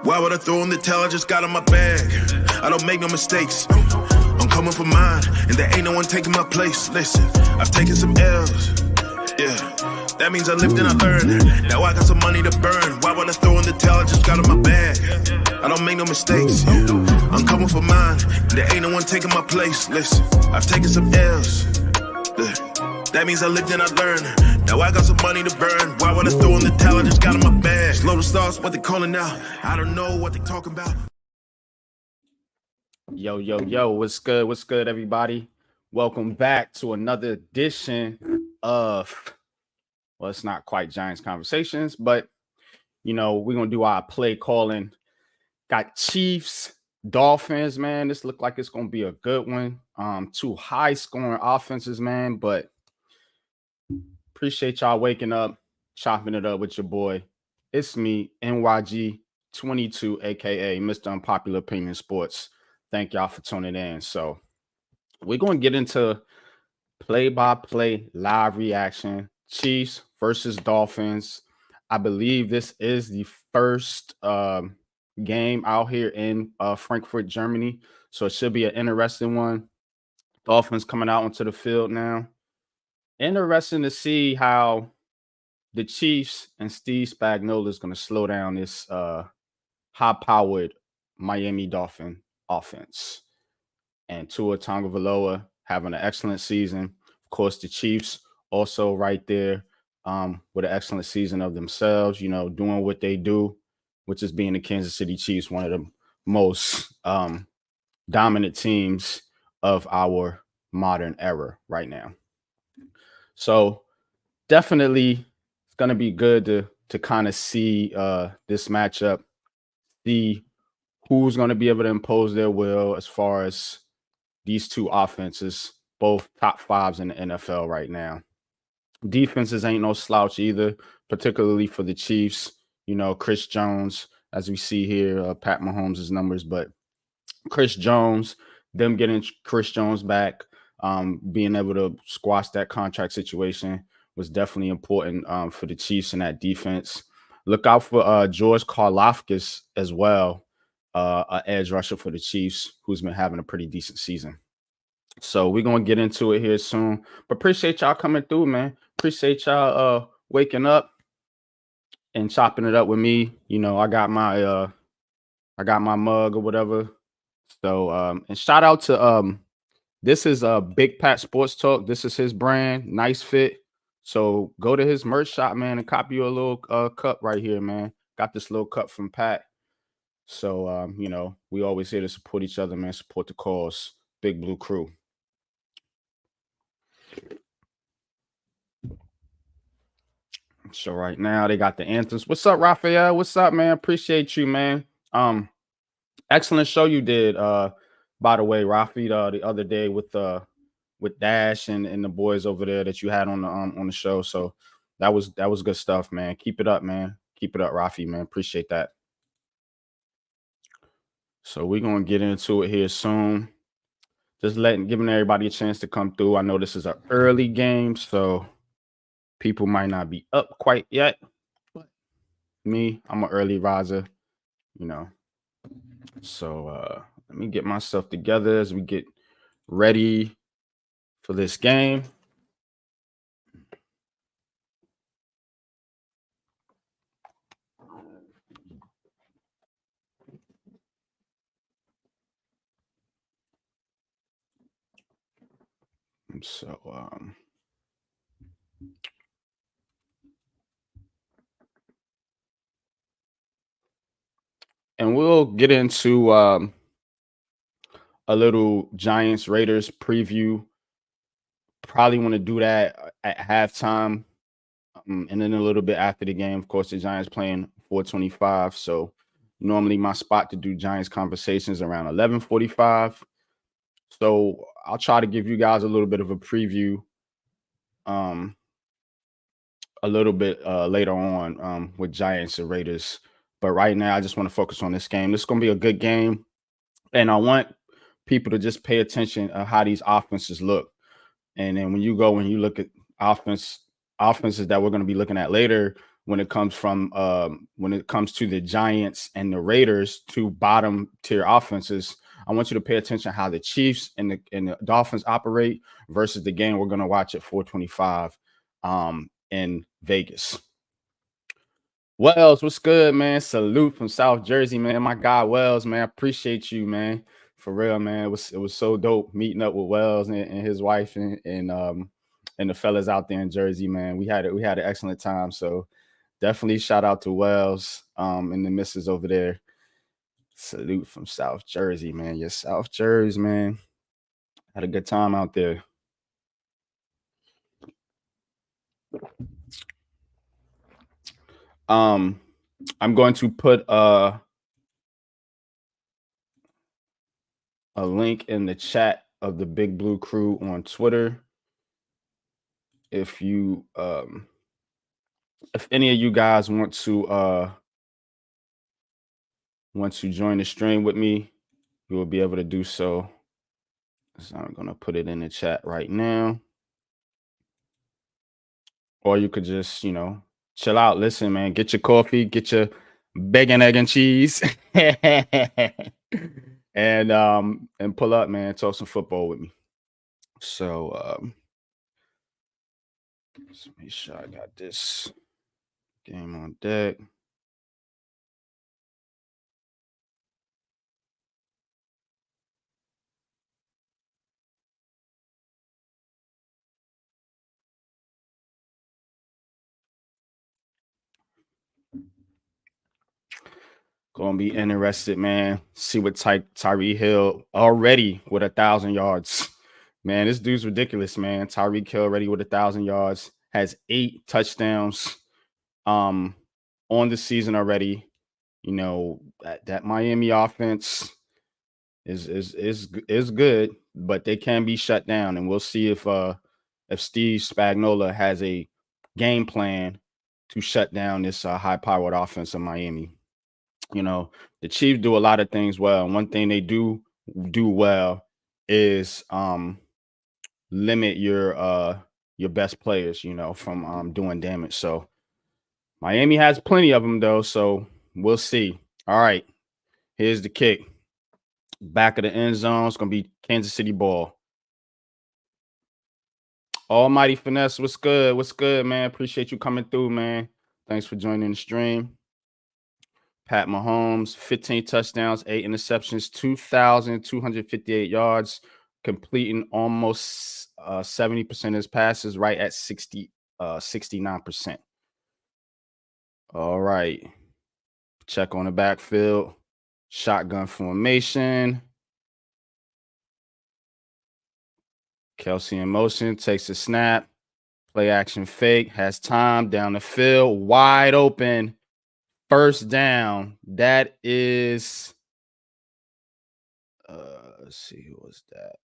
Why would I throw in the towel? I just got in my bag. I don't make no mistakes. I'm coming for mine, and there ain't no one taking my place. Listen, I've taken some L's. Yeah, that means I lived and I learned. Now I got some money to burn. Why would I throw in the towel? I just got in my bag. I don't make no mistakes. I'm coming for mine, and there ain't no one taking my place. Listen, I've taken some L's. That means I lived and I learned. Now I got some money to burn. Why would I throw in the towel? I just got in my bag. Slow the stars, what they calling now? I don't know what they talking about. Yo, what's good? What's good, everybody? Welcome back to another edition of, well, it's not quite Giants Conversations, but, you know, we're going to do our play calling. Got Chiefs, Dolphins, man. This look like it's going to be a good one. Two high-scoring offenses, man, but appreciate y'all waking up, chopping it up with your boy. It's me, NYG22, a.k.a. Mr. Unpopular Opinion Sports. Thank y'all for tuning in. So we're going to get into play-by-play live reaction. Chiefs versus Dolphins. I believe this is the first game out here in Frankfurt, Germany. So it should be an interesting one. Dolphins coming out onto the field now. Interesting to see how the Chiefs and Steve Spagnuolo is going to slow down this high-powered Miami Dolphin offense. And Tua Tagovailoa having an excellent season. Of course, the Chiefs also right there with an excellent season of themselves, you know, doing what they do, which is being the Kansas City Chiefs, one of the most dominant teams of our modern era right now. So definitely it's going to be good to kind of see this matchup, see who's going to be able to impose their will as far as these two offenses, both top fives in the NFL right now. Defenses ain't no slouch either, particularly for the Chiefs. You know, Chris Jones, as we see here, Pat Mahomes' numbers, but Chris Jones, them getting Chris Jones back, being able to squash that contract situation was definitely important for the Chiefs in that defense. Look out for George Karlaftis as well, an edge rusher for the Chiefs, who's been having a pretty decent season. So we're going to get into it here soon. But appreciate y'all coming through, man. Appreciate y'all waking up and chopping it up with me. You know, I got my mug or whatever. So and shout out to this is Big Pat Sports Talk. This is his brand, nice fit. So go to his merch shop, man, and copy you a little cup right here, man. Got this little cup from Pat. So you know, we always here to support each other, man. Support the cause. Big Blue Crew. So right now they got the anthems. What's up, Raphael? What's up, man? Appreciate you, man. Excellent show you did. By the way, Rafi, the other day with Dash and the boys over there that you had on the show. So that was good stuff, man. Keep it up, man. Keep it up, Rafi, man. Appreciate that. So we're gonna get into it here soon. Just giving everybody a chance to come through. I know this is an early game, so people might not be up quite yet. But me, I'm an early riser, you know. So let me get myself together as we get ready for this game. So and we'll get into a little Giants Raiders preview. Probably want to do that at halftime, and then a little bit after the game. Of course, the Giants playing 4:25, so normally my spot to do Giants Conversations around 11:45. So I'll try to give you guys a little bit of a preview a little bit later on with Giants and Raiders. But right now, I just want to focus on this game. This is going to be a good game. And I want people to just pay attention to how these offenses look. And then when you look at offenses that we're going to be looking at later, when it comes to the Giants and the Raiders, two bottom tier offenses. I want you to pay attention how the Chiefs and the Dolphins operate versus the game we're going to watch at 425 in Vegas. Wells, what's good, man? Salute from South Jersey, man. My guy Wells, man. I appreciate you, man. For real, man. It was so dope meeting up with Wells and his wife and the fellas out there in Jersey, man. We had an excellent time. So definitely shout out to Wells and the missus over there. Salute from South Jersey, man. Yes, South Jersey, man. Had a good time out there. I'm going to put a link in the chat of the Big Blue Crew on Twitter. If you if any of you guys want to join the stream with me, you will be able to do so. So I'm gonna put it in the chat right now. Or you could just, chill out, listen, man, get your coffee, get your bacon, egg, and cheese, and pull up, man, talk some football with me. So let's make sure I got this game on deck. Gonna be interested, man. See what Tyreek Hill already with 1,000 yards. Man, this dude's ridiculous, man. Tyreek Hill already with 1,000 yards, has 8 touchdowns on the season already. That Miami offense is good, but they can be shut down, and we'll see if Steve Spagnuolo has a game plan to shut down this high-powered offense of Miami. The Chiefs do a lot of things well, and one thing they do well is limit your best players, from doing damage. So Miami has plenty of them, though, so we'll see. All right, here's the kick. Back of the end zone. It's going to be Kansas City ball. Almighty Finesse, what's good? What's good, man? Appreciate you coming through, man. Thanks for joining the stream. Pat Mahomes, 15 touchdowns, 8 interceptions, 2,258 yards, completing almost 70% of his passes, right at 69%. All right. Check on the backfield. Shotgun formation. Kelsey in motion, takes a snap. Play action fake, has time down the field, wide open. First down. That is, let's see, who was that?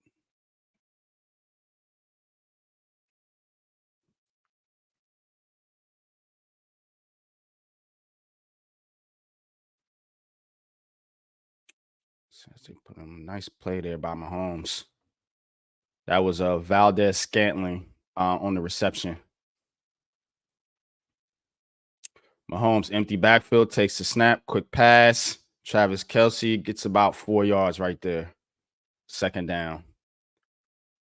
So they put a nice play there by Mahomes. That was Valdez Scantling on the reception. Mahomes, empty backfield, takes the snap, quick pass. Travis Kelce gets about 4 yards right there. Second down.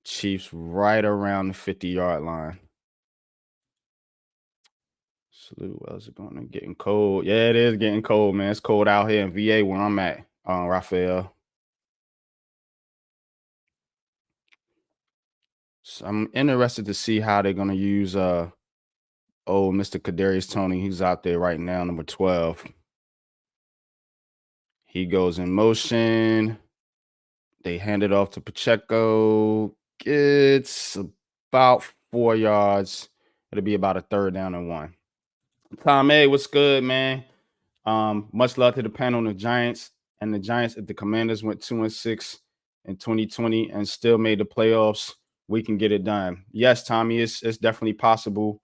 Chiefs right around the 50-yard line. Salute. Well, is it going to getting cold? Yeah, it is getting cold, man. It's cold out here in VA where I'm at, Raphael. So I'm interested to see how they're going to use Mr. Kadarius Toney. He's out there right now, number 12. He goes in motion. They hand it off to Pacheco. It's about 4 yards. It'll be about a 3rd down and 1. Tom A, what's good, man? Much love to the panel on the Giants. And the Giants, if the Commanders went 2-6 in 2020 and still made the playoffs, we can get it done. Yes, Tommy, it's definitely possible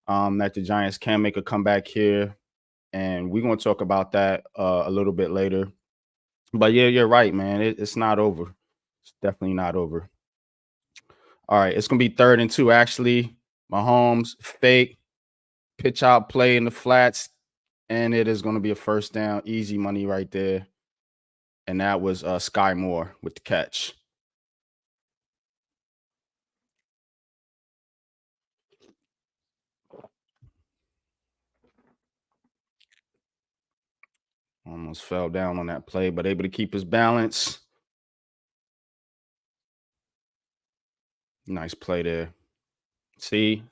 that the Giants can make a comeback here. And we're going to talk about that a little bit later. But yeah, you're right, man. It's not over. It's definitely not over. All right, it's going to be 3rd and 2, actually. Mahomes, fake. pitch out play in the flats, and it is going to be a first down. Easy money right there. And that was Sky Moore with the catch. Almost fell down on that play, but able to keep his balance. Nice play there. See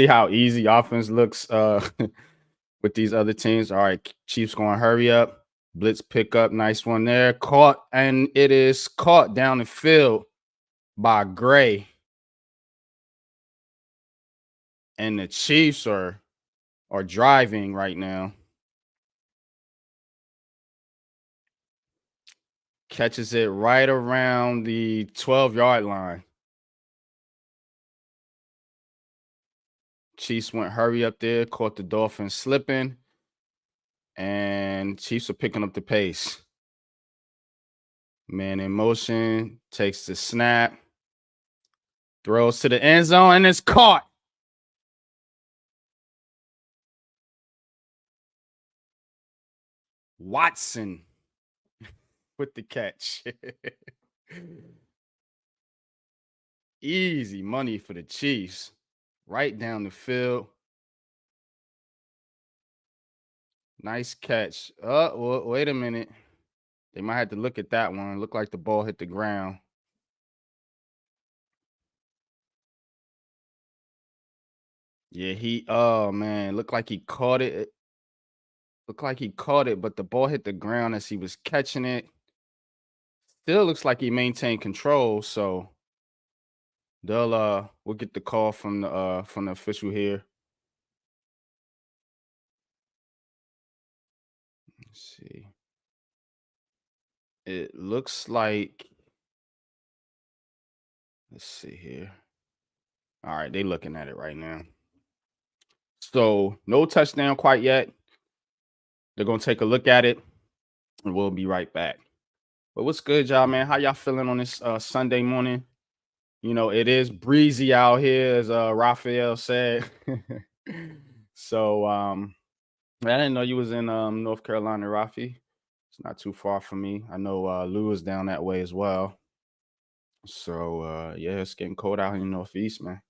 how easy offense looks with these other teams. All right, Chiefs going to hurry up. Blitz pickup, nice one there. Caught, and it is caught down the field by Gray. And the Chiefs are driving right now. Catches it right around the 12-yard line. Chiefs went hurry up there, caught the Dolphins slipping, and Chiefs are picking up the pace. Man in motion, takes the snap, throws to the end zone, and it's caught. Watson with the catch. Easy money for the Chiefs. Right down the field. Nice catch. Oh, wait a minute. They might have to look at that one. Looked like the ball hit the ground. Yeah, oh man, looked like he caught it. Looked like he caught it, but the ball hit the ground as he was catching it. Still looks like he maintained control, so we'll get the call from the official here. Let's see. It looks like, let's see here. All right, they looking at it right now. So no touchdown quite yet. They're gonna take a look at it, and we'll be right back. But what's good, y'all, man? How y'all feeling on this Sunday morning? You know, it is breezy out here, as Raphael said. So I didn't know you was in North Carolina, Rafi. It's not too far from me. I know Lou is down that way as well. So yeah, it's getting cold out in the Northeast, man.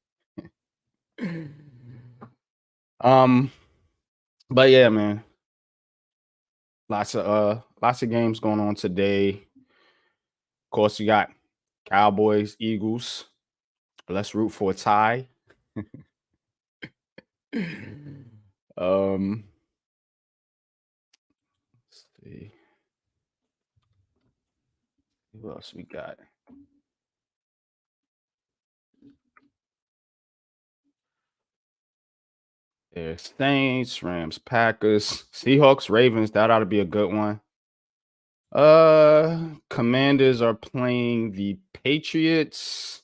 But yeah, man. Lots of games going on today. Of course, you got Cowboys, Eagles. Let's root for a tie. Let's see. Who else we got? There's Saints, Rams, Packers, Seahawks, Ravens. That ought to be a good one. Commanders are playing the Patriots.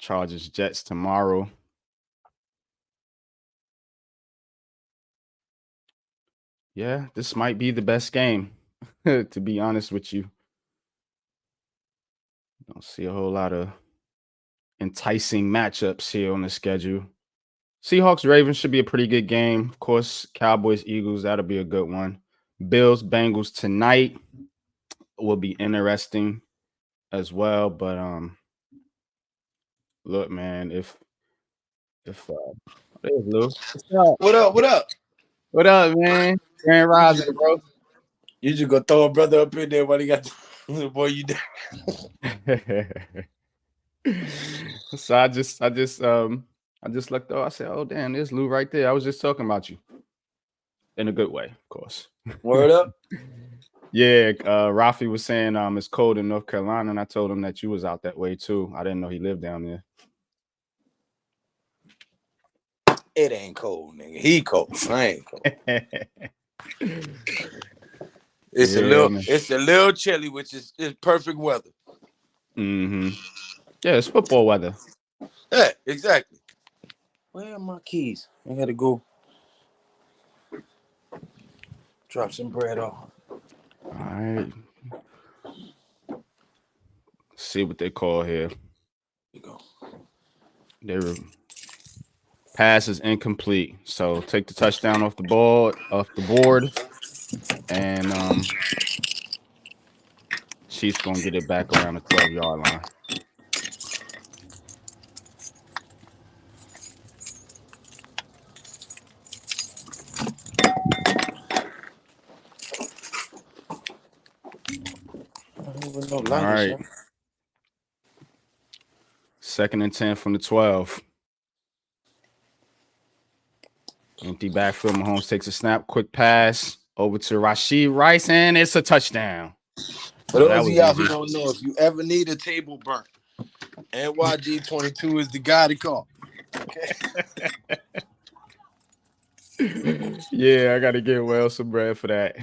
Chargers, Jets tomorrow. Yeah, this might be the best game, to be honest with you. Don't see a whole lot of enticing matchups here on the schedule. Seahawks, Ravens should be a pretty good game. Of course, Cowboys, Eagles, that'll be a good one. Bills, Bengals tonight will be interesting as well. But look, man, if there's Lou. What up? What up, man? Grand Rising, bro. You just gonna throw a brother up in there while he got the boy you down. So I just looked up. I said, "Oh damn, there's Lou right there." I was just talking about you in a good way, of course. Word up. Yeah, Rafi was saying it's cold in North Carolina, and I told him that you was out that way too. I didn't know he lived down there. It ain't cold, nigga. He cold. I ain't cold. It's a little chilly, which is perfect weather. Mm-hmm. Yeah, it's football weather. Yeah, exactly. Where are my keys? I gotta go drop some bread off. All right. see what they call here. There you go. Their pass is incomplete. So take the touchdown off the board, and Chiefs gonna get it back around the 12-yard line. All right. 2nd and 10 from the 12. Empty backfield. Mahomes takes a snap. Quick pass over to Rashee Rice, and it's a touchdown. For those of y'all who don't know, if you ever need a table burnt, NYG22 is the guy to call. Okay. Yeah, I got to get well some bread for that.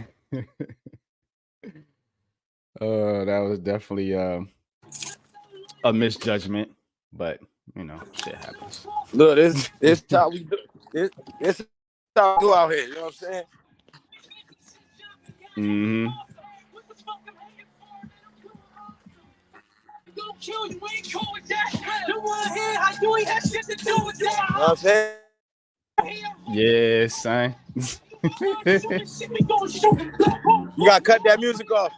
That was definitely a misjudgment, but you know, shit happens. Look, this how we do. This how we do out here. You know what I'm saying? Mm-hmm. You know what I'm saying? Yeah, son. You gotta cut that music off.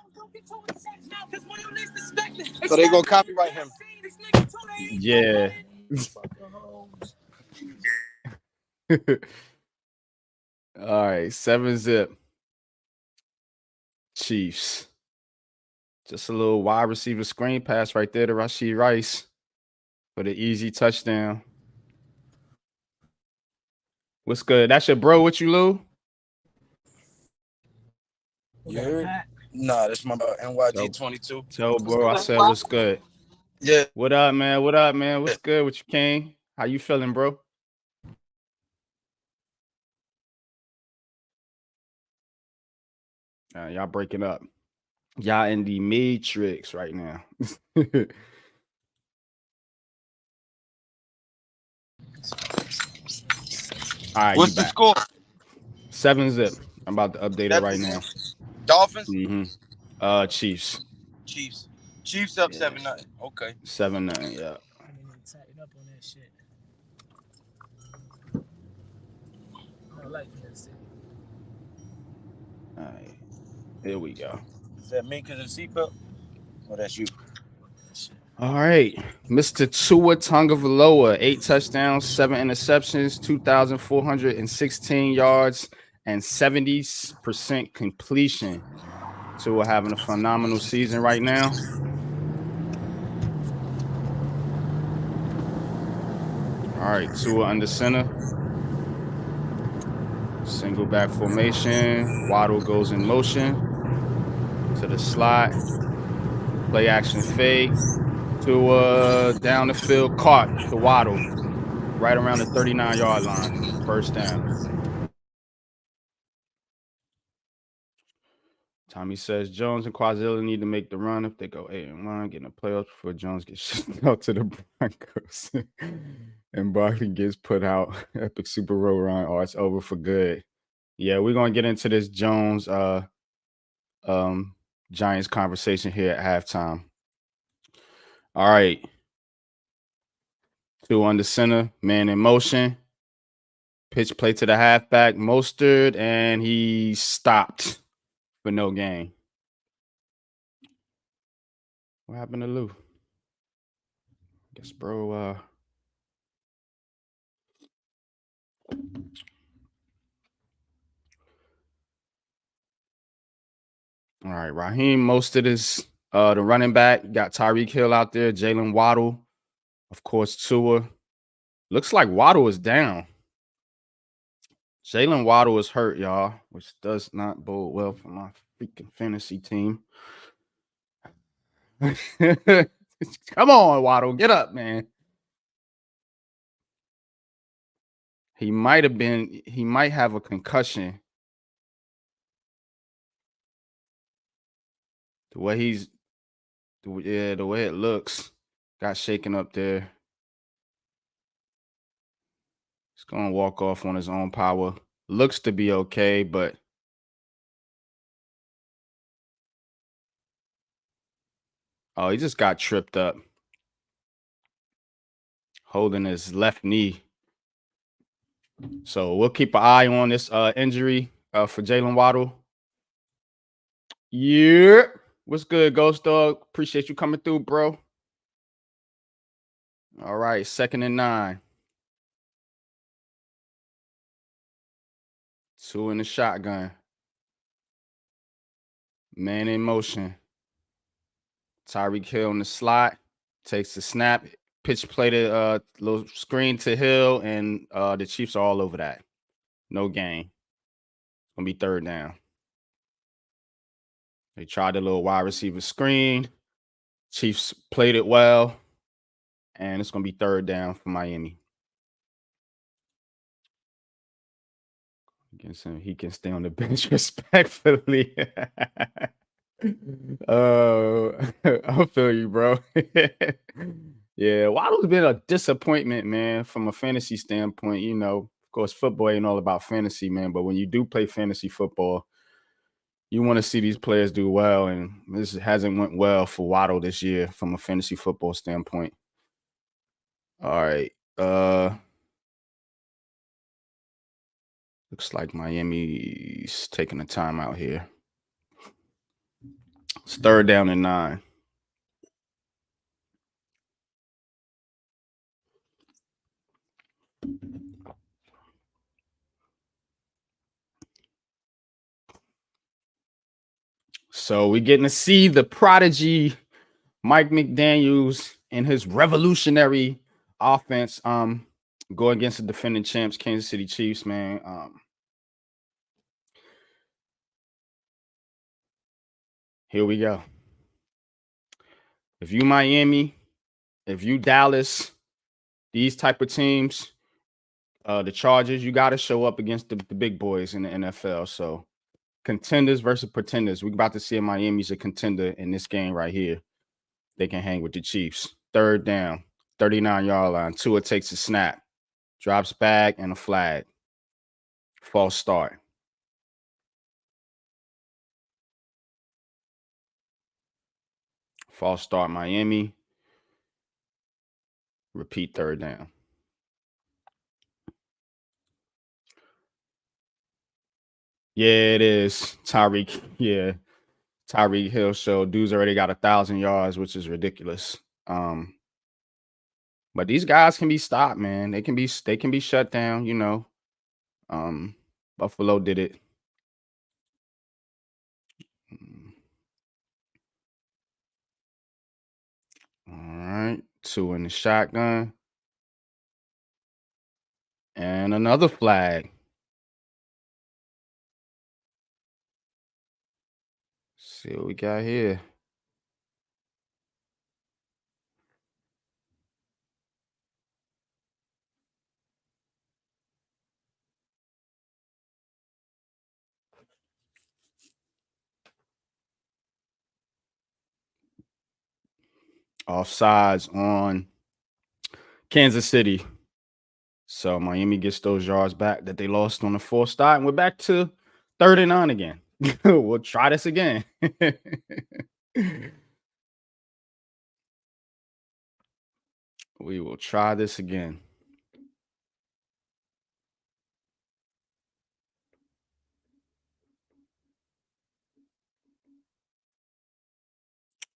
So they gonna copyright him. Yeah. All right, 7-zip. Chiefs. Just a little wide receiver screen pass right there to Rashee Rice for the easy touchdown. What's good? That's your bro with you, Lou? You heard? Nah, that's my NYG22. Tell bro I said what's good. Yeah. What up, man? What up, man? What's good with you, King? How you feeling, bro? Y'all breaking up. Y'all in the matrix right now. All right, what's the score? 7-zip. I'm about to update it right now. Dolphins? Mm-hmm. Chiefs. Chiefs up 7-0. Okay. 7-9, yeah. I mean, they tighten up on that shit. I like that shit. All right. Here we go. Is that me because of the seatbelt? Or that's you? All right. Mr. Tua Tagovailoa, 8 touchdowns, 7 interceptions, 2,416 yards, and 70% completion. Tua having a phenomenal season right now. All right, Tua under center. Single back formation. Waddle goes in motion to the slot. Play action fake. Tua down the field, caught to Waddle right around the 39-yard line. First down. Tommy says Jones and Quazilla need to make the run if they go 8-1, get in the playoffs before Jones gets shipped out to the Broncos and Barkley gets put out. Epic Super Bowl run, or it's over for good. Yeah, we're gonna get into this Jones Giants conversation here at halftime. All right. 2 on the center, man in motion. Pitch play to the halfback, Mostert, and he stopped for no gain. What happened to Lou? Guess bro all right, Raheem Mostert is the running back. Got Tyreek Hill out there, Jalen Waddle, of course, Tua. Looks like Waddle is down. Jalen Waddle is hurt, y'all, which does not bode well for my freaking fantasy team. Come on, Waddle, get up, man. He might have a concussion. The way it looks, got shaken up there. He's going to walk off on his own power. Looks to be okay, but Oh, he just got tripped up. Holding his left knee. So we'll keep an eye on this injury for Jalen Waddle. Yeah. What's good, Ghost Dog? Appreciate you coming through, bro. All right, 2nd and 9. 2 in the shotgun. Man in motion. Tyreek Hill in the slot. Takes the snap. Pitch played a little screen to Hill, and the Chiefs are all over that. No gain. Gonna be 3rd down. They tried a little wide receiver screen. Chiefs played it well, and it's gonna be 3rd down for Miami. He can stay on the bench respectfully. I feel you, bro. Yeah, Waddle's been a disappointment, man, from a fantasy standpoint. You know, of course, football ain't all about fantasy, man, but when you do play fantasy football, you want to see these players do well, and this hasn't went well for Waddle this year from a fantasy football standpoint. All right. Looks like Miami's taking a timeout here. It's 3rd down and 9. So we're getting to see the prodigy Mike McDaniels and his revolutionary offense go against the defending champs, Kansas City Chiefs, man. Here we go. If you Miami, if you Dallas, these type of teams, the Chargers, you got to show up against the big boys in the NFL. So contenders versus pretenders. We're about to see if Miami's a contender in this game right here. They can hang with the Chiefs. 3rd down, 39-yard line. Tua takes a snap, drops back, and a flag. False start. False start, Miami. Repeat 3rd down. Yeah, it is. Tyreek. Yeah. Tyreek Hill show. Dude's already got 1,000 yards, which is ridiculous. But these guys can be stopped, man. They can be shut down, you know. Buffalo did it. All right. 2 in the shotgun. And another flag. Let's see what we got here. Offsides on Kansas City. So Miami gets those yards back that they lost on the 4th start, and we're back to 3rd and 9 again. We'll try this again. We will try this again.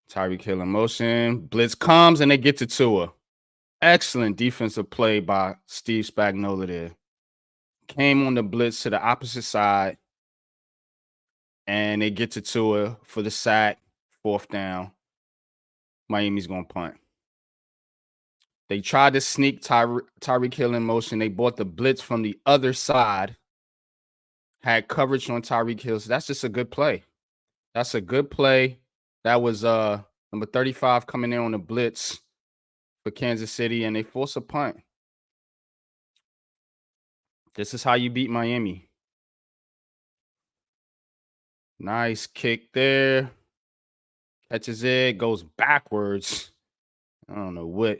Tyreek Hill in motion. Blitz comes, and they get to Tua. Excellent defensive play by Steve Spagnuolo there. Came on the blitz to the opposite side, and they get to Tua for the sack. 4th down. Miami's going to punt. They tried to sneak Tyreek Hill in motion. They bought the blitz from the other side. Had coverage on Tyreek Hill. So that's just a good play. That's a good play. That was number 35 coming in on the blitz for Kansas City, and they force a punt. This is how you beat Miami. Nice kick there. Catches it, goes backwards. I don't know what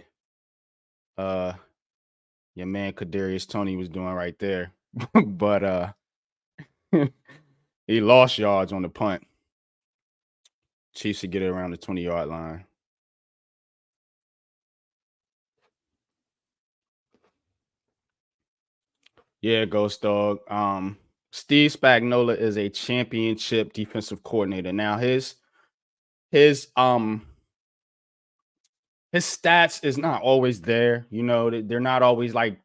your man Kadarius Toney was doing right there. But he lost yards on the punt. Chiefs to get it around the 20-yard line. Yeah, Ghost Dog. Steve Spagnuolo is a championship defensive coordinator. Now his stats is not always there. You know, they're not always like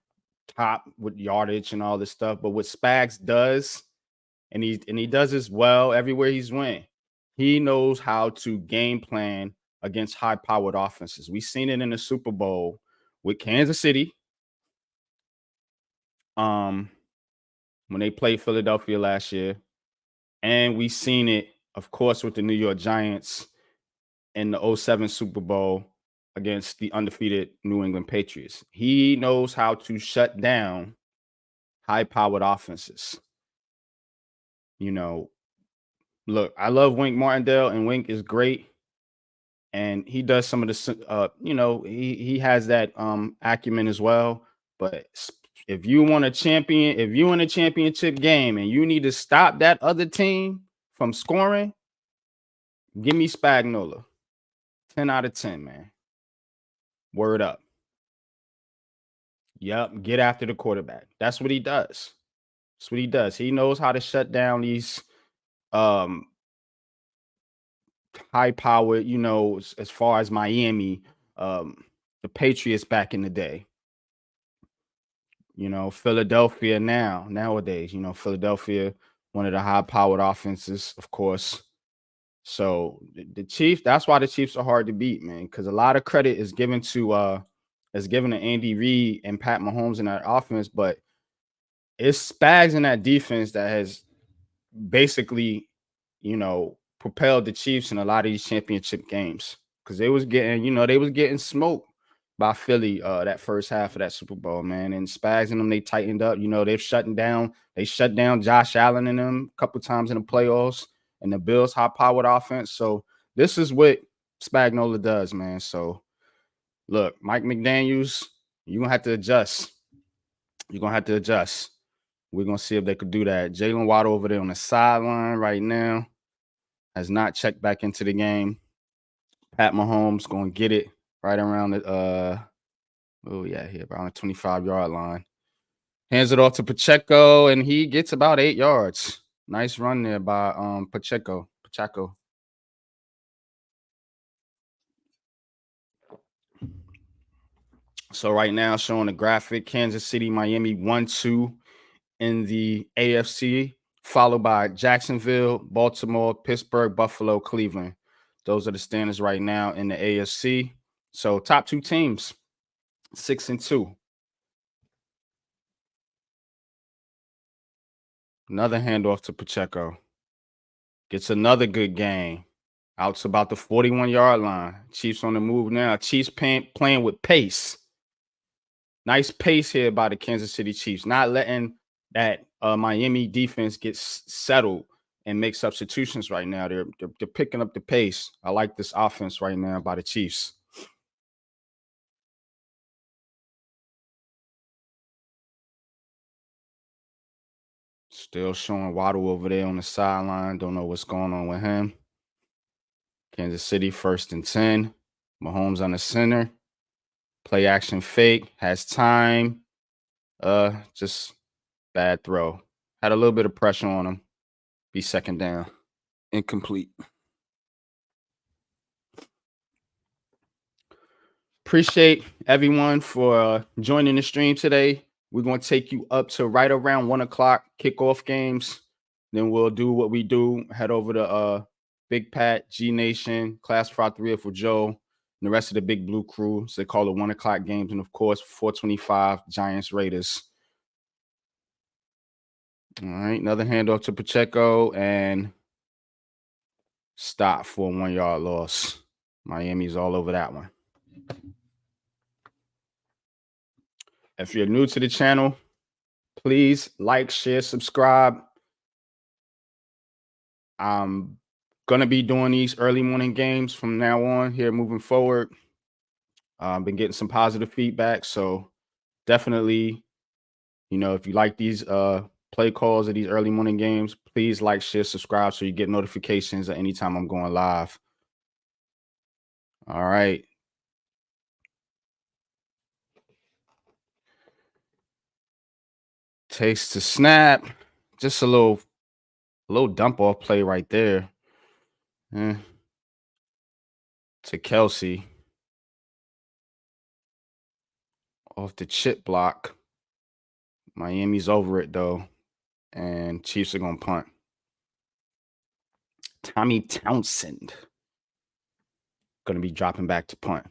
top with yardage and all this stuff. But what Spags does, and he does this well everywhere he's went. He knows how to game plan against high-powered offenses. We've seen it in the Super Bowl with Kansas City. When they played Philadelphia last year. And we've seen it, of course, with the New York Giants in the 2007 Super Bowl against the undefeated New England Patriots. He knows how to shut down high-powered offenses. You know, look, I love Wink Martindale, and Wink is great. And he does some of the, he has that acumen as well. But if you want a champion, if you in a championship game and you need to stop that other team from scoring, give me Spagnuolo. 10 out of 10, man. Word up. Yep, get after the quarterback. That's what he does. That's what he does. He knows how to shut down these high powered, as far as Miami, the Patriots back in the day. Philadelphia nowadays, Philadelphia, one of the high powered offenses, of course. So the Chiefs, that's why the Chiefs are hard to beat, man, because a lot of credit is given to Andy Reid and Pat Mahomes in that offense, but it's Spags in that defense that has basically, propelled the Chiefs in a lot of these championship games, because they was getting smoked by Philly that first half of that Super Bowl, man. And Spags and them, they tightened up. They shut down Josh Allen and them a couple times in the playoffs, and the Bills high-powered offense. So this is what Spagnuolo does, man. So look, Mike McDaniels, you're gonna have to adjust. You're gonna have to adjust. We're gonna see if they could do that. Jalen Waddle over there on the sideline right now has not checked back into the game. Pat Mahomes gonna get it right around the here around the 25-yard line. Hands it off to Pacheco, and he gets about 8 yards. Nice run there by Pacheco. So right now, showing the graphic, Kansas City, Miami 1-2 in the AFC, followed by Jacksonville, Baltimore, Pittsburgh, Buffalo, Cleveland. Those are the standings right now in the AFC. So top two teams, 6-2. Another handoff to Pacheco. Gets another good game. Out to about the 41-yard line. Chiefs on the move now. Chiefs playing with pace. Nice pace here by the Kansas City Chiefs. Not letting that Miami defense get settled and make substitutions right now. They're picking up the pace. I like this offense right now by the Chiefs. Still showing Waddle over there on the sideline. Don't know what's going on with him. Kansas City 1st and 10. Mahomes on the center. Play action fake. Has time. Just bad throw. Had a little bit of pressure on him. Be 2nd down. Incomplete. Appreciate everyone for joining the stream today. We're going to take you up to right around 1 o'clock kickoff games. Then we'll do what we do. Head over to Big Pat, G Nation, Classified 3 for Joe, and the rest of the Big Blue crew. So they call it 1 o'clock games. And of course, 425 Giants Raiders. All right. Another handoff to Pacheco and stop for a 1-yard loss. Miami's all over that one. If you're new to the channel, please like, share, subscribe. I'm going to be doing these early morning games from now on here moving forward. I've been getting some positive feedback. So definitely, if you like these play calls of these early morning games, please like, share, subscribe so you get notifications at any time I'm going live. All right. Takes the snap. Just a little dump off play right there. To Kelsey. Off the chip block. Miami's over it though. And Chiefs are gonna punt. Tommy Townsend gonna be dropping back to punt.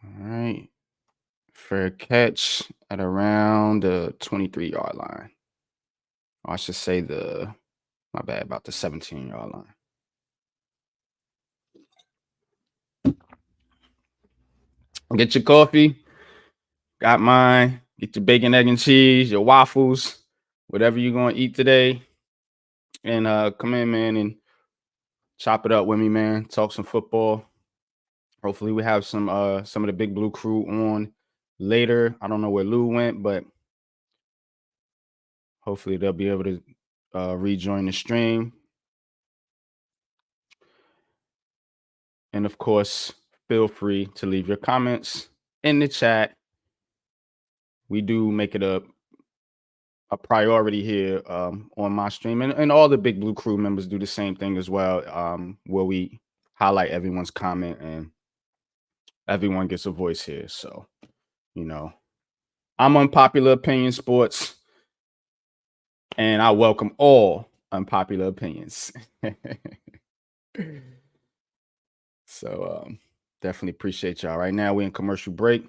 All right. Fair catch at around the 23-yard line. Or I should say my bad, about the 17-yard line. Get your coffee. Got mine. Get your bacon, egg, and cheese, your waffles, whatever you're going to eat today. And come in, man, and chop it up with me, man. Talk some football. Hopefully we have some of the Big Blue crew on later. I don't know where Lou went, but hopefully they'll be able to rejoin the stream. And of course, feel free to leave your comments in the chat. We do make it a priority here on my stream, and all the Big Blue crew members do the same thing as well, where we highlight everyone's comment and everyone gets a voice here. So, you know, I'm Unpopular Opinion Sports, and I welcome all unpopular opinions. So definitely appreciate y'all. Right now we're in commercial break.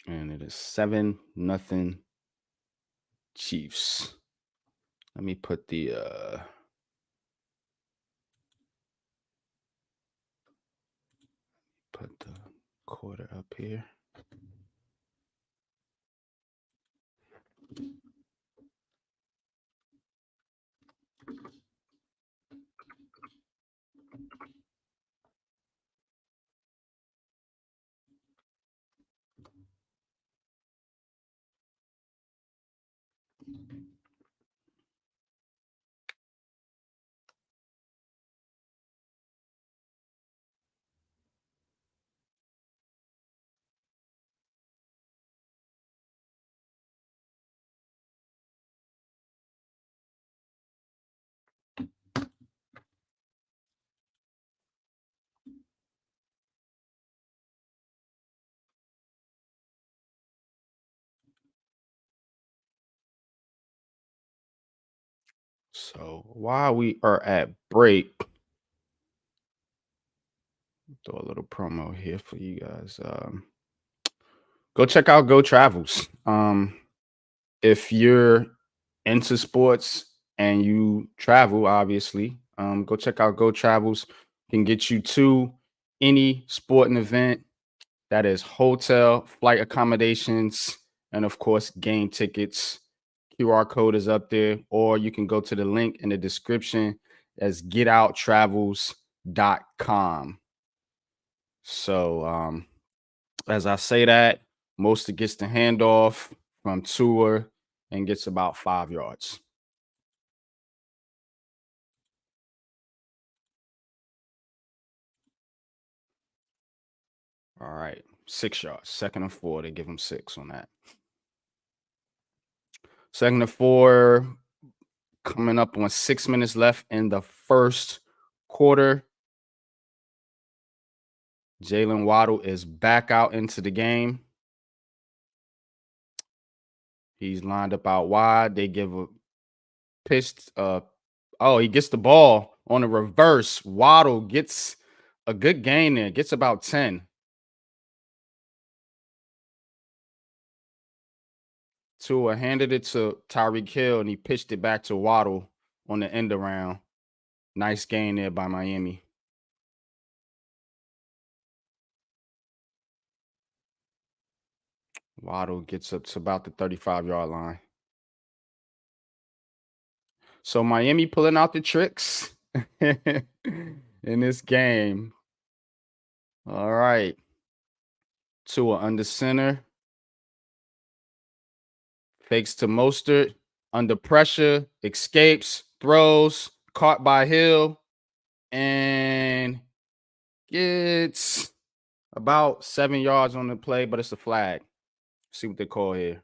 And it is 7-0 Chiefs. Let me put the quarter up here. So while we are at break, throw a little promo here for you guys. Go check out Go Travels. If you're into sports and you travel, obviously, go check out Go Travels. Can get you to any sporting event. That is hotel, flight accommodations, and of course, game tickets. QR code is up there, or you can go to the link in the description as getouttravels.com. So as I say that, Mostert gets the handoff from Tua and gets about 5 yards. All right, 6 yards. 2nd and 4. They give him 6 on that. 2nd and 4, coming up on 6 minutes left in the first quarter. Jalen Waddle is back out into the game. He's lined up out wide. They give a pitch. He gets the ball on a reverse. Waddle gets a good gain there. Gets about 10. Tua handed it to Tyreek Hill, and he pitched it back to Waddle on the end around. Nice gain there by Miami. Waddle gets up to about the 35-yard line. So Miami pulling out the tricks in this game. All right. Tua under center. Fakes to Mostert. Under pressure. Escapes. Throws. Caught by Hill. And gets about 7 yards on the play, but it's a flag. See what they call here.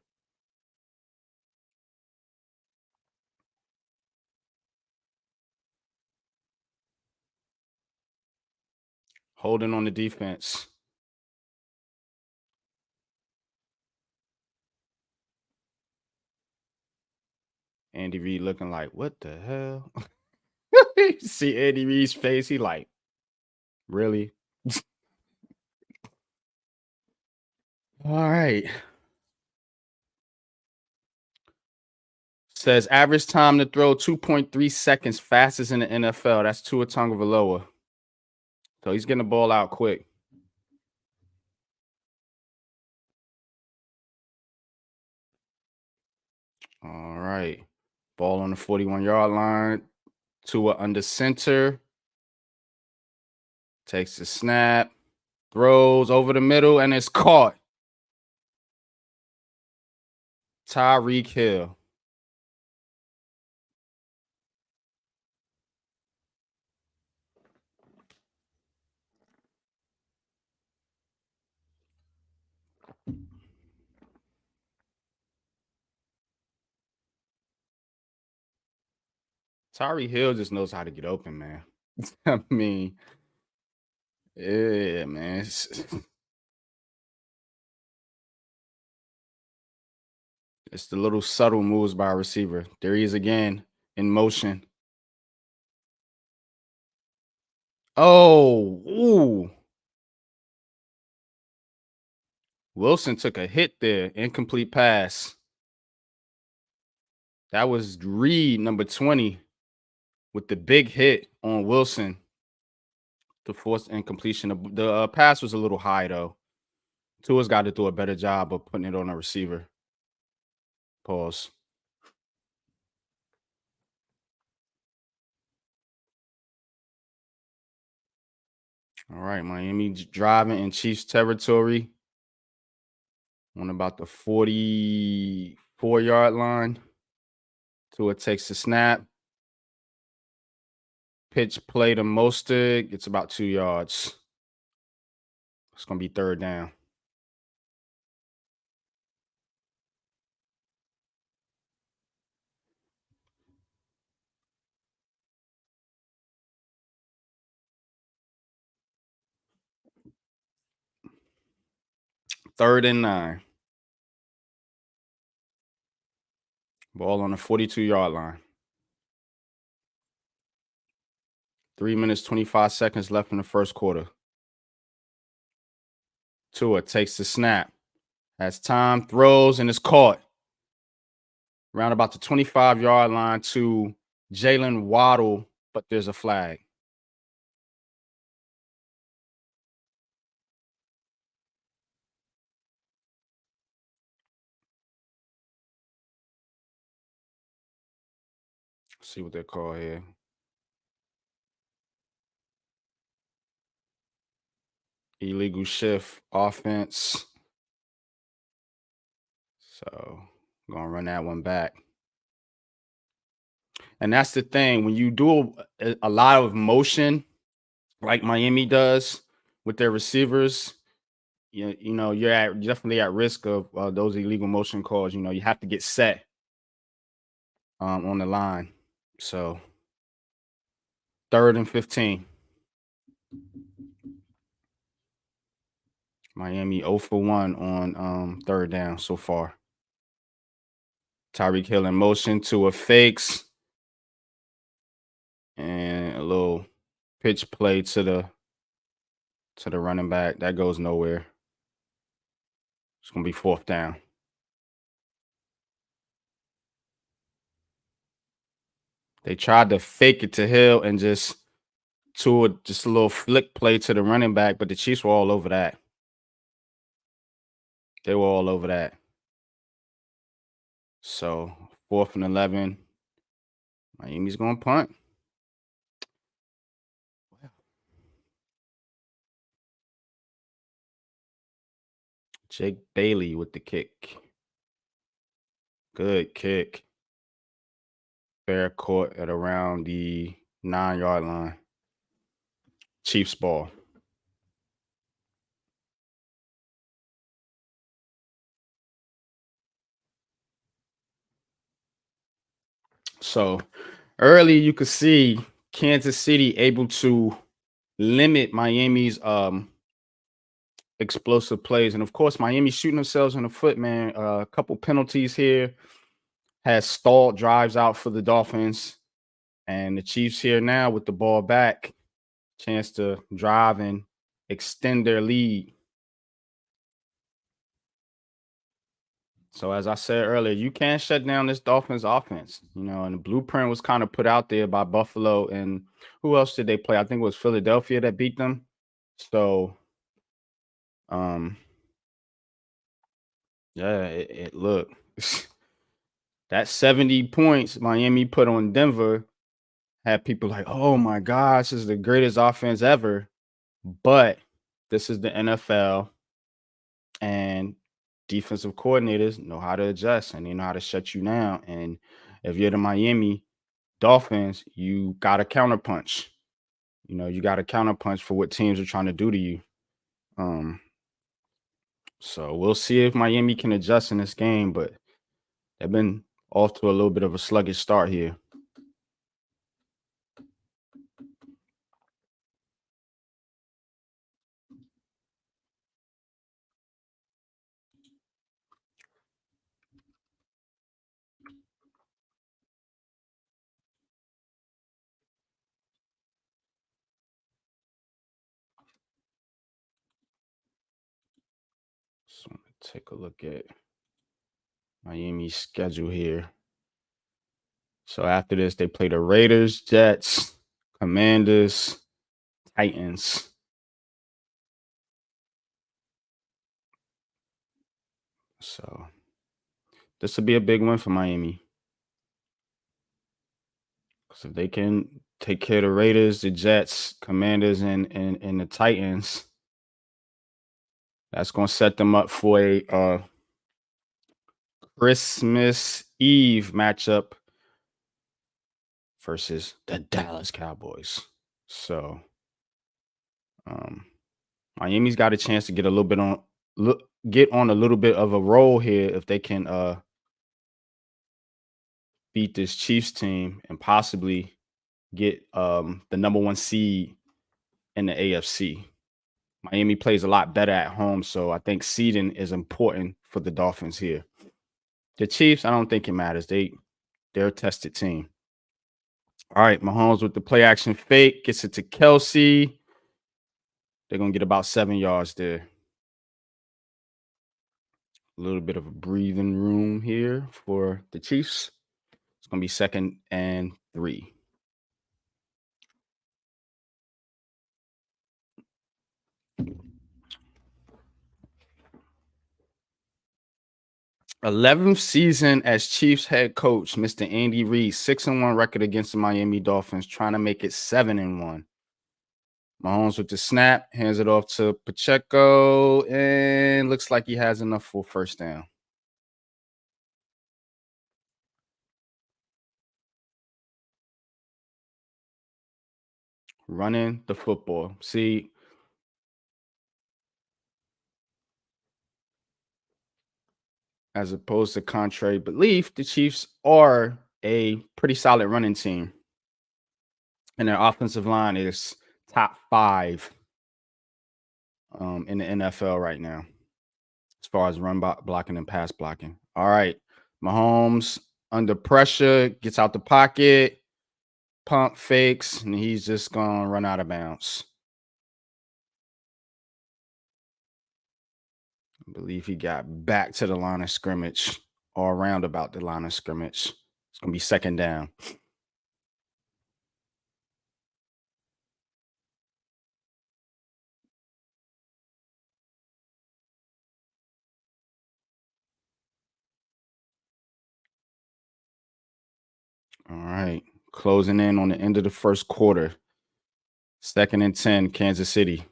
Holding on the defense. Andy Reid looking like, what the hell? See Andy Reid's face. He like, really? All right. Says average time to throw 2.3 seconds, fastest in the NFL. That's Tua Tagovailoa. So he's getting the ball out quick. All right. Ball on the 41-yard line. Tua under center. Takes the snap. Throws over the middle, and it's caught. Tyreek Hill. Tyreek Hill just knows how to get open, man. I mean, yeah, man. It's the little subtle moves by a receiver. There he is again in motion. Oh, ooh. Wilson took a hit there. Incomplete pass. That was Reed, number 20, with the big hit on Wilson to force incompletion. The pass was a little high, though. Tua's got to do a better job of putting it on a receiver. Pause. All right, Miami driving in Chiefs territory on about the 44-yard line. Tua takes the snap. Pitch play to Mostert. It's about 2 yards. It's going to be third down. Third and 9. Ball on the 42-yard line. 3 minutes, 25 seconds left in the first quarter. Tua takes the snap. Has time, throws, and is caught. Around about the 25-yard line to Jalen Waddle, but there's a flag. Let's see what they call here. Illegal shift offense. So I'm going to run that one back. And that's the thing. When you do a lot of motion, like Miami does with their receivers, you know, you're definitely at risk of those illegal motion calls. You know, you have to get set on the line. So 3rd and 15. Miami 0 for 1 on third down so far. Tyreek Hill in motion to a fakes. And a little pitch play to the running back. That goes nowhere. It's going to be 4th down. They tried to fake it to Hill and just a little flick play to the running back, but the Chiefs were all over that. They were all over that. So 4th and 11. Miami's going to punt. Jake Bailey with the kick. Good kick. Fair caught at around the 9-yard line. Chiefs ball. So early you could see Kansas City able to limit Miami's explosive plays. And of course, Miami shooting themselves in the foot, man. A couple penalties here has stalled drives out for the Dolphins. And the Chiefs here now with the ball back, chance to drive and extend their lead. So as I said earlier, you can't shut down this Dolphins offense, and the blueprint was kind of put out there by Buffalo. And who else did they play? I think it was Philadelphia that beat them. So, yeah, it look that 70 points Miami put on Denver had people like, oh my gosh, this is the greatest offense ever. But this is the NFL, and defensive coordinators know how to adjust and they know how to shut you down. And if you're the Miami Dolphins, you got a counterpunch. You got a counterpunch for what teams are trying to do to you. So we'll see if Miami can adjust in this game, but they've been off to a little bit of a sluggish start here. So I'm going to take a look at Miami's schedule here. So after this, they play the Raiders, Jets, Commanders, Titans. So this will be a big win for Miami. Because if they can take care of the Raiders, the Jets, Commanders, and the Titans, that's going to set them up for a Christmas Eve matchup versus the Dallas Cowboys. So Miami's got a chance to get a little bit on a little bit of a roll here if they can beat this Chiefs team and possibly get the number 1 seed in the AFC. Miami plays a lot better at home, so I think seeding is important for the Dolphins here. The Chiefs, I don't think it matters. They're a tested team. All right, Mahomes with the play action fake gets it to Kelsey. They're going to get about 7 yards there. A little bit of a breathing room here for the Chiefs. It's going to be 2nd and 3. th season as Chiefs head coach, Mr. Andy Reid, 6-1 record against the Miami Dolphins, trying to make it 7-1. Mahomes with the snap, hands it off to Pacheco, and looks like he has enough for first down. Running the football. See, as opposed to contrary belief, the Chiefs are a pretty solid running team. And their offensive line is top 5 in the NFL right now, as far as run blocking and pass blocking. All right. Mahomes under pressure, gets out the pocket, pump fakes, and he's just going to run out of bounds. I believe he got back to the line of scrimmage or around about the line of scrimmage. It's going to be 2nd down. All right. Closing in on the end of the first quarter. 2nd and 10, Kansas City.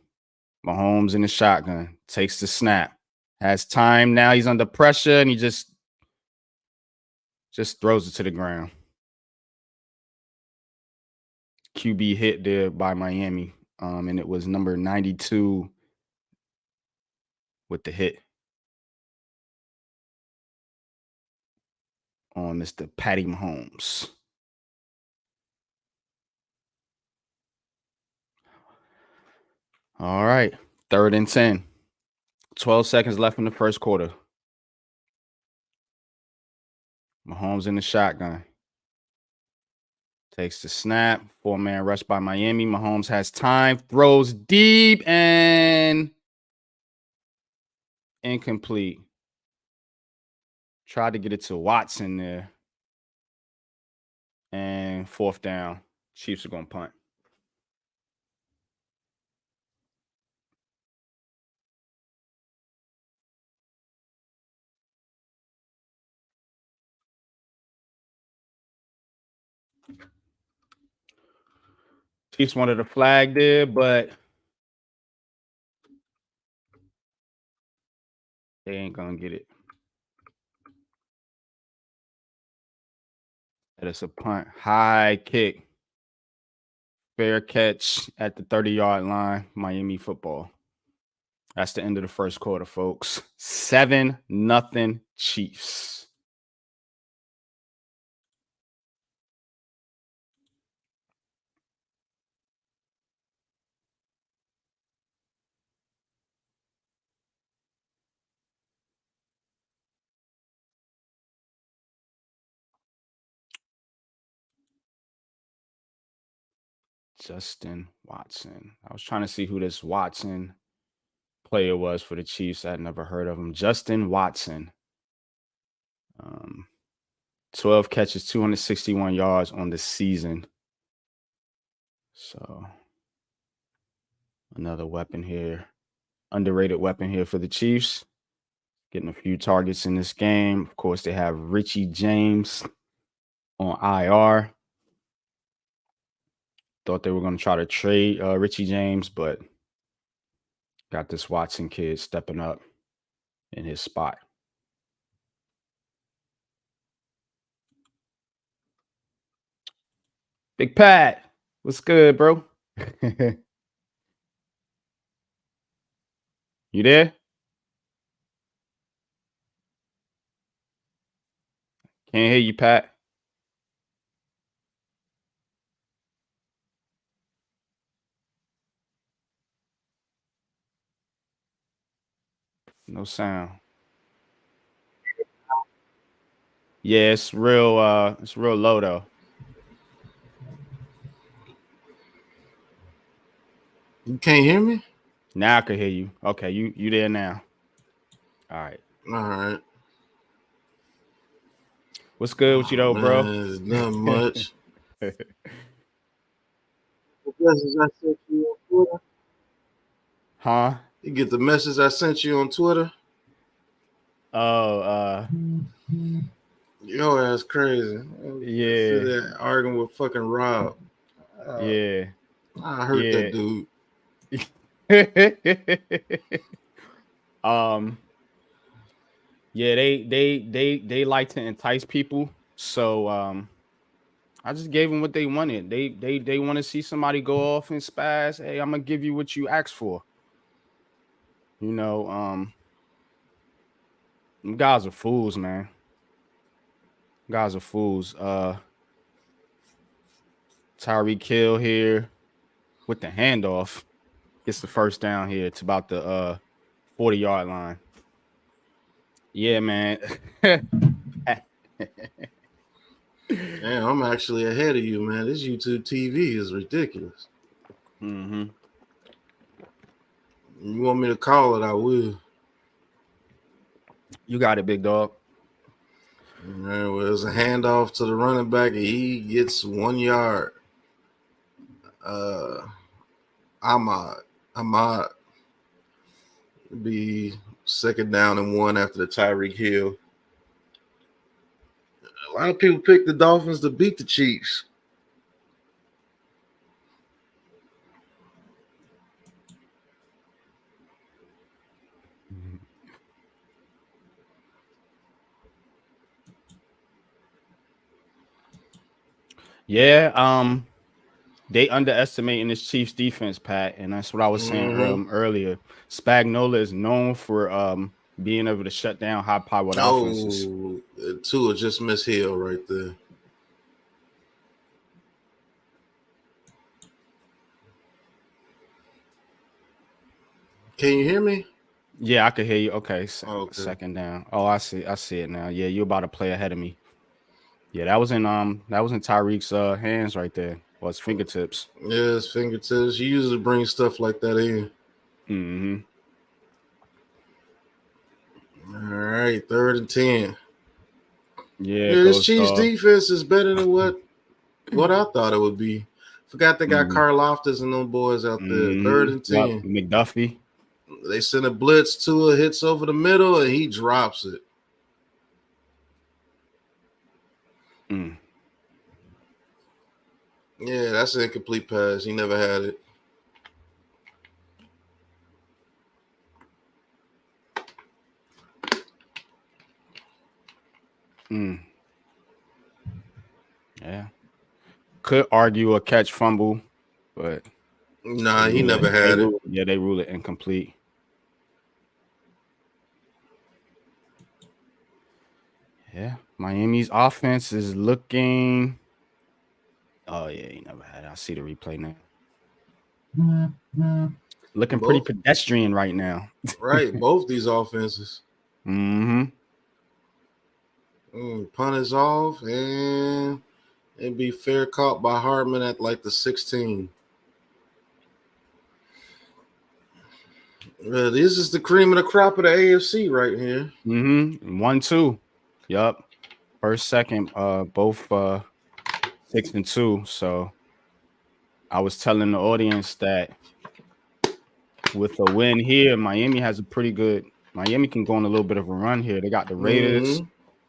Mahomes in the shotgun. Takes the snap. Has time now. He's under pressure, and he just throws it to the ground. QB hit there by Miami. And it was number 92 with the hit on Mr. Patty Mahomes. All right. 3rd and 10. 12 seconds left in the first quarter. Mahomes in the shotgun. Takes the snap. 4-man rush by Miami. Mahomes has time. Throws deep and incomplete. Tried to get it to Watson there. And 4th down. Chiefs are going to punt. Chiefs wanted a flag there, but they ain't going to get it. That is a punt. High kick. Fair catch at the 30-yard line. Miami football. That's the end of the first quarter, folks. 7-0 Chiefs. Justin Watson. I was trying to see who this Watson player was for the Chiefs. I'd never heard of him. Justin Watson. 12 catches, 261 yards on the season. So another weapon here. Underrated weapon here for the Chiefs. Getting a few targets in this game. Of course, they have Richie James on IR. Thought they were going to try to trade Richie James, but got this Watson kid stepping up in his spot. Big Pat, what's good, bro? You there? Can't hear you, Pat. No sound. Yeah, it's real low though. You can't hear me? Now I can hear you. Okay, you there now. All right. All right. What's good with you though, bro? There's not much. The message I sent you on Twitter? Huh? You get the message I sent you on Twitter? Oh, Yo, that's crazy. yeah. See that arguing with fucking Rob. Yeah. I heard that dude. Yeah, they like to entice people. So I just gave them what they wanted. They want to see somebody go off and spaz. Hey, I'm gonna give you what you asked for. You know, them guys are fools, man. Guys are fools. Tyreek Hill here with the handoff. Gets the first down here. It's about the 40-yard line. Yeah, man. Damn, I'm actually ahead of you, man. This YouTube TV is ridiculous. Mm-hmm. You want me to call it, I will. You got it, big dog. Man, well, it's a handoff to the running back, and he gets 1 yard. Ahmad be 2nd down and 1 after the Tyreek Hill. A lot of people picked the Dolphins to beat the Chiefs. Yeah, they underestimating this Chiefs defense, Pat, and that's what I was saying earlier. Spagnuolo is known for being able to shut down high-powered offenses. Tua just missed Hill right there. Can you hear me? Yeah, I could hear you. Okay, Okay. second down. Oh, I see it now. Yeah, you're about to play ahead of me. Yeah, that was in Tyreek's hands right there. Well, his fingertips. Yeah, his fingertips. He usually brings stuff like that in. Mm-hmm. All right, 3rd and 10. Yeah, Yeah, it this goes. Chiefs defense is better than what I thought it would be. Forgot they got Carl Loftus and them boys out there. 3rd and 10. Yep, McDuffie. They send a blitz, Tua hits over the middle, and he drops it. Mm. Yeah, that's an incomplete pass. He never had it. Mm. Yeah. Could argue a catch fumble, but Nah, he never had it. They rule it incomplete. Yeah, Miami's offense is looking. Oh yeah, he never had it. I see the replay now. Looking pretty pedestrian right now. Right, both these offenses. Mm-hmm. Punt is off, and it'd be fair caught by Hartman at like the 16. This is the cream of the crop of the AFC right here. Mm-hmm. 1-2. Yup. First, second, both 6-2. So I was telling the audience that with a win here, Miami has a pretty good. Miami can go on a little bit of a run here. They got the Raiders,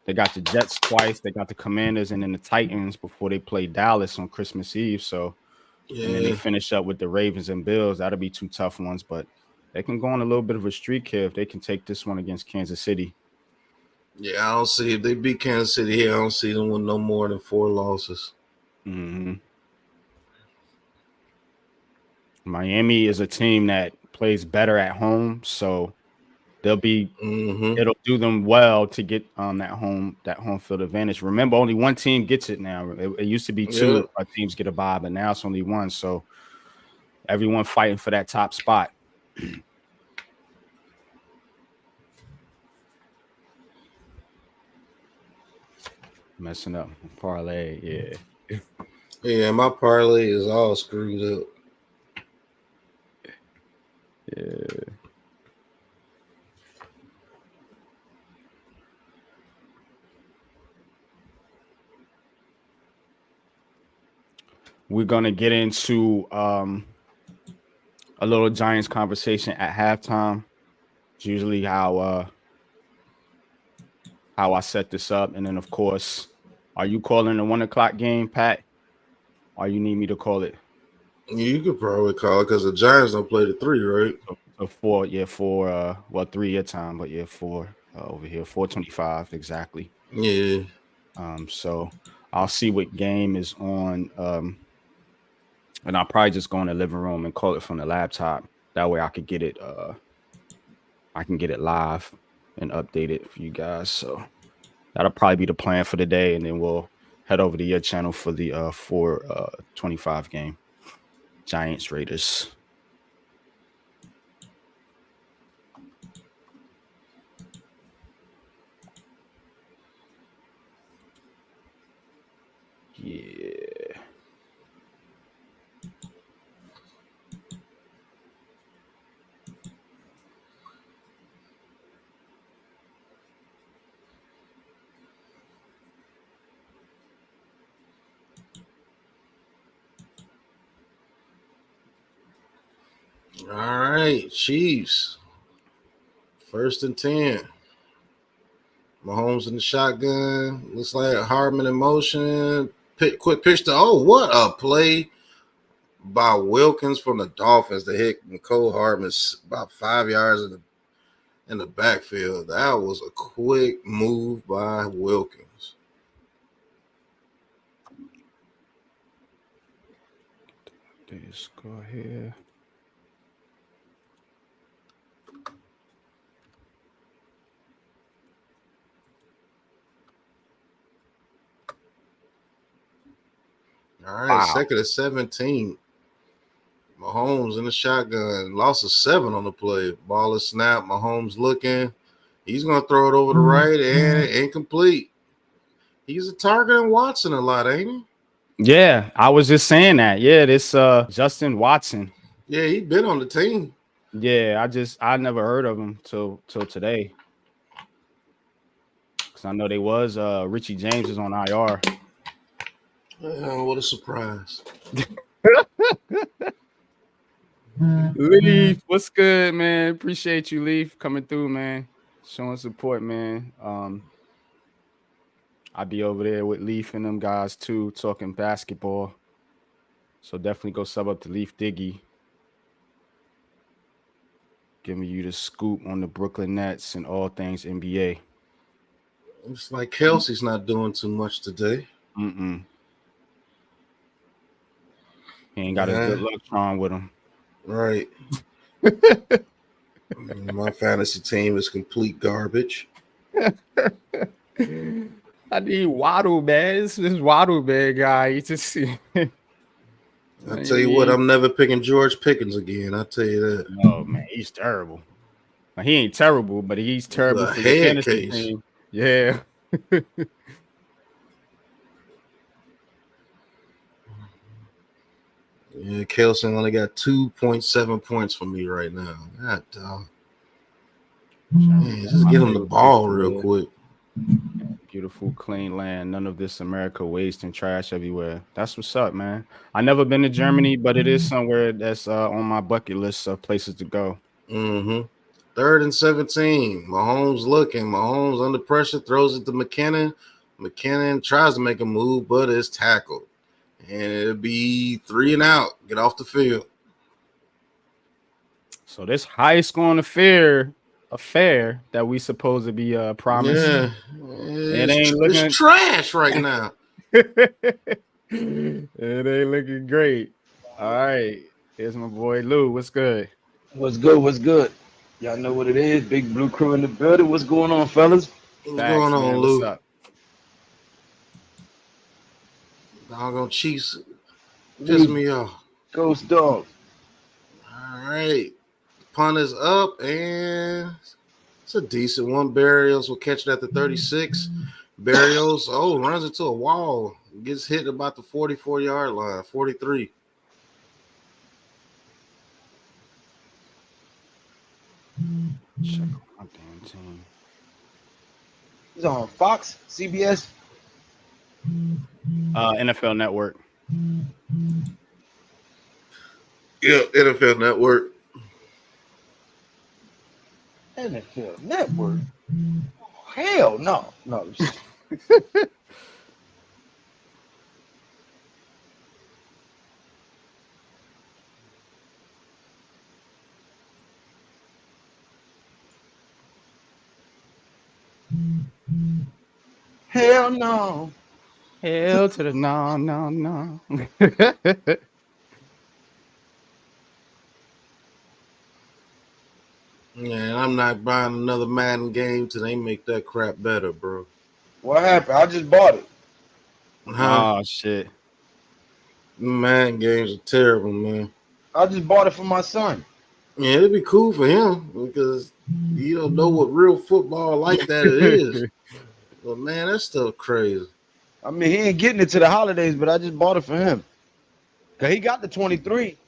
they got the Jets twice, they got the Commanders, and then the Titans before they play Dallas on Christmas Eve. So, and then they finish up with the Ravens and Bills. That'll be 2 tough ones, but they can go on a little bit of a streak here if they can take this one against Kansas City. Yeah, I don't see if they beat Kansas City here. I don't see them with no more than 4 losses. Mm-hmm. Miami is a team that plays better at home, so they'll be. It'll do them well to get that home field advantage. Remember, only one team gets it now. It used to be 2 teams get a bye, but now it's only 1. So everyone fighting for that top spot. Messing up parlay, yeah. Yeah, my parlay is all screwed up. Yeah. We're gonna get into a little Giants conversation at halftime. It's usually how I set this up, and then of course, are you calling the 1 o'clock game, Pat? Or you need me to call it? You could probably call it because the Giants don't play the 3, right? So 4, 3 your time, but 4 over here, 4:25 exactly. Yeah. So I'll see what game is on, and I'll probably just go in the living room and call it from the laptop. That way I could get it. I can get it live and update it for you guys. So that'll probably be the plan for the day, and then we'll head over to your channel for the 4:25 game, Giants Raiders. Yeah. All right, Chiefs. 1st and 10. Mahomes in the shotgun. Looks like Hardman in motion. Quick pitch to what a play by Wilkins from the Dolphins to hit Nicole Hardman about 5 yards in the backfield. That was a quick move by Wilkins. Let's go here. All right, 2nd and 17. Mahomes in the shotgun. Loss of 7 on the play. Ball is snapped. Mahomes looking. He's going to throw it over the right and incomplete. He's a target on Watson a lot, ain't he? Yeah, I was just saying that. Yeah, this Justin Watson. Yeah, he been on the team. Yeah, I never heard of him till today. Because I know they was Richie James is on IR. Oh, what a surprise. Leaf, what's good, man? Appreciate you, Leaf, coming through, man. Showing support, man. I'll be over there with Leaf and them guys too, talking basketball. So definitely go sub up to Leaf Diggy. Giving you the scoop on the Brooklyn Nets and all things NBA. It's like Kelsey's not doing too much today. He ain't got a good luck charm with him. Right. My fantasy team is complete garbage. I need Waddle, man. This Waddle, man, guy. He just I tell you what, I'm never picking George Pickens again. I tell you that. Oh man, he's terrible. Now, he ain't terrible, but he's terrible for the fantasy team. Yeah. Yeah, Kelson only got 2.7 points for me right now. God dog. Man, just get him the ball real quick. Beautiful, clean land. None of this America waste and trash everywhere. That's what's up, man. I never been to Germany, but it is somewhere that's on my bucket list of places to go. 3rd and 17. Mahomes looking. Mahomes under pressure, throws it to McKinnon. McKinnon tries to make a move, but it's tackled. And it'll be 3 and out. Get off the field. So this high scoring affair that we supposed to be promised. Yeah. It's trash right now. It ain't looking great. All right. Here's my boy Lou. What's good? What's good? Y'all know what it is. Big Blue Crew in the building. What's going on, fellas? What's going on, Lou? What's up? Doggone Chiefs piss me off. Ghost Dogs. All right. Punt is up, and it's a decent one. Barrios will catch it at the 36. Barrios, runs into a wall. Gets hit about the 44-yard line, 43. Check out my damn team. He's on Fox, CBS. NFL Network. Yeah, NFL Network. NFL Network. Hell no. Hell no. Hell to the no. Man, I'm not buying another Madden game till they make that crap better, bro. What happened? I just bought it. Oh shit. Madden games are terrible, man. I just bought it for my son. Yeah, it'd be cool for him because you don't know what real football like that it is. But man, that stuff crazy. I mean, he ain't getting it to the holidays, but I just bought it for him. Cause he got the 23.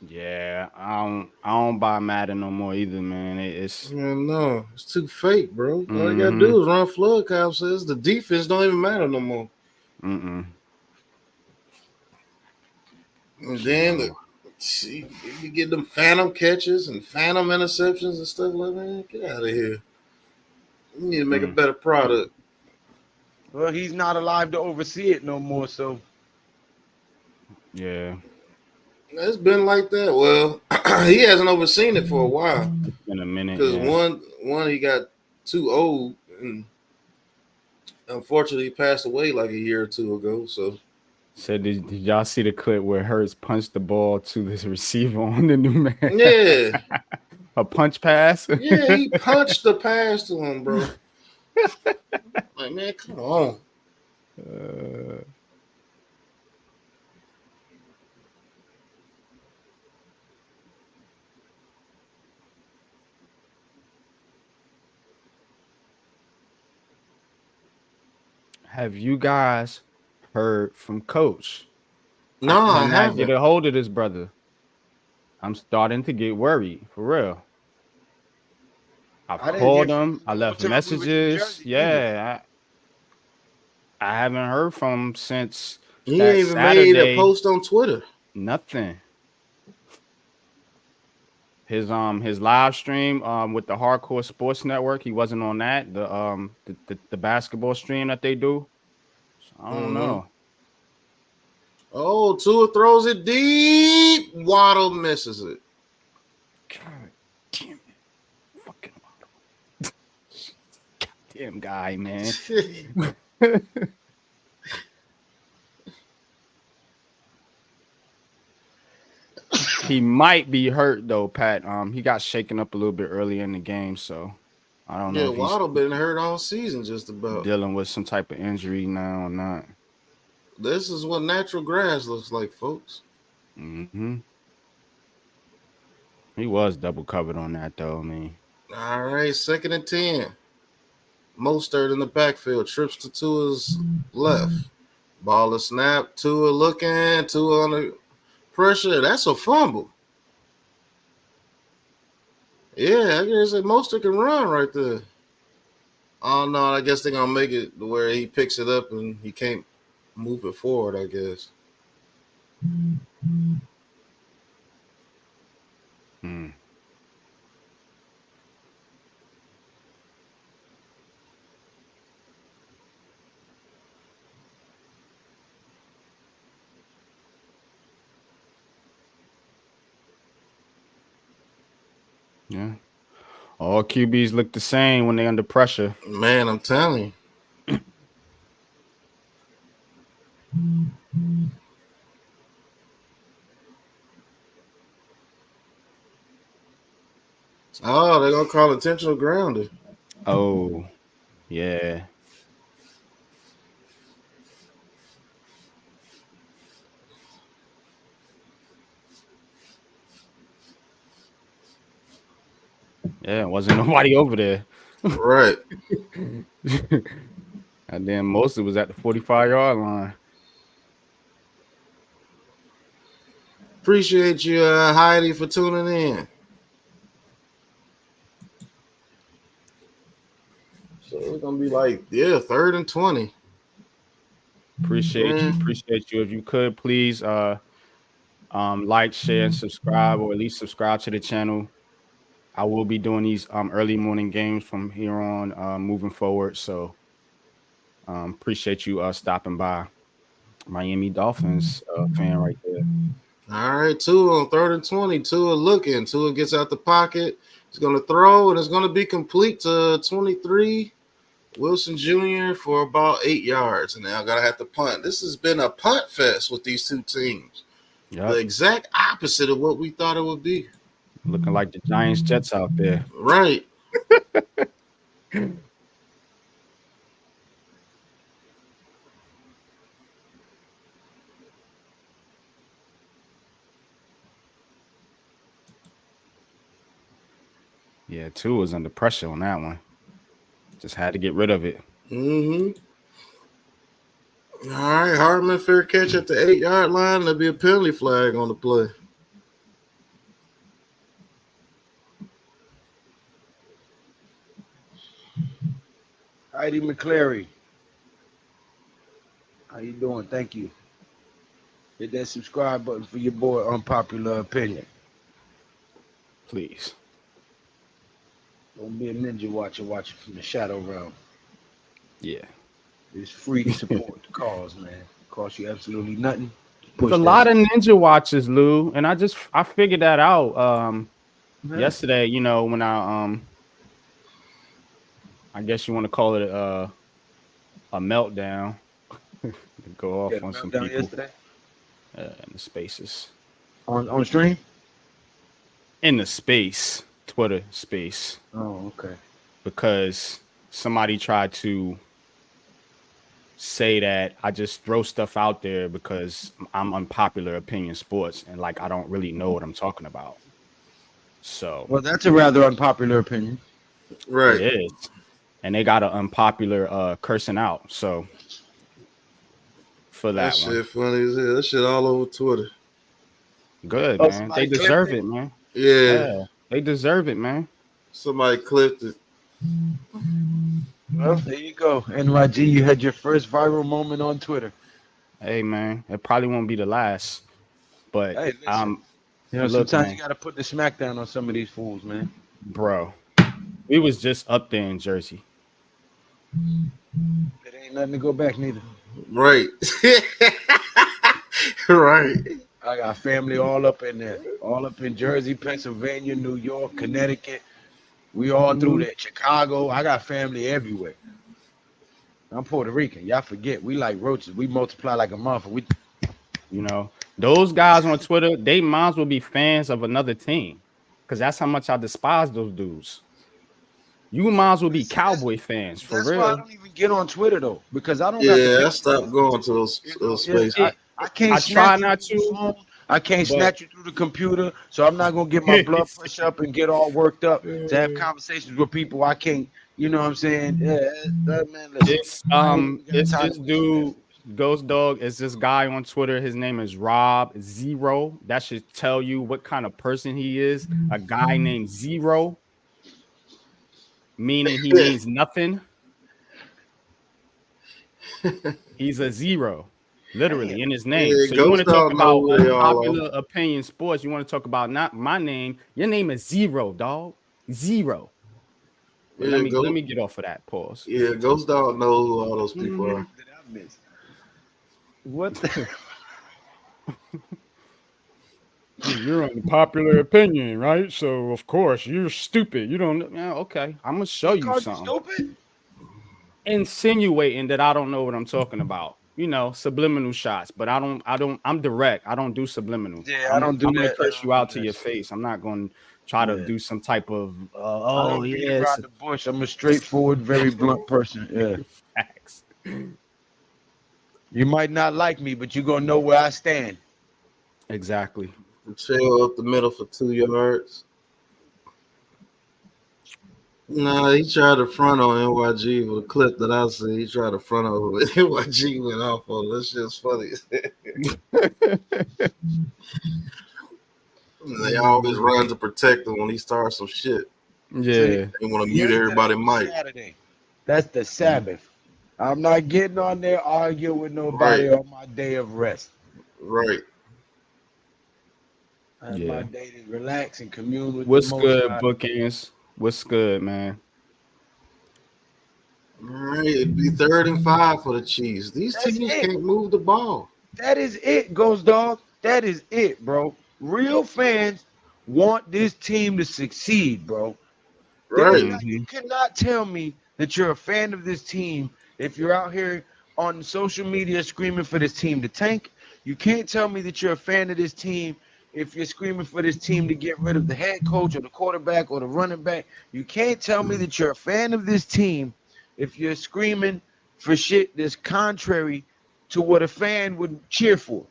Yeah, I don't buy Madden no more either, man. It's too fake, bro. All you gotta do is run flood cop says the defense don't even matter no more. And then you get them phantom catches and phantom interceptions and stuff like that. Get out of here. You need to make a better product. Well, he's not alive to oversee it no more, so yeah. It's been like that. Well, he hasn't overseen it for a while. It's been a minute. Because one he got too old, and unfortunately he passed away like a year or two ago. So, did y'all see the clip where Hurts punched the ball to this receiver on the new man? Yeah, a punch pass. Yeah, he punched the pass to him, bro. Like, man, come on. Have you guys heard from Coach? No, I cannot get haven't. a hold of this brother. I'm starting to get worried for real. I've I didn't hear called from him. I him all left the time we was in messages. Jersey either. Yeah, I haven't heard from him since He that ain't even made a Saturday. post on Twitter. Nothing. His live stream with the Hardcore Sports Network, he wasn't on that. The basketball stream that they do. So I don't know. Oh, Tua throws it deep. Waddle misses it. God damn it. Fucking goddamn guy, man. He might be hurt though, Pat. He got shaken up a little bit earlier in the game, so I don't know if Waddle he's been hurt all season just about. dealing with some type of injury now or not. This is what natural grass looks like, folks. Mm-hmm. He was double covered on that though. I mean, All right, 2nd and 10. Mostert in the backfield, trips to Tua's left. Ball is snapped. Tua looking. Tua on the pressure. That's a fumble. Yeah, I guess that Mostert can run right there. Oh, no, I guess they're going to make it to where he picks it up and he can't move it forward, I guess. yeah. All QBs look the same when they're under pressure. Man, I'm telling you. Oh, they're going to call intentional grounding. Oh, yeah. Yeah, wasn't nobody over there. Right. And then mostly was at the 45-yard line. Appreciate you, Heidi, for tuning in. So it's going to be like, 3rd and 20. Appreciate you. If you could, please like, share, and subscribe, or at least subscribe to the channel. I will be doing these early morning games from here on moving forward. So appreciate you stopping by. Miami Dolphins fan right there. All right, Tua on 3rd and 20. Tua looking. Tua gets out the pocket. He's going to throw, and it's going to be complete to 23. Wilson Jr. for about 8 yards. And now I got to have to punt. This has been a punt fest with these two teams. Yep. The exact opposite of what we thought it would be. Looking like the Giants Jets out there. Right. Yeah, Tua was under pressure on that one. Just had to get rid of it. Mm-hmm. All right, Hartman, fair catch at the 8-yard line. There'll be a penalty flag on the play. Heidi McClary. How you doing? Thank you. Hit that subscribe button for your boy Unpopular Opinion. Please. Don't be a ninja watcher watching from the shadow realm. Yeah. It's free to support the cause, man. Cost you absolutely nothing. There's a lot of ninja watches, Lou, and I figured that out yesterday, when I guess you want to call it a meltdown. Go off on some people yesterday? In the spaces. On stream? In the space, Twitter space. Oh, okay. Because somebody tried to say that I just throw stuff out there because I'm unpopular opinion sports and I don't really know what I'm talking about. So well, that's a rather unpopular opinion. Right. It is. And they got an unpopular cursing out. So for that one. shit funny as hell. That shit all over Twitter. Good, Oh, man. somebody They clipped deserve it? it, man. Yeah, Yeah, they deserve it, man. somebody clipped it. Well, there you go. NYG, you had your first viral moment on Twitter. Hey, man, it probably won't be the last, but Hey, listen. You know, look, sometimes man, you got to put the smackdown on some of these fools, man. bro, we was just up there in Jersey. It ain't nothing to go back neither. Right. Right. I got family all up in there, all up in Jersey, Pennsylvania, New York, Connecticut. We all through there. Chicago. I got family everywhere. I'm Puerto Rican. Y'all forget. We like roaches. We multiply like a motherfucker. You know, those guys on Twitter, they might as well be fans of another team, because that's how much I despise those dudes. You might as well be Cowboy fans for That's why I real. don't even get on Twitter though, because I don't got the Yeah, I patience. stopped going to those spaces. I can't I try snatch you not through the to, phone. I can't but snatch you through the computer, so I'm not gonna get my blood pressure up and get all worked up to have conversations with people I can't. You know what I'm saying? Yeah, man. Listen, I ain't even got it's time this to waste that. dude, Ghost Dog. It's this guy on Twitter. His name is Rob Zero. That should tell you what kind of person he is. A guy named Zero, meaning he means nothing. He's a zero, literally, in his name. Yeah, So you want Ghost to talk Dog know about who they all unpopular are. opinion sports? You want to talk about not my name? Your name is Zero, dog. Zero. But Yeah, let me get off of that. Pause. Ghost Dog know who all those people are. Did I miss? What the? You're unpopular opinion, right? So of course you're stupid. You don't. Yeah, okay. I'm gonna show you Called you something. stupid? Insinuating that I don't know what I'm talking about. You know, subliminal shots, but I'm direct. I don't do subliminal. Yeah, I don't do I'm gonna that. curse you out to your face. I'm not going to try to Yeah. do some type of I don't beat yes, around the bush. I'm a straightforward, very blunt person. Yeah. facts. You might not like me, but you're gonna know where I stand. Exactly. Trail up the middle for 2 yards. Nah, he tried to front on NYG with a clip that I see. He tried to front on it. NYG went off on it. That shit's funny. They always run to protect him when he starts some shit. Yeah. They want to mute everybody's mic. Saturday. That's the Sabbath. I'm not getting on there arguing with nobody Right. on my day of rest. Right. I have Yeah. my day to relax and commune with What's the Most good, High. bookends? What's good, man? All right. It'd be 3rd and 5 for the Chiefs. These That's teams it. can't move the ball. That is it, Ghost Dog. That is it, bro. Real fans want this team to succeed, bro. Right. You cannot tell me that you're a fan of this team if you're out here on social media screaming for this team to tank. You can't tell me that you're a fan of this team if you're screaming for this team to get rid of the head coach or the quarterback or the running back. You can't tell me that you're a fan of this team if you're screaming for shit that's contrary to what a fan would cheer for.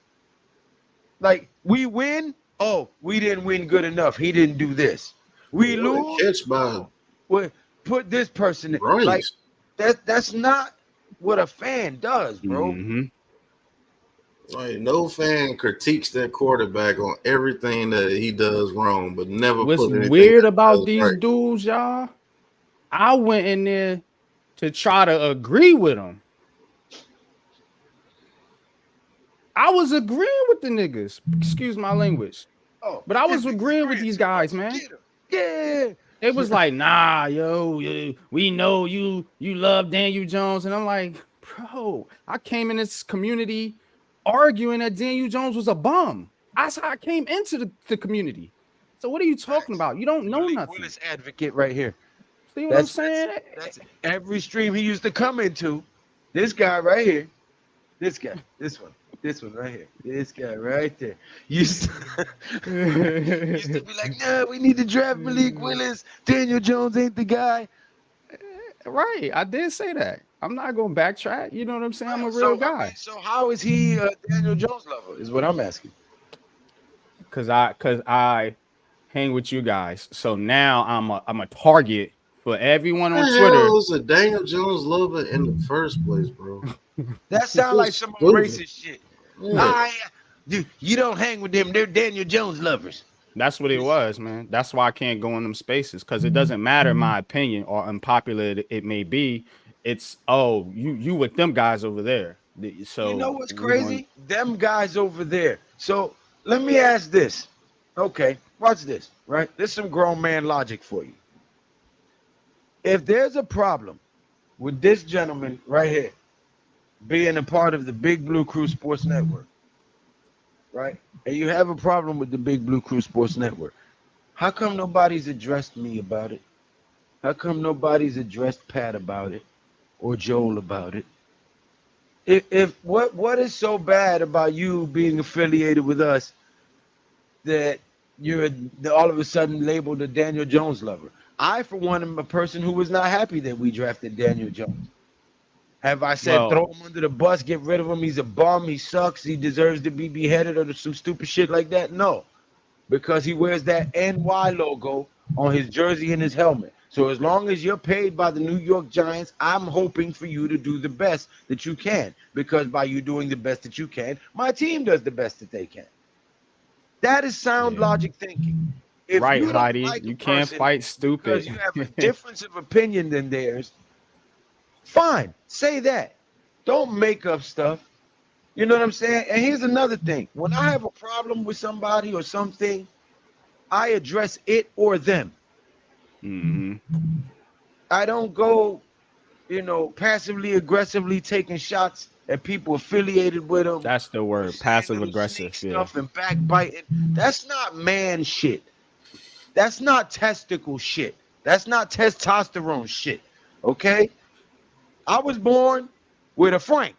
Like, we win, oh, we didn't win good enough. He didn't do this. We lose, Catch by well, put this person in. Bryce. Like, that's not what a fan does, bro. Like, no fan critiques that quarterback on everything that he does wrong, but never What's put anything weird that about does these right. dudes, y'all? I went in there to try to agree with them. I was agreeing with the niggas. Excuse my language. Oh, But I was agreeing with these guys, man. Yeah. It was like, nah, yo, we know you love Daniel Jones. And I'm like, bro, I came in this community arguing that Daniel Jones was a bum. That's how I came into the community. So what are you talking about? You don't know nothing. Willis advocate right here. See what I'm saying? That's every stream he used to come into. This guy right here. This guy. This one right here. This guy right there. Used to be like, nah, we need to draft Malik Willis. Daniel Jones ain't the guy. Right. I did say that. I'm not going to backtrack. You know what I'm saying? I'm a real guy. So how is he a Daniel Jones lover? Is what I'm asking. Cause I hang with you guys. So now I'm a target for everyone on What the Twitter. hell was a Daniel Jones lover in the first place, bro? That sounds like some Stupid. racist shit. Yeah. You don't hang with them. They're Daniel Jones lovers. That's what it was, man. That's why I can't go in them spaces because it doesn't matter my opinion or unpopular it may be. It's you with them guys over there. So You know what's we're going. crazy? Them guys over there. So let me ask this. Okay, watch this. Right, there's some grown man logic for you. If there's a problem with this gentleman right here being a part of the Big Blue Crew Sports Network, right? And you have a problem with the Big Blue Crew Sports Network, how come nobody's addressed me about it? How come nobody's addressed Pat about it or Joel about it? If what is so bad about you being affiliated with us that you're all of a sudden labeled a Daniel Jones lover? I, for one, am a person who was not happy that we drafted Daniel Jones. Have I said Well, throw him under the bus, get rid of him? He's a bum. He sucks. He deserves to be beheaded or some stupid shit like that? No, because he wears that NY logo on his jersey and his helmet. So as long as you're paid by the New York Giants, I'm hoping for you to do the best that you can. Because by you doing the best that you can, my team does the best that they can. That is sound yeah. logic thinking. If Right, you don't Heidi. like a You can't person fight because stupid. you have a difference of opinion than theirs, fine, say that. Don't make up stuff. You know what I'm saying? And here's another thing. When I have a problem with somebody or something, I address it or them. hmm I don't go, passively aggressively taking shots at people affiliated with them That's the or word. saying Passive little sneak aggressive. Yeah. stuff and backbiting. That's not man shit. That's not testicle shit. That's not testosterone shit. Okay? I was born with a Frank.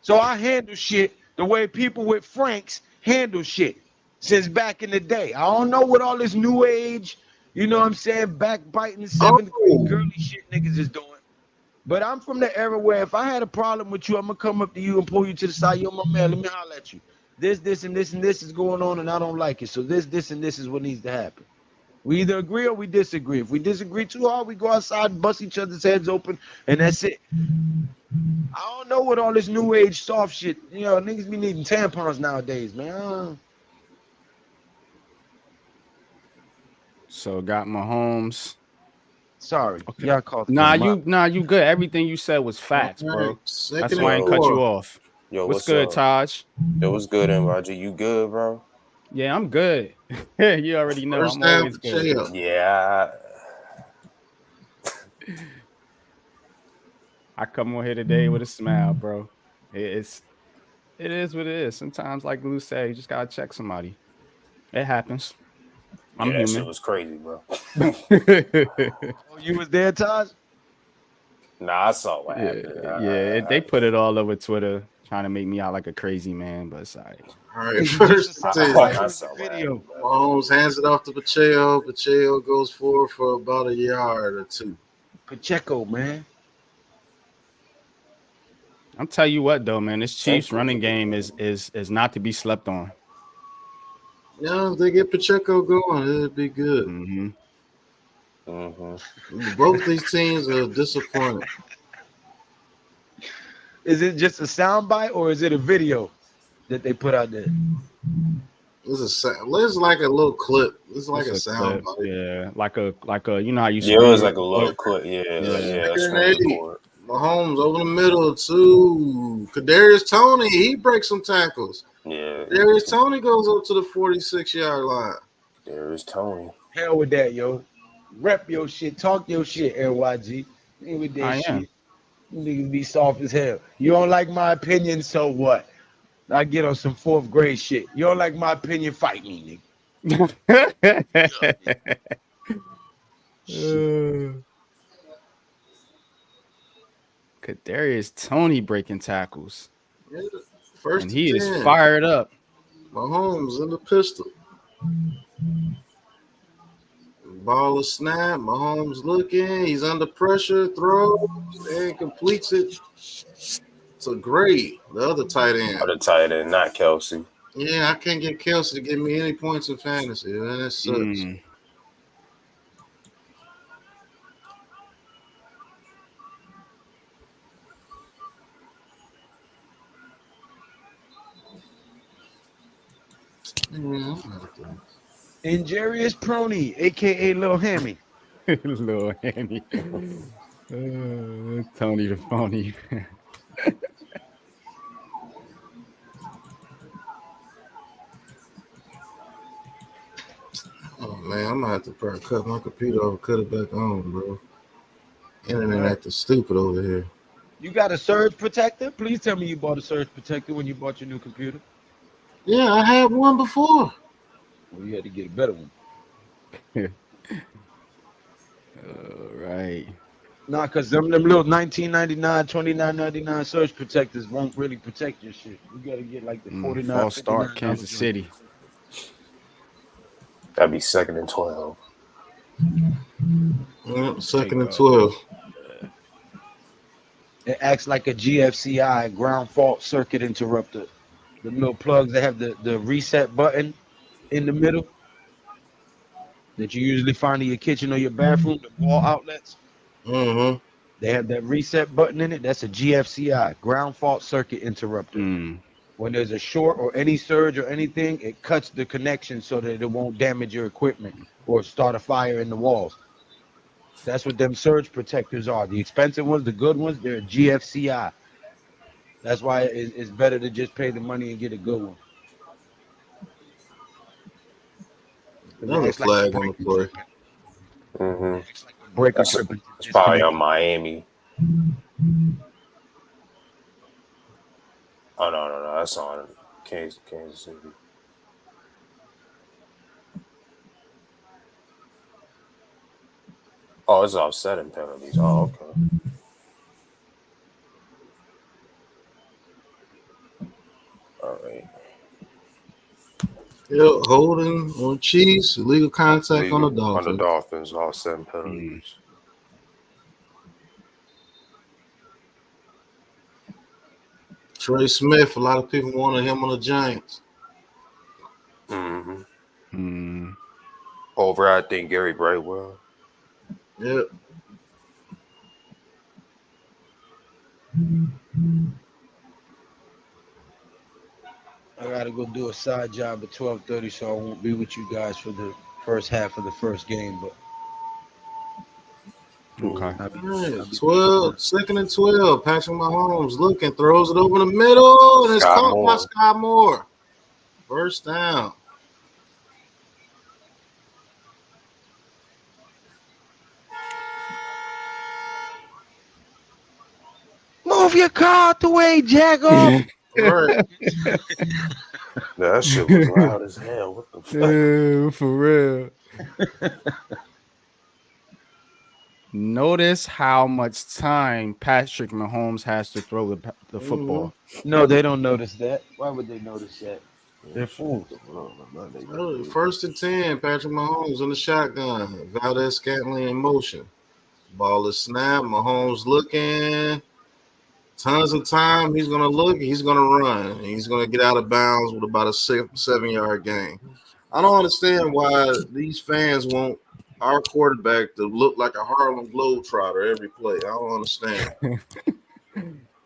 So I handle shit the way people with Franks handle shit since back in the day. I don't know what all this new age, you know what I'm saying, backbiting seventh grade Oh, girly shit niggas is doing. But I'm from the era where if I had a problem with you, I'm gonna come up to you and pull you to the side. Yo, my man, let me holler at you. This, and this, and this is going on, and I don't like it. So this, and this is what needs to happen. We either agree or we disagree. If we disagree too hard, we go outside and bust each other's heads open, and that's it. I don't know what all this new age soft shit. Niggas be needing tampons nowadays, man. So got Mahomes. Sorry, Okay. y'all called Nah, game. you good. Everything you said was all facts, right. bro. That's Second why I and ain't Yo, cut you 4. off. yo, What's what's good, up? Taj? Yo, what's good, Roger? You good, bro? Yeah, I'm good. You already know First I'm down always for good. Chael. Yeah. I come on here today with a smile, bro. It is what it is. Sometimes, like Lou said, you just gotta check somebody. It happens. I'm Yeah, that shit human. was crazy, bro. Oh, you was there, Taj? Nah, I saw what Yeah, happened. yeah. They put it all over Twitter, trying to make me out like a crazy man, but it's all right. All right, Is it just a first and soundbite 10. or I is it saw what video? happened, bro. Mahomes hands it off to Pacheco. Pacheco goes forward for about a yard or two. Pacheco, man. I'm tell you what though, man, this Tank Chiefs was a running good game game. is not to be slept on. Yeah, if they get Pacheco going, it'd be good. Mm-hmm. Both these teams are disappointed. Is it just a soundbite or is it a video that they put out there? This like a little clip. This is like It's a a sound clip, bite. yeah, like a you know how you Yeah, it was screen like a little record. quick. Yeah, Yeah. a Second screen and 8. record. Mahomes over the middle to Kadarius Toney. He breaks some tackles. Yeah, Kadarius Toney goes up to the 46-yard line. there's Tony. Hell with that, yo. Rep your shit. Talk your shit, NYG. Ain't with that I am. shit. You niggas be soft as hell. You don't like my opinion, so what? I get on some fourth grade shit. You don't like my opinion, fight me, nigga. Kadarius Toney breaking tackles, Yeah, first and and he is 10. fired up. Mahomes in the pistol. Ball is snap. Mahomes looking. He's under pressure. Throws and completes it to Gray, the other tight end. Other tight end, not Kelsey. Yeah, I can't get Kelsey to give me any points in fantasy. Man, that sucks. Mm. Injurious Prony, aka Lil Hammy. Little Annie. Tony the phony. Oh man, I'm gonna have to probably cut my computer off, cut it back on, bro. Internet acting stupid over here. You got a surge protector? Please tell me you bought a surge protector when you bought your new computer. Yeah, I had one before. Well, you had to get a better one. All right. Nah, because them little $19.99, $29.99 surge protectors won't really protect your shit. You got to get like the $49, False start, $59 Kansas joint. City. That'd be 2nd and 12. Second and 12. It acts like a GFCI, ground fault circuit interrupter. The little plugs that have the reset button in the middle that you usually find in your kitchen or your bathroom, the wall outlets. Mm-hmm. They have that reset button in it. That's a GFCI, ground fault circuit interrupter. When there's a short or any surge or anything, it cuts the connection so that it won't damage your equipment or start a fire in the walls. That's what them surge protectors are. The expensive ones, the good ones, they're GFCI. That's why it's better to just pay the money and get a good one. Another flag on the play. Mm-hmm. It's like a breaker That's tripping. it's probably on Miami. Oh no, that's on Kansas City. Oh, it's offsetting penalties. Oh, okay. All right. Yep, holding on Chiefs, illegal contact on the Dolphins. On the Dolphins, offsetting penalties. Trey Smith, a lot of people wanted him on the Giants. Mm-hmm. Over, I think Gary Brightwell. Yep. I gotta go do a side job at 12:30, so I won't be with you guys for the first half of the first game. But Okay. All right, 12, 2nd and 12. Patrick Mahomes looking, throws it over the middle, and it's caught by Sky Moore. First down. move your car out the way, Jago. Right. That shit was loud as hell. What the fuck? For real. Notice how much time Patrick Mahomes has to throw the football. No, they don't notice that. Why would they notice that? They're fools. First and 10. Patrick Mahomes in the shotgun. Valdez-Scantling in motion. Ball is snapped. Mahomes looking. Tons of time. He's going to look. He's going to run. And he's going to get out of bounds with about a 7-yard gain. I don't understand why these fans want our quarterback to look like a Harlem Globetrotter every play. I don't understand.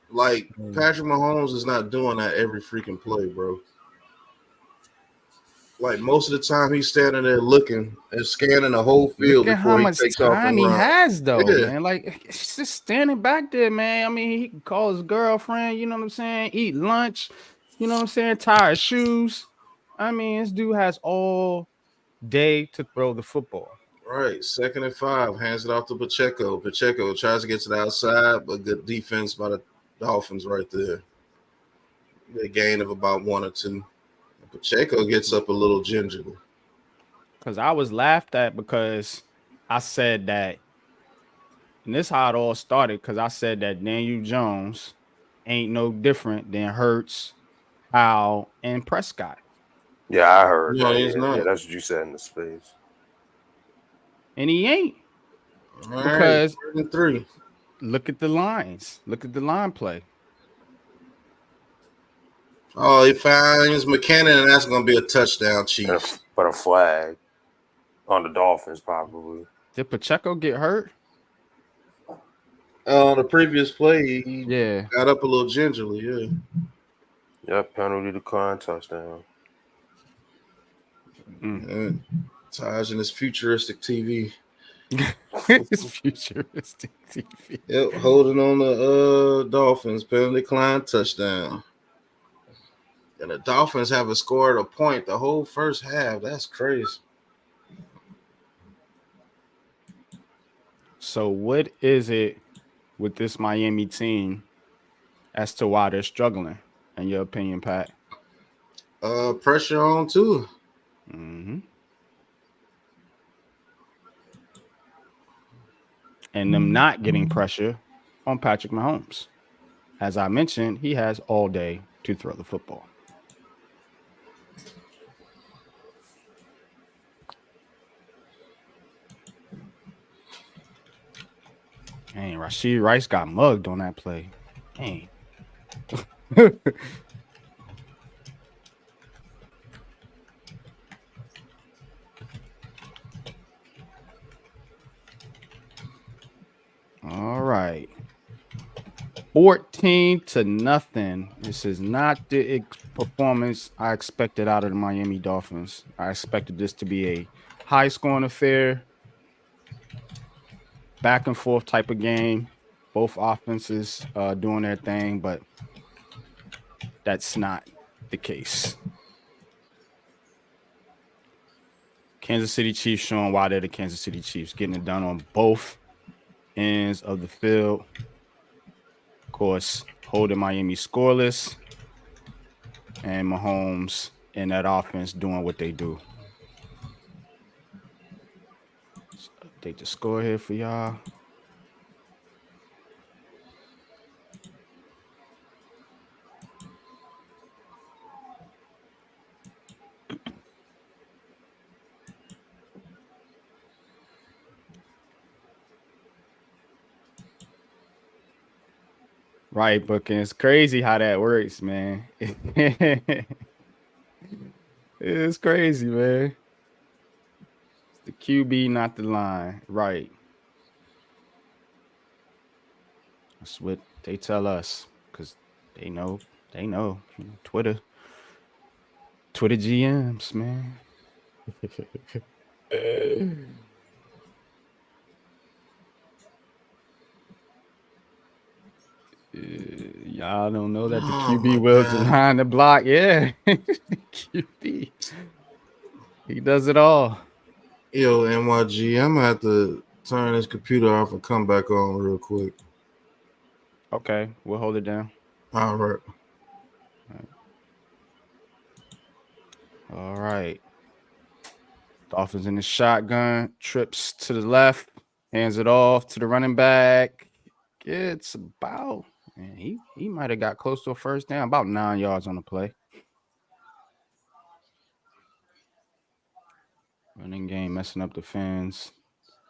Like, Patrick Mahomes is not doing that every freaking play, bro. Like, most of the time he's standing there looking and scanning the whole field before he takes off and runs. How much time he has, though, man. Like, he's just standing back there, man. I mean, he can call his girlfriend, you know what I'm saying, eat lunch, you know what I'm saying, tie his shoes. I mean, this dude has all day to throw the football. Right. 2nd and 5. Hands it off to Pacheco. Pacheco tries to get to the outside, but good defense by the Dolphins right there. A gain of about 1 or 2. Pacheco gets up a little gingerly. Because I was laughed at because I said that, and this is how it all started, because I said that Daniel Jones ain't no different than Hurts, Howell, and Prescott. Yeah, I heard. No, that. he's not. Yeah, that's what you said in the space. And he ain't. All Because 3rd and 3. Look at the lines. Look at the line play. Oh, he finds McKinnon, and that's going to be a touchdown, Chiefs. But a flag on the Dolphins, probably. Did Pacheco get hurt? The previous play, he got up a little gingerly, Yep, penalty decline, touchdown. Taj and his futuristic TV. It's futuristic TV. Yep, holding on the Dolphins, penalty decline, touchdown. And the Dolphins haven't scored a point the whole first half. That's crazy. So what is it with this Miami team as to why they're struggling, in your opinion, Pat? Pressure on too. Mm-hmm. And them not getting pressure on Patrick Mahomes. As I mentioned, he has all day to throw the football. Dang, Rashid Rice got mugged on that play. Dang. All right. 14-0. This is not the performance I expected out of the Miami Dolphins. I expected this to be a high-scoring affair, back and forth type of game. Both offenses doing their thing, but that's not the case. Kansas City Chiefs showing why they're the Kansas City Chiefs, getting it done on both ends of the field. Of course, holding Miami scoreless, and Mahomes and that offense doing what they do. Let's update the score here for y'all. Right, Booking. It's crazy how that works, man. It's crazy, man. It's the QB, not the line. Right. That's what they tell us, because they know. Twitter GMs, man. Y'all don't know that the QB wills behind the block. Yeah. QB. He does it all. Yo, NYG, I'm gonna have to turn this computer off and come back on real quick. Okay, we'll hold it down. All right. All right. Dolphins in the shotgun, trips to the left, hands it off to the running back. It's about, man, he might have got close to a first down, about 9 yards on the play. Running game messing up the fans.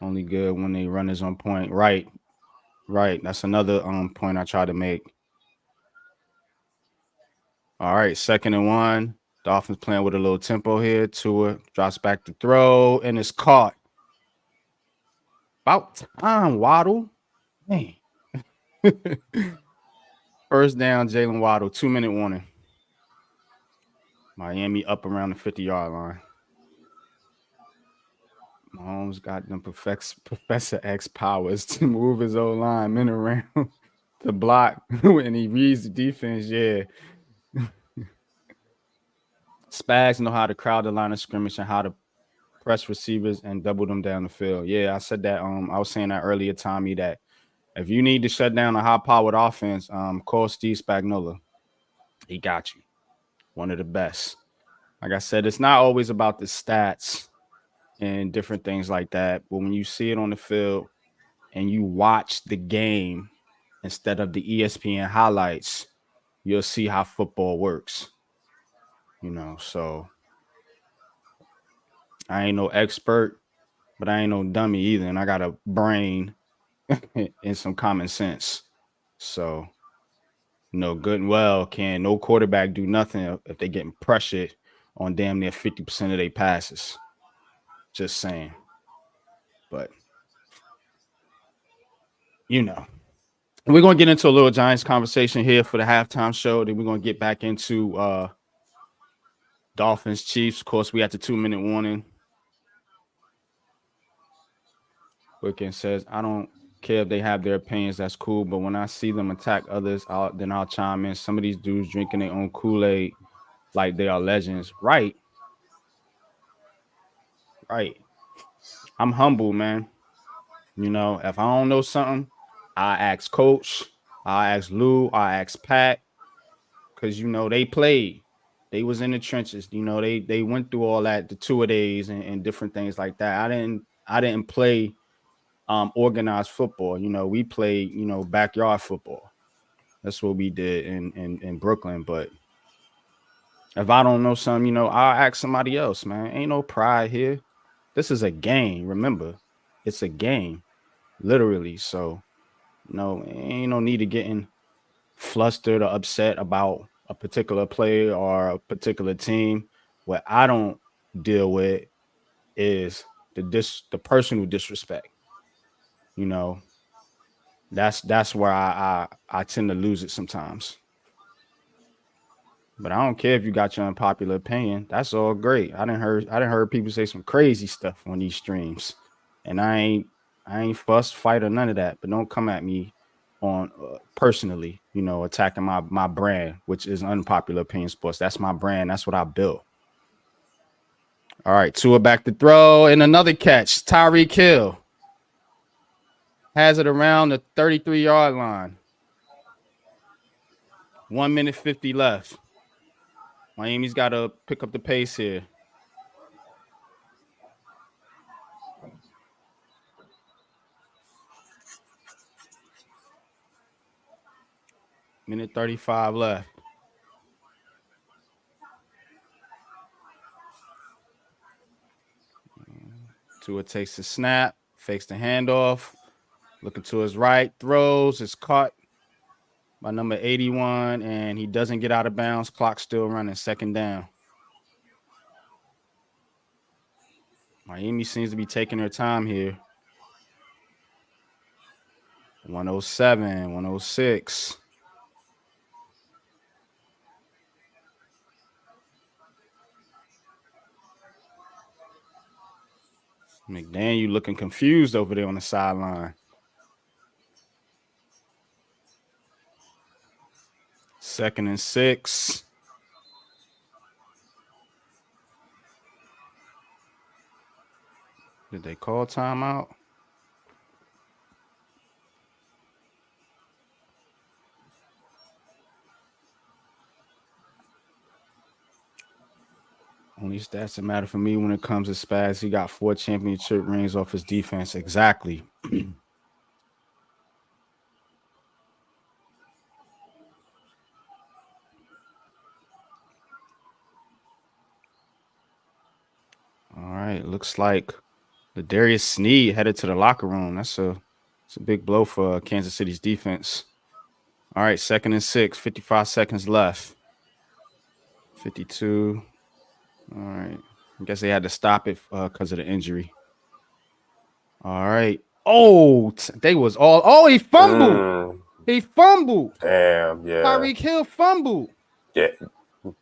Only good when they runners on point. Right. That's another point I try to make. All right, 2nd and 1. Dolphins playing with a little tempo here. Tua drops back to throw, and it's caught. About time, Waddle. Man. First down, Jalen Waddle. 2-minute warning. Miami up around the 50-yard line. Mahomes got them Professor X powers to move his old linemen around to block when he reads the defense. Yeah. Spags know how to crowd the line of scrimmage and how to press receivers and double them down the field. Yeah, I said that. I was saying that earlier, Tommy, that if you need to shut down a high-powered offense, call Steve Spagnuolo. He got you. One of the best. Like I said, it's not always about the stats and different things like that. But when you see it on the field and you watch the game instead of the ESPN highlights, you'll see how football works. So I ain't no expert, but I ain't no dummy either. And I got a brain and some common sense. So, good and well, can no quarterback do nothing if they're getting pressured on damn near 50% of their passes. Just saying. But, we're going to get into a little Giants conversation here for the halftime show. Then we're going to get back into Dolphins, Chiefs. Of course, we had the 2-minute warning. Wickens says, I don't care if they have their opinions. That's cool. But when I see them attack others, then I'll chime in. Some of these dudes drinking their own Kool-Aid like they are legends. Right. I'm humble, man. You know, if I don't know something, I ask Coach, I ask Lou, I ask Pat, because you know they played. They was in the trenches. You know, they went through all that, the two-a-days and different things like that. I didn't play organized football. You know, we played, you know, backyard football. That's what we did in Brooklyn. But if I don't know something, you know, I'll ask somebody else, man. Ain't no pride here. This is a game. Remember, it's a game, literally. So, no, ain't no need to getting flustered or upset about a particular player or a particular team. What I don't deal with is the personal disrespect. You know, that's where I tend to lose it sometimes. But I don't care if you got your unpopular opinion. That's all great. I didn't heard people say some crazy stuff on these streams, and I ain't fuss, fight, or none of that. But don't come at me on personally, you know, attacking my brand, which is Unpopular Opinion Sports. That's my brand. That's what I built. All right, Tua back to throw, and another catch. Tyreek Hill has it around the 33-yard line. 1 minute 50 left. Miami's got to pick up the pace here. Minute 35 left. Tua takes the snap, fakes the handoff, looking to his right, throws, is caught by number 81, and he doesn't get out of bounds. Clock still running, second down. Miami seems to be taking their time here. 107, 106. McDaniel looking confused over there on the sideline. Second and 6. Did they call timeout? Only stats that matter for me when it comes to Spaz. He got 4 championship rings off his defense. Exactly. All right. Looks like Darius Sneed headed to the locker room. It's a big blow for Kansas City's defense. All right. Second and 6. 55 seconds left. 52. All right. I guess they had to stop it because of the injury. All right. Oh, they was all. Oh, he fumbled. He fumbled. Damn, yeah. Tyreek Hill fumbled. Yeah,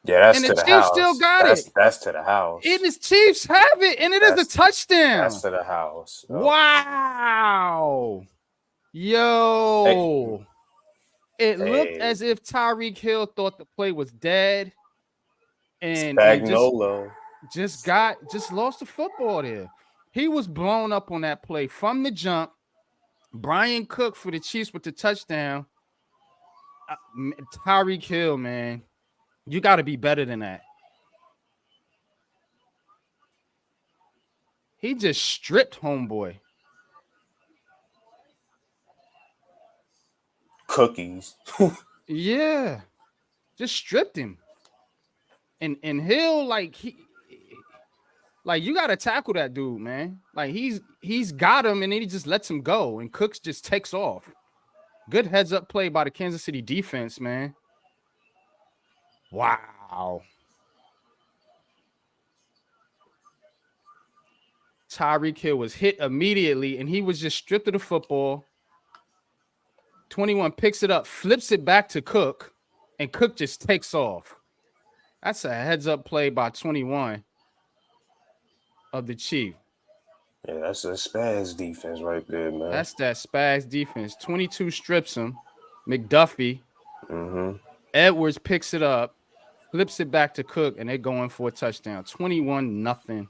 that's and to the the Chiefs house. still got it. That's to the house. And the Chiefs have it, and it is a touchdown. That's to the house. Oh. Wow. Yo. It looked as if Tyreek Hill thought the play was dead. And just lost the football there. He was blown up on that play from the jump. Brian Cook for the Chiefs with the touchdown. Tyreek Hill, man, you got to be better than that. He just stripped homeboy. Cookies. Yeah, just stripped him. And Hill, like you got to tackle that dude, man. Like he's got him, and then he just lets him go, and Cooks just takes off. Good heads up play by the Kansas City defense, man. Wow. Tyreek Hill was hit immediately, and he was just stripped of the football. 21 picks it up, flips it back to Cook, and Cook just takes off. That's a heads-up play by 21 of the Chiefs. Yeah, that's a Spaz defense right there, man. That's that Spags defense. 22 strips him. McDuffie. Mm-hmm. Edwards picks it up, flips it back to Cook, and they're going for a touchdown. 21-0.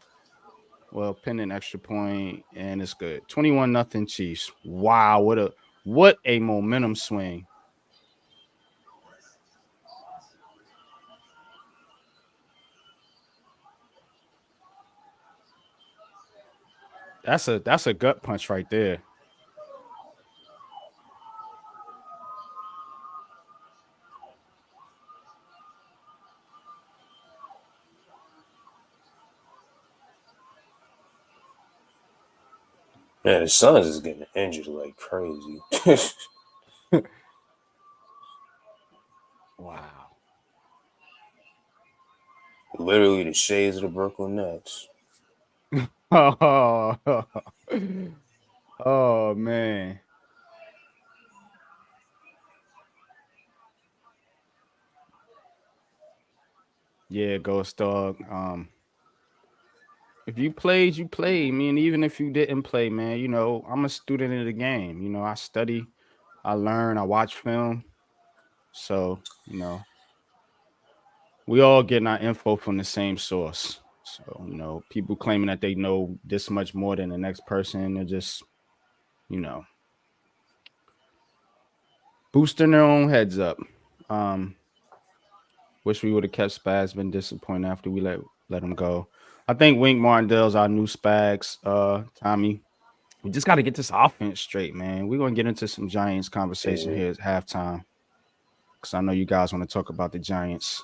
Well, pending extra point, and it's good. 21-0 Chiefs. Wow, what a momentum swing. That's a gut punch right there. Man, the Suns is getting injured like crazy. Wow. Literally the shades of the Brooklyn Nets. Oh, oh man. Yeah, Ghost Dog. If you played, you played. I mean, even if you didn't play, man, you know, I'm a student of the game. You know, I study, I learn, I watch film. So, you know, we all getting our info from the same source. So, you know, people claiming that they know this much more than the next person, they're just, you know, boosting their own heads up. Wish we would have kept Spags. Been disappointed after we let him go. I think Wink Martindale's our new Spags. Tommy, we just got to get this offense straight, man. We're gonna get into some Giants conversation here at halftime because I know you guys want to talk about the Giants.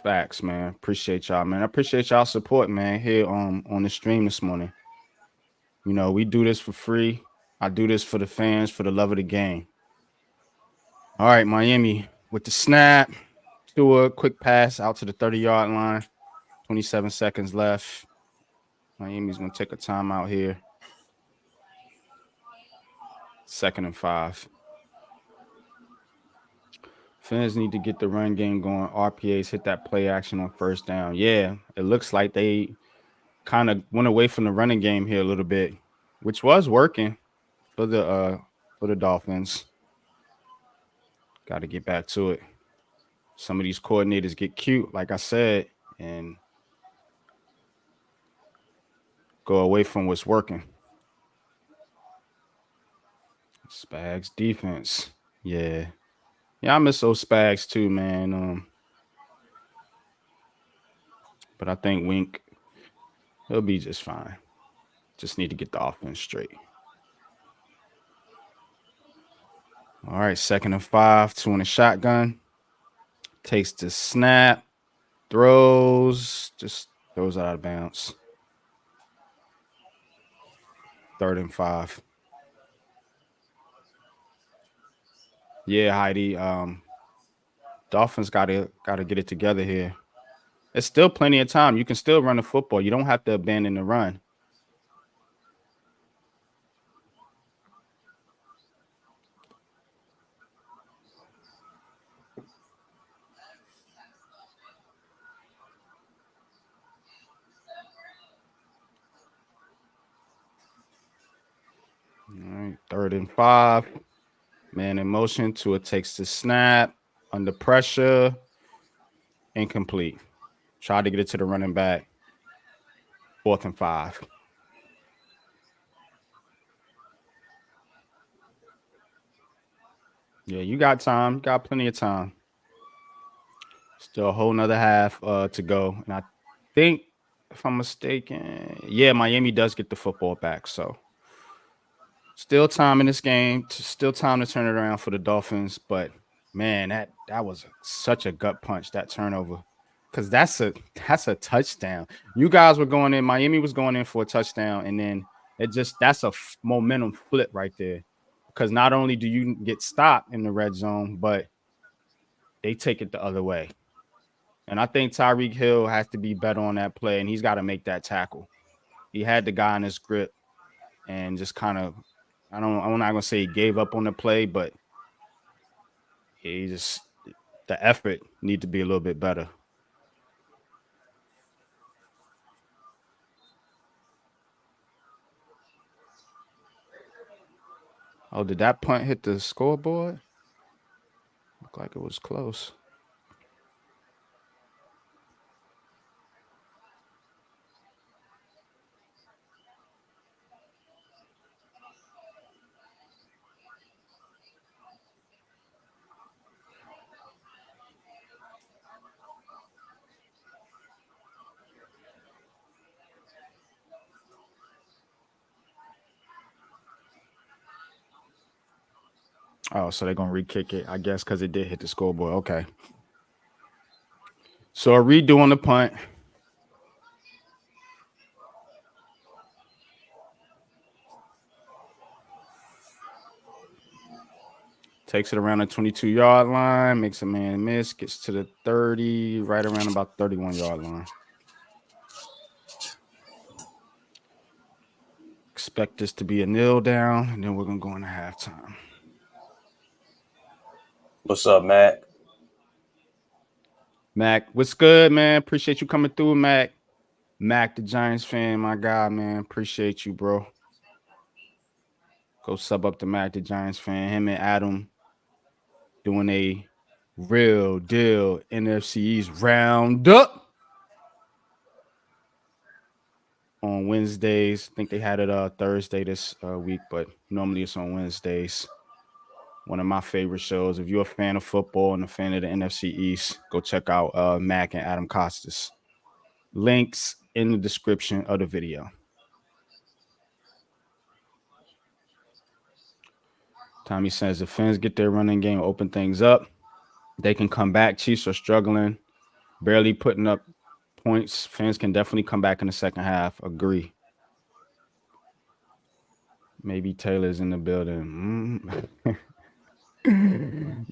Facts, man. Appreciate y'all, man. I appreciate y'all support, man, here on the stream this morning. You know, we do this for free. I do this for the fans, for the love of the game. All right, Miami with the snap. Do a quick pass out to the 30-yard line. 27 seconds left. Miami's going to take a timeout here. 2nd and 5. Fans need to get the run game going. RPAs hit that play action on first down. Yeah, it looks like they kind of went away from the running game here a little bit, which was working for the Dolphins. Got to get back to it. Some of these coordinators get cute, like I said, and go away from what's working. Spags defense. Yeah, I miss those Spags too, man. But I think Wink, he'll be just fine. Just need to get the offense straight. All right, 2nd and 5, 2 in the shotgun. Takes the snap, throws out of bounds. 3rd and 5. Yeah, Heidi. Dolphins gotta get it together here. It's still plenty of time. You can still run the football. You don't have to abandon the run. All right, 3rd and 5. Man in motion. Tua takes the snap. Under pressure. Incomplete. Try to get it to the running back. 4th and 5. Yeah, you got time. You got plenty of time. Still a whole nother half to go. And I think, if I'm mistaken, yeah, Miami does get the football back. So still time in this game. Still time to turn it around for the Dolphins. But, man, that was such a gut punch, that turnover. Because that's a touchdown. You guys were going in. Miami was going in for a touchdown. And then that's a momentum flip right there. Because not only do you get stopped in the red zone, but they take it the other way. And I think Tyreek Hill has to be better on that play, and he's got to make that tackle. He had the guy in his grip and just kind of, I'm not gonna say he gave up on the play, but he just the effort need to be a little bit better. Oh, did that punt hit the scoreboard? Looked like it was close. Oh, so they're gonna re-kick it, I guess, because it did hit the scoreboard. Okay. So a redo on the punt. Takes it around the 22-yard line, makes a man miss, gets to the 30, right around about 31-yard line. Expect this to be a nil down, and then we're gonna go into halftime. What's up, Mac? Mac, what's good, man? Appreciate you coming through, Mac. Mac, the Giants fan, my guy, man. Appreciate you, bro. Go sub up to Mac, the Giants fan. Him and Adam doing a real deal NFC East roundup on Wednesdays. I think they had it Thursday this week, but normally it's on Wednesdays. One of my favorite shows. If you're a fan of football and a fan of the NFC East, go check out Mac and Adam Costas. Links in the description of the video. Tommy says if fans get their running game, open things up, they can come back. Chiefs are struggling, barely putting up points. Fans can definitely come back in the second half. Agree. Maybe Taylor's in the building.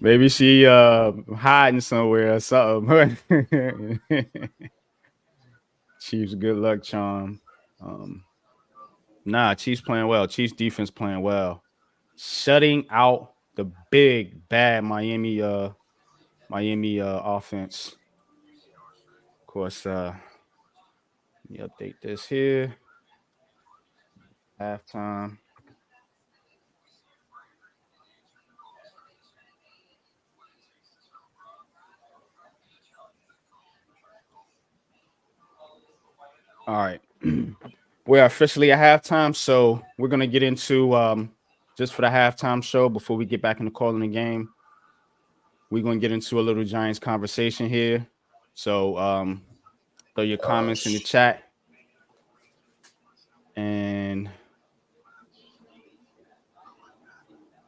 Maybe she hiding somewhere or something. Chiefs, good luck charm. Nah, Chiefs playing well. Chiefs defense playing well. Shutting out the big bad Miami offense. Of course, let me update this here. Halftime. All right. We're officially at halftime, so we're gonna get into just for the halftime show before we get back into calling the game. We're gonna get into a little Giants conversation here. So throw your comments in the chat. And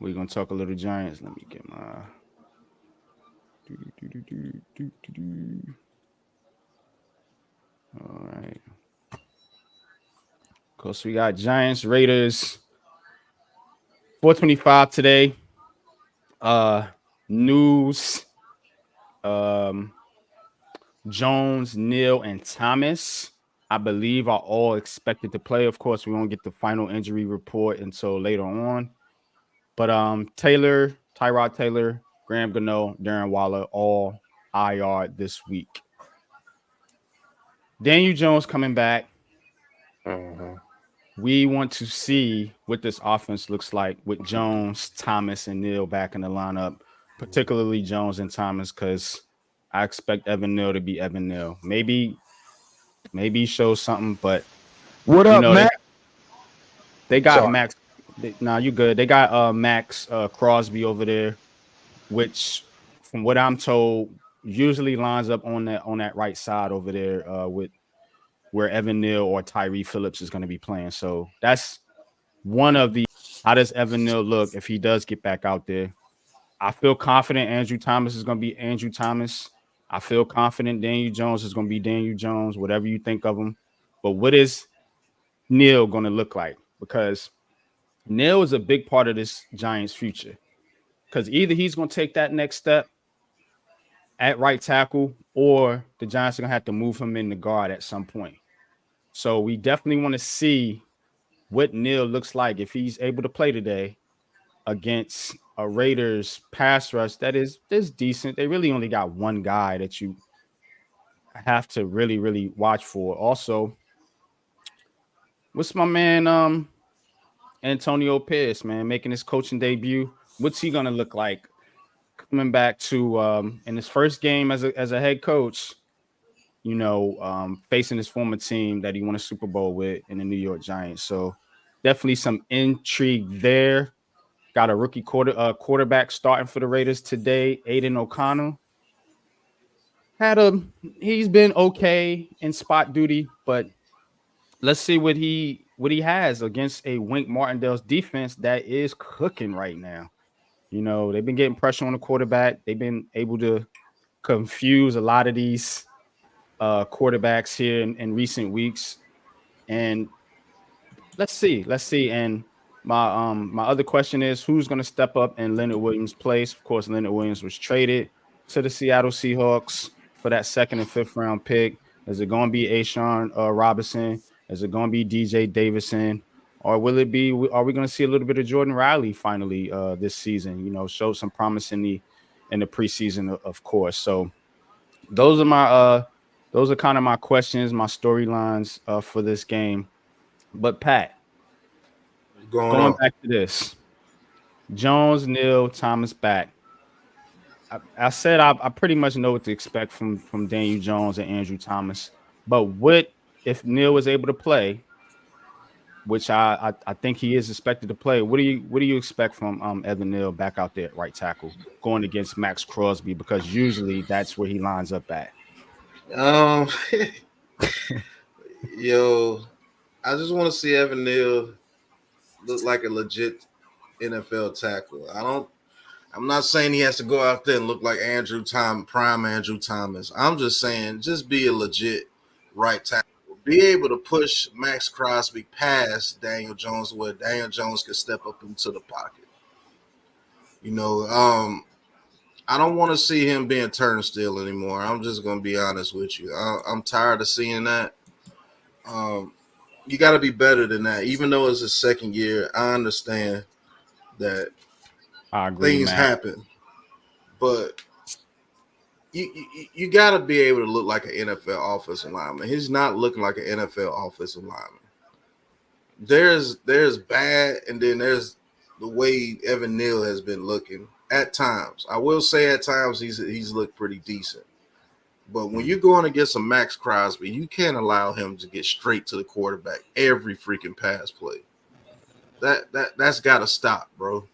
we're gonna talk a little Giants. Let me get my all right. Of course, we got Giants, Raiders, 425 today. News. Jones, Neal, and Thomas, I believe, are all expected to play. Of course, we won't get the final injury report until later on. But Taylor, Tyrod Taylor, Graham Gano, Darren Waller, all IR this week. Daniel Jones coming back. We want to see what this offense looks like with Jones, Thomas, and Neal back in the lineup, particularly Jones and Thomas, because I expect Evan Neal to be Evan Neal. Maybe he shows something, but what up, Matt? They got Max. Nah, you good. They got Max Crosby over there, which, from what I'm told, usually lines up on that right side over there with where Evan Neal or Tyree Phillips is going to be playing. So that's one of the. How does Evan Neal look if he does get back out there? I feel confident Andrew Thomas is going to be Andrew Thomas. I feel confident Daniel Jones is going to be Daniel Jones, whatever you think of him. But what is Neal going to look like? Because Neal is a big part of this Giants' future. Because either he's going to take that next step at right tackle, or the Giants are going to have to move him in the guard at some point. So we definitely want to see what Neal looks like if he's able to play today against a Raiders pass rush that is decent. They really only got one guy that you have to really, really watch for. Also, what's my man Antonio Pierce, man, making his coaching debut? What's he gonna look like coming back to in his first game as a head coach? Facing his former team that he won a Super Bowl with in the New York Giants. So definitely some intrigue there. Got a rookie quarterback starting for the Raiders today, Aiden O'Connell. He's been okay in spot duty, but let's see what he has against a Wink Martindale's defense that is cooking right now. They've been getting pressure on the quarterback. They've been able to confuse a lot of these quarterbacks here in recent weeks. And let's see. And my other question is, who's going to step up in Leonard Williams' place? Of course, Leonard Williams was traded to the Seattle Seahawks for that 2nd and 5th round pick. Is it going to be Ashawn Robinson? Is it going to be DJ Davison? Or are we going to see a little bit of Jordan Riley finally this season? Show some promise in the preseason, of course. So those are kind of my questions, my storylines for this game. But Pat, going back to this, Jones, Neal, Thomas back. I said I pretty much know what to expect from Daniel Jones and Andrew Thomas. But what if Neal was able to play, which I think he is expected to play? What do you expect from Evan Neal back out there at right tackle going against Max Crosby? Because usually that's where he lines up at. Yo, I just want to see Evan Neal look like a legit NFL tackle. I'm not saying he has to go out there and look like prime Andrew Thomas. I'm just saying just be a legit right tackle. Be able to push Max Crosby past Daniel Jones where Daniel Jones can step up into the pocket. I don't want to see him being turnstile anymore. I'm just going to be honest with you. I'm tired of seeing that. You got to be better than that. Even though it's his second year, I understand that things happen. But you got to be able to look like an NFL offensive lineman. He's not looking like an NFL offensive lineman. There's bad, and then there's the way Evan Neal has been looking. At times, I will say at times he's looked pretty decent. But when you're going against a Max Crosby, you can't allow him to get straight to the quarterback every freaking pass play. That's got to stop, bro.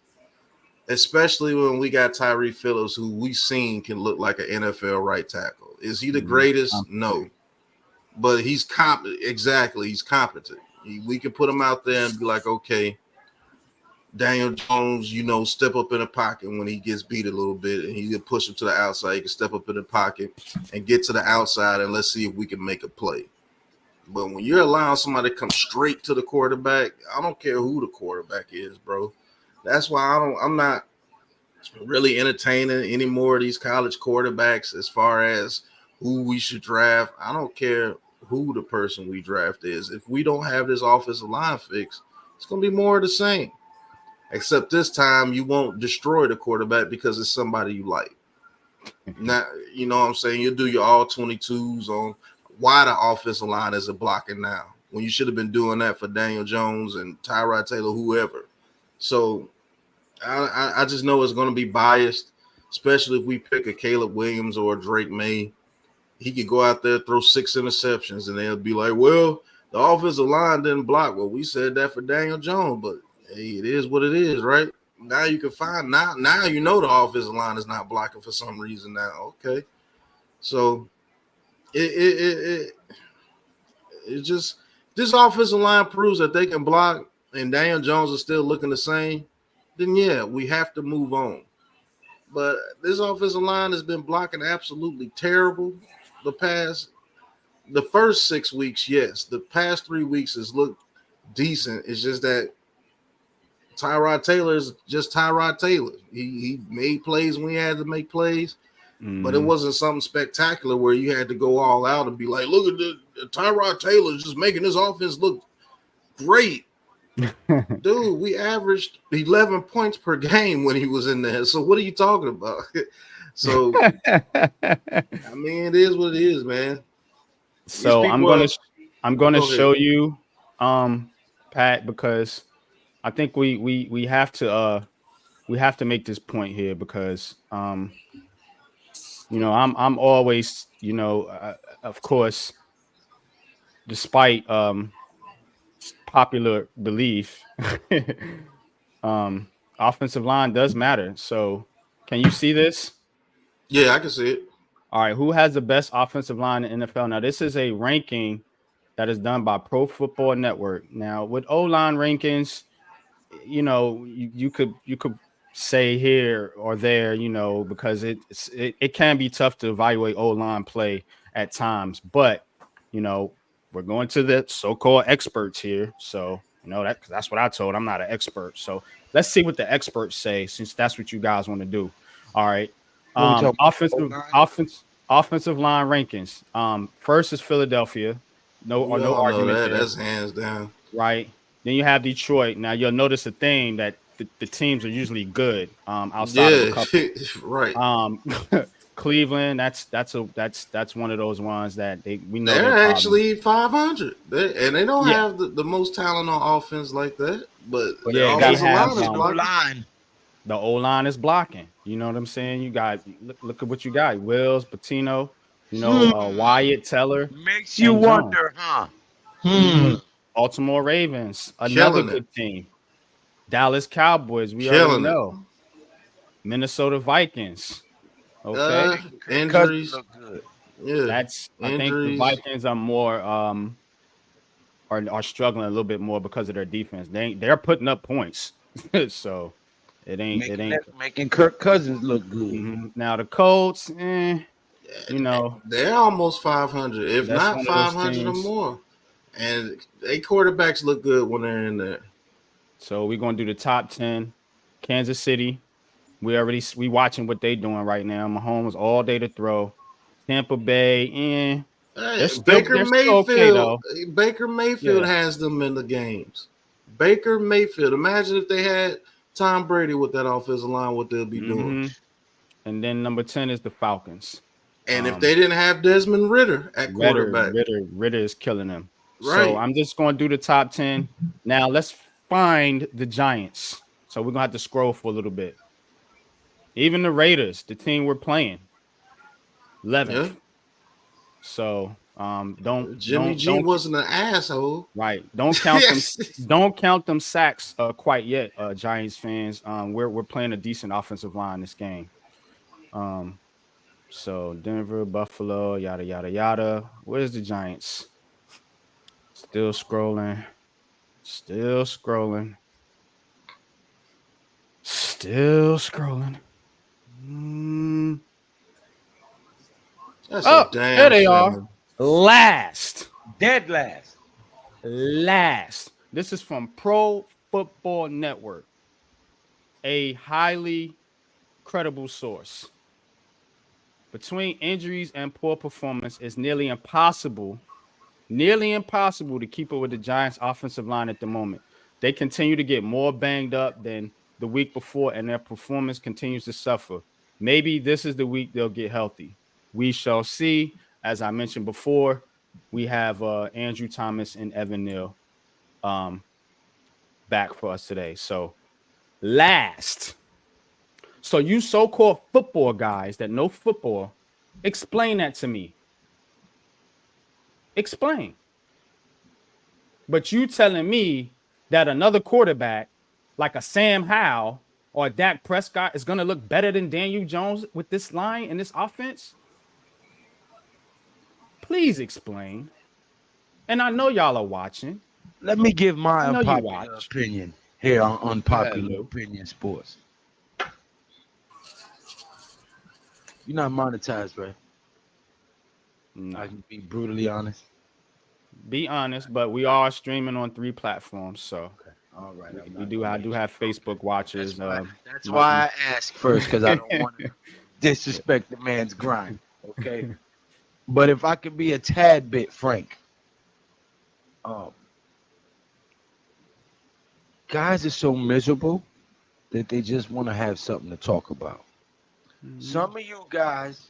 Especially when we got Tyree Phillips, who we seen can look like an NFL right tackle. Is he the greatest? No. But he's competent. Exactly, he's competent. We can put him out there and be like, okay, Daniel Jones, step up in the pocket when he gets beat a little bit, and he can push him to the outside. He can step up in the pocket and get to the outside, and let's see if we can make a play. But when you're allowing somebody to come straight to the quarterback, I don't care who the quarterback is, bro. That's why I'm not really entertaining any more of these college quarterbacks as far as who we should draft. I don't care who the person we draft is. If we don't have this offensive line fixed, it's going to be more of the same. Except this time you won't destroy the quarterback because it's somebody you like. Now, you know what I'm saying? You'll do your all 22s on why the offensive line isn't blocking now, when you should have been doing that for Daniel Jones and Tyrod Taylor, whoever. So I just know it's going to be biased, especially if we pick a Caleb Williams or a Drake May. He could go out there, throw 6 interceptions, and they'll be like, well, the offensive line didn't block. Well, we said that for Daniel Jones, but hey, it is what it is, right? Now you can find now you know the offensive line is not blocking for some reason now. Okay. So it just this offensive line proves that they can block and Daniel Jones is still looking the same, then yeah, we have to move on. But this offensive line has been blocking absolutely terrible the first 6 weeks, yes. The past 3 weeks has looked decent. It's just that Tyrod Taylor is just Tyrod Taylor. He made plays when he had to make plays, but it wasn't something spectacular where you had to go all out and be like, look at the Tyrod Taylor just making this offense look great. Dude, we averaged 11 points per game when he was in there. So what are you talking about? So I mean, it is what it is, man. These So people are. I'm gonna Go ahead. show you, Pat, because I think we have to make this point here because I'm always of course, despite popular belief, offensive line does matter. So can you see this? Yeah, I can see it. All right, who has the best offensive line in the NFL? Now, this is a ranking that is done by Pro Football Network. Now, with O-line rankings, you could say here or there, because it can be tough to evaluate O-line play at times. But we're going to the so-called experts here, so that's what I told. I'm not an expert, so let's see what the experts say, since that's what you guys want to do. All right. What we talking Offensive line rankings. First is Philadelphia. We No all know argument that. there, That's hands down. right? Then you have Detroit. Now you'll notice a thing that the teams are usually good, outside of a Yeah, couple. right. Cleveland, that's one of those ones that we know They're their problems. actually 500, and they don't Yeah, have the most talent on offense like that. But But their yeah, they they offensive have line is no blocking. line. the O line is blocking. You know what I'm saying? You got look at what you got: Wills, Patino, Wyatt, Teller, Makes you and Jones. wonder, huh? Mhm. Baltimore Ravens, another Killing it, good team. Dallas Cowboys, we already killing it. know. Minnesota Vikings. Okay. Kirk Cousins Injuries. look good. Yeah, I think the injuries. Vikings are more are struggling a little bit more because of their defense. They're putting up points. So it ain't Making Kirk Cousins look good. Now the Colts, They're almost 500, if that's not one of those 500 or teams. more. And they quarterbacks look good when they're in there. So we're gonna do the top 10. Kansas City. We watching what they doing right now. Mahomes all day to throw. Tampa Bay, Hey, they're still okay though. Baker Mayfield Yeah. has them in the games. Baker Mayfield. Imagine if they had Tom Brady with that offensive line, what they'll be doing. Mm-hmm. And then number 10 is the Falcons. And if they didn't have Desmond Ritter at quarterback, Ritter is killing them. So right? I'm just going to do the top 10. Now let's find the Giants. So we're going to have to scroll for a little bit. Even the Raiders, the team we're playing, 11th. Yeah. So Jimmy G wasn't an asshole. Right. Don't count them. Don't count them sacks quite yet, Giants fans. We're playing a decent offensive line this game. So Denver, Buffalo, yada yada yada. Where's the Giants? Still scrolling. Still scrolling. Still scrolling. That's a damn there they shame. are. Last. Dead last. This is from Pro Football Network, a highly credible source. Between injuries and poor performance, it's nearly impossible to keep up with the Giants' offensive line at the moment. They continue to get more banged up than the week before, and their performance continues to suffer. Maybe this is the week they'll get healthy. We shall see. As I mentioned before, we have Andrew Thomas and Evan Neal back for us today. So last. So you so-called football guys that know football, explain that to me. Explain. But you telling me that another quarterback like a Sam Howell or a Dak Prescott is going to look better than Daniel Jones with this line and this offense? Please explain. And I know y'all are watching. Let me give my I know you unpopular watch. opinion here on Unpopular Hello. Opinion Sports. You're not monetized, right? No. I can be brutally honest. Be honest, but we are streaming on 3 platforms, so All right. I do have Facebook watchers. That's why I ask first, because I don't want to disrespect the man's grind. Okay. But if I could be a tad bit frank, guys are so miserable that they just want to have something to talk about. Some of you guys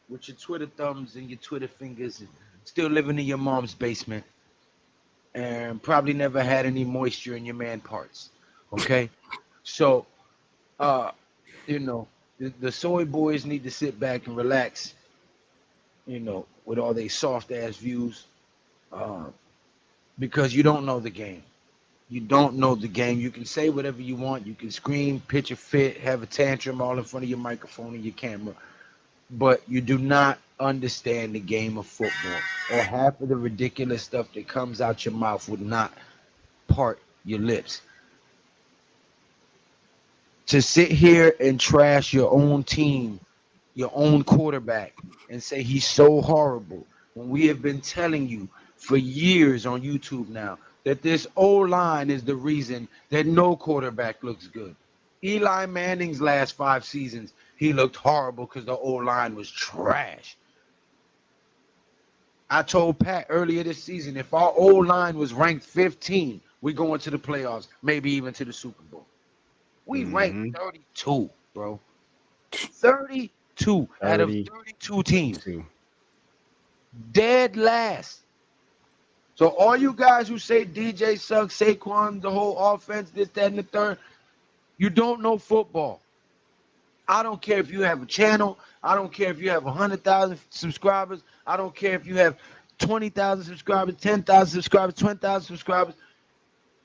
with your Twitter thumbs and your Twitter fingers and still living in your mom's basement and probably never had any moisture in your man parts. Okay? So, you know, the soy boys need to sit back and relax, with all they soft ass views, uh, because you don't know the game. You don't know the game. You can say whatever you want. You can scream, pitch a fit, have a tantrum all in front of your microphone and your camera, but you do not understand the game of football, or half of the ridiculous stuff that comes out your mouth would not part your lips. To sit here and trash your own team, your own quarterback, and say he's so horrible, when we have been telling you for years on YouTube now that this O-line is the reason that no quarterback looks good. Eli Manning's last 5 seasons, he looked horrible because the O-line was trash. I told Pat earlier this season, if our O-line was ranked 15, we go into the playoffs, maybe even to the Super Bowl. We ranked 32, bro. 32 out of 32 teams. Dead last. So all you guys who say DJ sucks, Saquon, the whole offense, this, that, and the third, you don't know football. I don't care if you have a channel. I don't care if you have 100,000 subscribers. I don't care if you have 20,000 subscribers, 10,000 subscribers, 20,000 subscribers.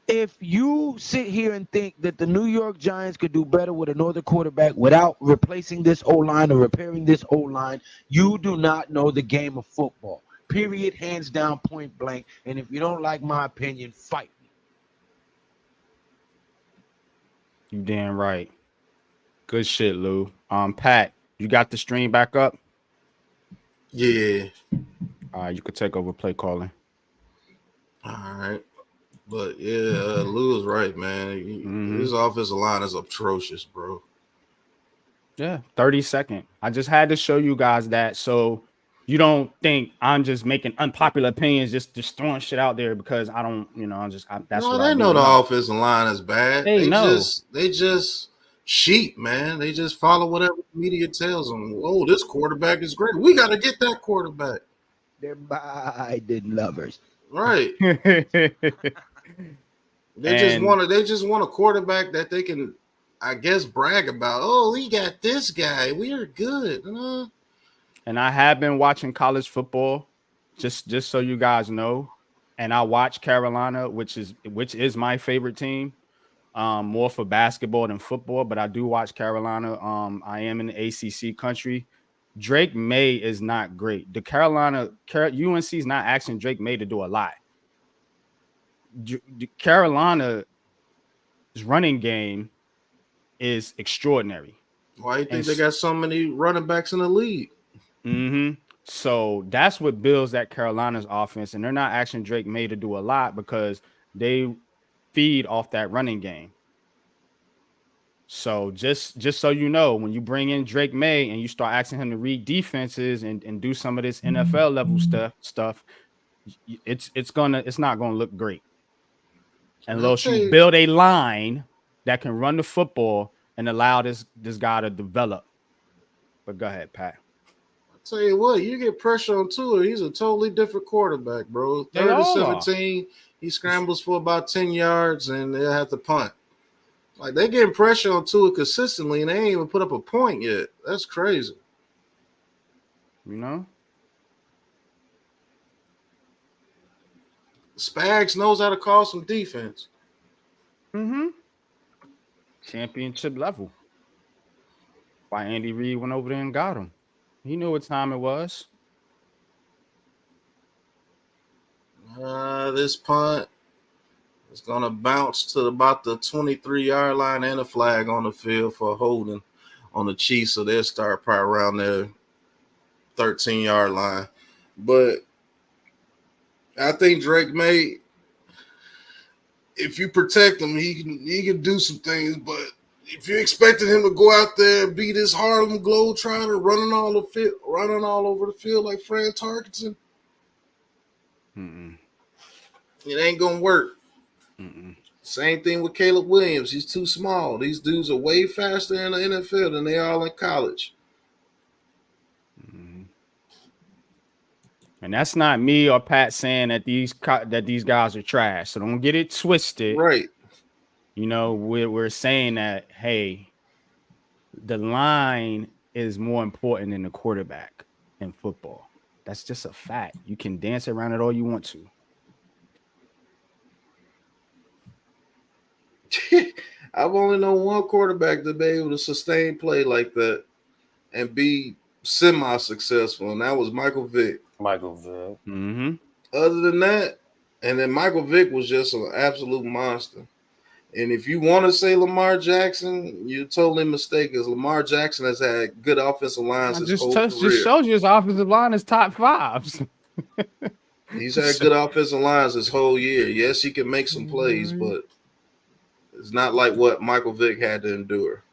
If you sit here and think that the New York Giants could do better with another quarterback without replacing this O-line or repairing this O-line, you do not know the game of football. Period, hands down, point blank. And if you don't like my opinion, fight me. You damn right. Good shit, Lou. Pat, you got the stream back up? Yeah. All right, you could take over play calling. All right. But yeah, Lou is right, man. His offensive line is atrocious, bro. Yeah, 30-second. I just had to show you guys that, so you don't think I'm just making unpopular opinions, just throwing shit out there because I don't, that's No, what they I do. know the offensive line is bad. They know. They just sheep, man. They just follow whatever the media tells them. Oh, this quarterback is great. We got to get that quarterback. They're Biden lovers. Right. They just want a quarterback that they can, I guess, brag about. Oh, we got this guy. We are good. And I have been watching college football, just so you guys know. And I watch Carolina, which is my favorite team, more for basketball than football. But I do watch Carolina. I am in the ACC country. Drake May is not great. UNC is not asking Drake May to do a lot. Carolina's running game is extraordinary. Why do you think they got so many running backs in the league? So that's what builds that Carolina's offense, and they're not asking Drake May to do a lot because they feed off that running game. So just so you know, when you bring in Drake May and you start asking him to read defenses and do some of this NFL level stuff, it's not gonna look great unless you build a line that can run the football and allow this guy to develop. But go ahead, Pat. I'll tell you what, you get pressure on Tua, he's a totally different quarterback, bro. 30-17, he scrambles for about 10 yards and they'll have to punt. Like, they getting pressure on Tua consistently and they ain't even put up a point yet. That's crazy. Spags knows how to call some defense. Championship level. Why Andy Reid went over there and got him. He knew what time it was. This punt is going to bounce to about the 23-yard line and a flag on the field for holding on the Chiefs. So they'll start probably around their 13-yard line. But I think Drake May, if you protect him, he can do some things. But if you expected him to go out there and be this Harlem Globetrotter running all over the field like Fran Tarkenton, it ain't gonna work. Same thing with Caleb Williams. He's too small. These dudes are way faster in the NFL than they are in college. Mhm. And that's not me or Pat saying that these guys are trash. So don't get it twisted. Right. You know, we're saying that, hey, the line is more important than the quarterback in football. That's just a fact. You can dance around it all you want to. I've only known one quarterback to be able to sustain play like that and be semi-successful, and that was Michael Vick. Michael Vick. Mm-hmm. Other than that, and then Michael Vick was just an absolute monster. And if you want to say Lamar Jackson, you're totally mistaken, because Lamar Jackson has had good offensive lines his whole career. Just shows you his offensive line is top 5. He's had good offensive lines his whole year. Yes, he can make some plays, but it's not like what Michael Vick had to endure.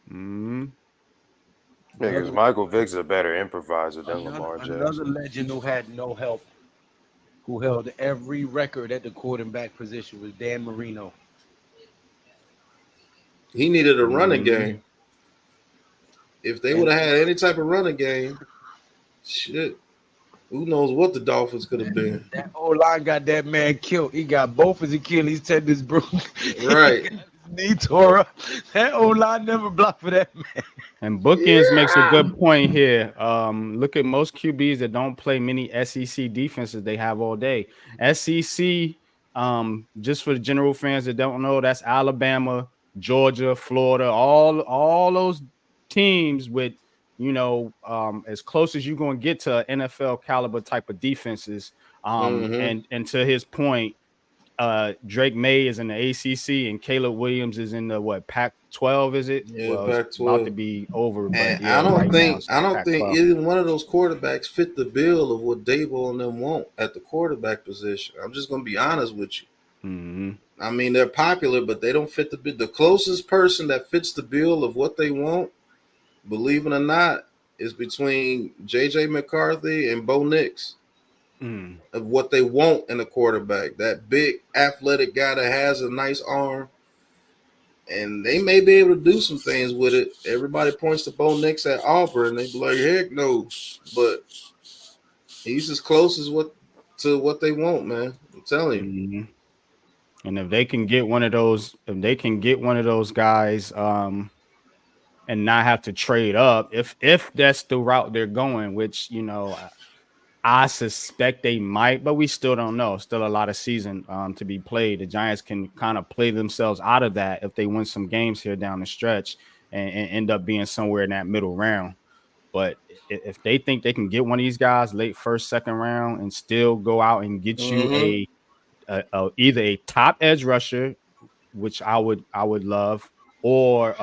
Mm-hmm. Yeah, because Michael Vick's a better improviser than Lamar Jackson. Another legend who had no help, who held every record at the quarterback position, was Dan Marino. He needed a running game. If they would have had any type of running game, shit, who knows what the Dolphins could have been. That O-line got that man killed. He got both his Achilles tendons broken. Right. Knee tore up. That O-line never blocked for that man. And Bookends makes a good point here. Look at most QBs that don't play many SEC defenses they have all day. SEC, just for the general fans that don't know, that's Alabama, Georgia, Florida, all those teams with, you know, as close as you're going to get to NFL caliber type of defenses. And to his point, Drake May is in the ACC and Caleb Williams is in the Pac-12, is it? Yeah, well, Pac-12. it's about to be over, but and yeah, I don't think Pac-12. either one of those quarterbacks fit the bill of what Dable and them want at the quarterback position. I'm just gonna be honest with you. Mm-hmm. I mean, they're popular, but they don't fit the bill. The closest person that fits the bill of what they want, believe it or not, is between J.J. McCarthy and Bo Nix. Of what they want in a quarterback, that big athletic guy that has a nice arm, and they may be able to do some things with it. Everybody points to Bo Nix at Auburn, they be like, heck no, but he's as close as what they want, man. I'm telling you. Mm-hmm. And if they can get one of those, guys, and not have to trade up, if that's the route they're going, which, you know, I suspect they might, but we still don't know. Still a lot of season to be played. The Giants can kind of play themselves out of that if they win some games here down the stretch and end up being somewhere in that middle round. But if they think they can get one of these guys late first, second round and still go out and get you either a top edge rusher, which I would love, or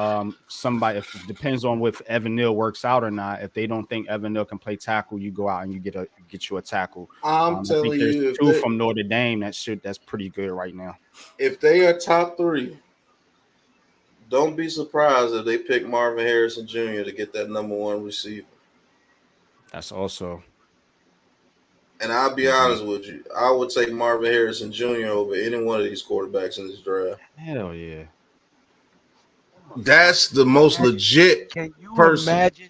somebody, if it depends on if Evan Neal works out or not. If they don't think Evan Neal can play tackle, you go out and you get you a tackle. I'm telling you, two from Notre Dame that's pretty good right now. If they are top 3, don't be surprised if they pick Marvin Harrison Jr. to get that number 1 receiver. That's also. And I'll be honest with you, I would take Marvin Harrison Jr. over any one of these quarterbacks in this draft. Hell yeah. That's the most legit Can you person. imagine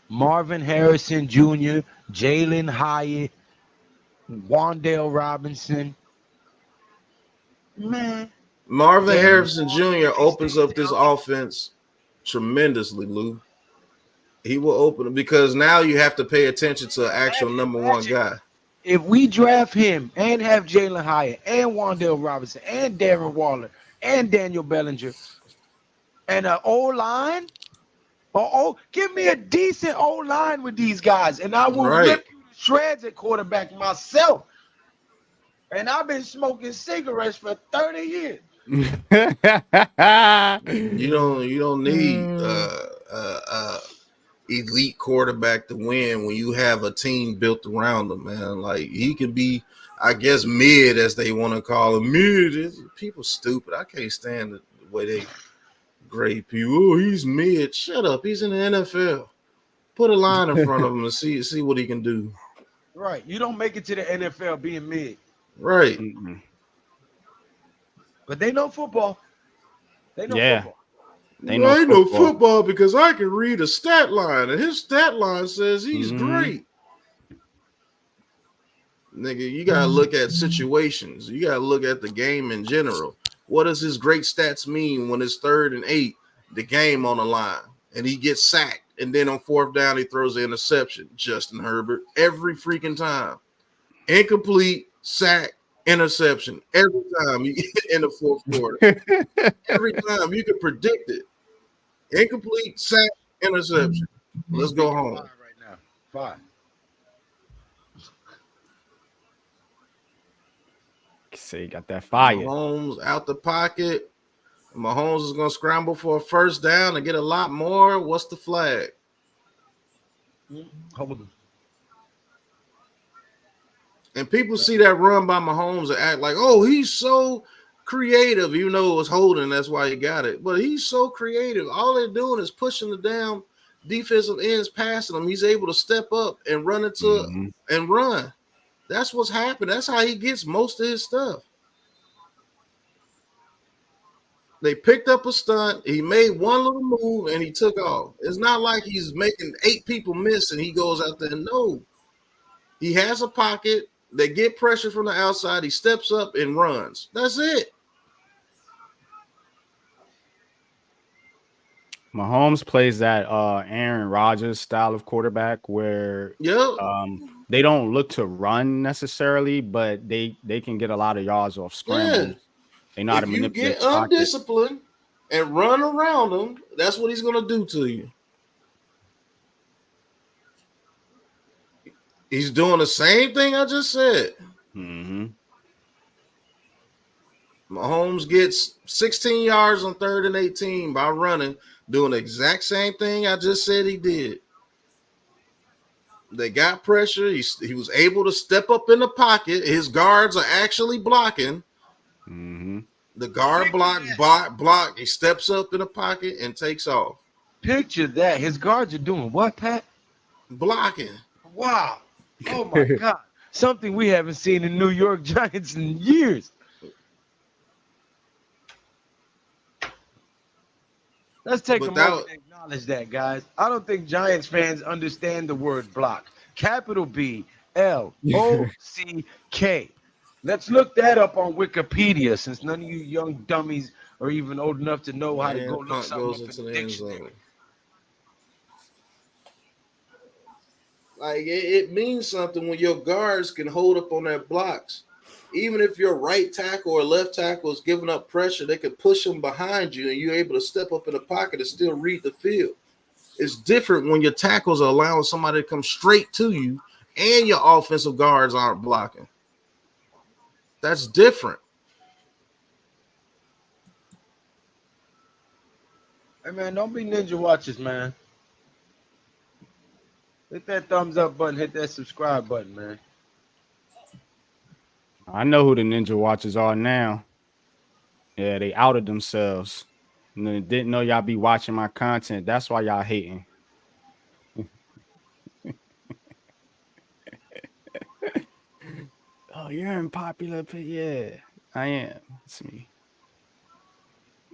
Marvin Harrison Jr., Jalen Hyatt, Wan'Dale Robinson? Man. Marvin Harrison Jr. opens up this offense tremendously, Lou. He will open it because now you have to pay attention to an actual number 1 guy. If we draft him and have Jalen Hyatt and Wan'Dale Robinson and Darren Waller and Daniel Bellinger and an O-line, give me a decent O-line with these guys, and I will rip you to shreds at quarterback myself. And I've been smoking cigarettes for 30 years. You don't need elite quarterback to win when you have a team built around him, man. Like, he could be, I guess, mid, as they want to call him. Mid. People stupid. I can't stand the way they grade people. Oh, he's mid. Shut up. He's in the NFL. Put a line in front of him and see what he can do. Right. You don't make it to the NFL being mid. Right. But they know football. They know football. They Well, know I know football. football because I can read a stat line, and his stat line says he's great. Nigga, you gotta look at situations. You gotta look at the game in general. What does his great stats mean when it's 3rd and 8, the game on the line, and he gets sacked, and then on 4th down he throws an interception? Justin Herbert, every freaking time, incomplete, sack, interception, every time you in the 4th quarter. Every time you can predict it. Incomplete, sack, interception. Let's go home. 5 right now. 5. Say, got that fire. Mahomes out the pocket. Mahomes is going to scramble for a 1st down and get a lot more. What's the flag? Hold on. And people see that run by Mahomes and act like, oh, he's so creative. You know it was holding, that's why he got it. But he's so creative. All they're doing is pushing the damn defensive ends, passing him. He's able to step up and run into and run. That's what's happened. That's how he gets most of his stuff. They picked up a stunt. He made one little move and he took off. It's not like he's making 8 people miss and he goes out there. No. He has a pocket. They get pressure from the outside. He steps up and runs. That's it. Mahomes plays that Aaron Rodgers style of quarterback where they don't look to run necessarily, but they can get a lot of yards off scrambles. Yeah. They know how to If you manipulate get undisciplined and run around him, that's what he's going to do to you. He's doing the same thing I just said. Mahomes gets 16 yards on 3rd and 18 by running, doing the exact same thing I just said he did. They got pressure. He was able to step up in the pocket. His guards are actually blocking. The guard block. He steps up in the pocket and takes off. Picture that. His guards are doing what, Pat? Blocking. Wow. Oh, my God. Something we haven't seen in New York Giants in years. Let's take a moment to acknowledge that, guys. I don't think Giants fans understand the word block. Capital B L-O-C-K. Let's look that up on Wikipedia, since none of you young dummies are even old enough to know how to go look something up in the dictionary. Like it means something when your guards can hold up on their blocks. Even if your right tackle or left tackle is giving up pressure, they can push them behind you and you're able to step up in the pocket and still read the field. It's different when your tackles are allowing somebody to come straight to you and your offensive guards aren't blocking. That's different. Hey, man, don't be ninja watchers, man. Hit that thumbs up button. Hit that subscribe button, man. I know who the Ninja Watchers are now. Yeah, they outed themselves. And then didn't know y'all be watching my content. That's why y'all hating. Oh, you're unpopular. Yeah, I am. It's me.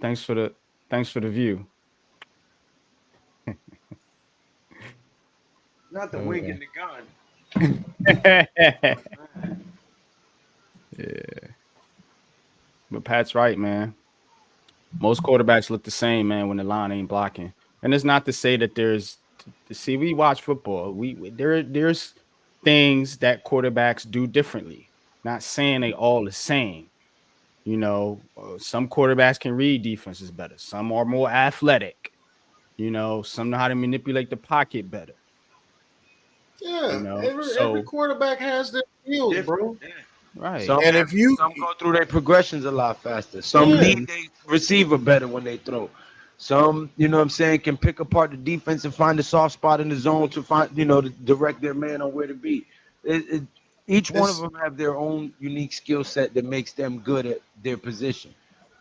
Thanks for the view. Not the wink in the gun. Yeah. But Pat's right, man. Most quarterbacks look the same, man, when the line ain't blocking. And it's not to say that we watch football. There's things that quarterbacks do differently. Not saying they all the same. You know, some quarterbacks can read defenses better. Some are more athletic. You know, some know how to manipulate the pocket better. Yeah, you know, every quarterback has their skills, bro. Yeah. Right. Some go through their progressions a lot faster. Some lead their receiver better when they throw. Some, you know what I'm saying, can pick apart the defense and find a soft spot in the zone to find, to direct their man on where to be. Each one of them have their own unique skill set that makes them good at their position.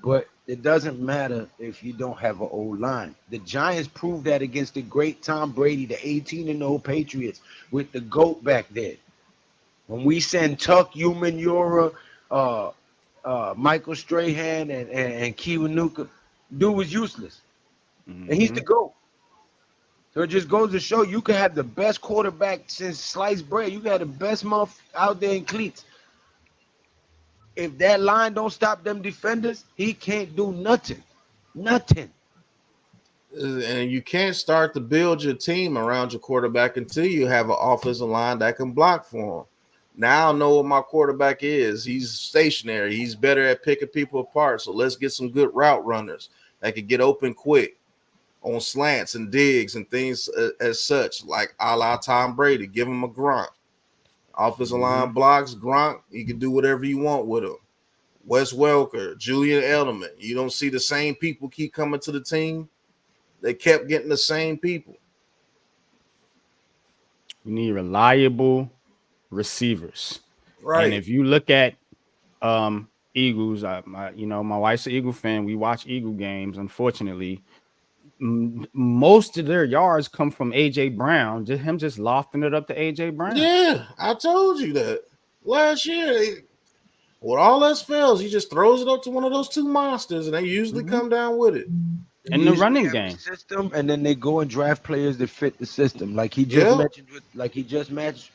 But it doesn't matter if you don't have an old line. The Giants proved that against the great Tom Brady, the 18-0 Patriots, with the GOAT back there. When we send Tuck, Umanura, Michael Strahan and Kiwanuka, dude was useless. And he's the GOAT. So it just goes to show you can have the best quarterback since sliced bread. You got the best month out there in cleats. If that line don't stop them defenders, he can't do nothing. Nothing. And you can't start to build your team around your quarterback until you have an offensive line that can block for him. Now I know what my quarterback is. He's stationary. He's better at picking people apart. So let's get some good route runners that can get open quick on slants and digs and things as such, like a la Tom Brady. Give him a Gronk. Offensive line blocks, Gronk, you can do whatever you want with him. Wes Welker, Julian Edelman. You don't see the same people keep coming to the team. They kept getting the same people. We need reliable receivers. Right. And if you look at Eagles, my wife's an Eagle fan. We watch Eagle games. Unfortunately, most of their yards come from AJ Brown. Just lofting it up to AJ Brown. Yeah, I told you that last year. With all else fails, he just throws it up to one of those two monsters, and they usually come down with it. In the running game system, and then they go and draft players that fit the system, like he just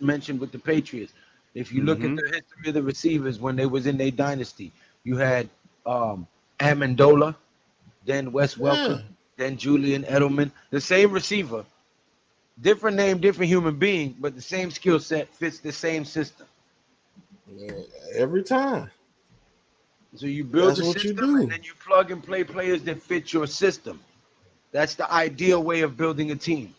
mentioned with the Patriots. If you look at the history of the receivers when they was in their dynasty, you had Amendola, then Wes Welker, then Julian Edelman, the same receiver, different name, different human being, but the same skill set fits the same system. Yeah, every time. So you build a system and then you plug and play players that fit your system. That's the ideal way of building a team.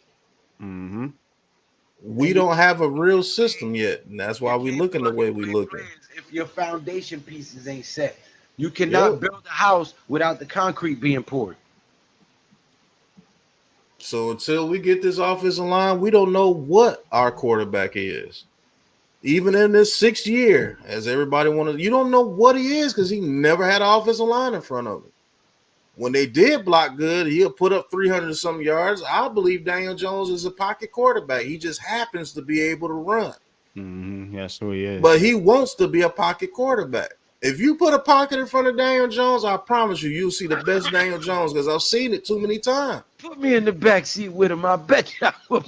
We don't have a real system yet, and that's why we looking the way we looking. If your foundation pieces ain't set, you cannot build a house without the concrete being poured. So until we get this offensive line, we don't know what our quarterback is. Even in this 6th year, as everybody wanted, you don't know what he is because he never had an offensive line in front of him. When they did block good, he'll put up 300 some yards. I believe Daniel Jones is a pocket quarterback. He just happens to be able to run. Yes, so he is. But he wants to be a pocket quarterback. If you put a pocket in front of Daniel Jones, I promise you, you'll see the best Daniel Jones because I've seen it too many times. Put me in the back seat with him. I bet you I will.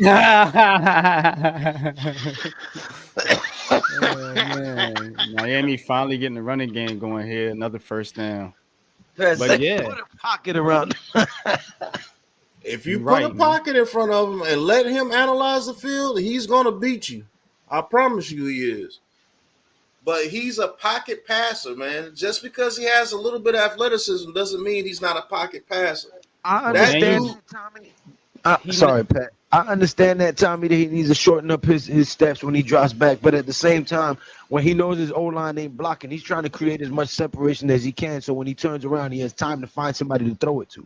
Man. Miami finally getting the running game going here. Another first down. But But yeah, put a pocket around. If you put a pocket in front of him and let him analyze the field, he's going to beat you. I promise you he is. But he's a pocket passer, man. Just because he has a little bit of athleticism doesn't mean he's not a pocket passer. I understand that, Tommy. Sorry, Pat. I understand that, Tommy, that he needs to shorten up his steps when he drops back. But at the same time, when he knows his O-line ain't blocking, he's trying to create as much separation as he can. So when he turns around, he has time to find somebody to throw it to.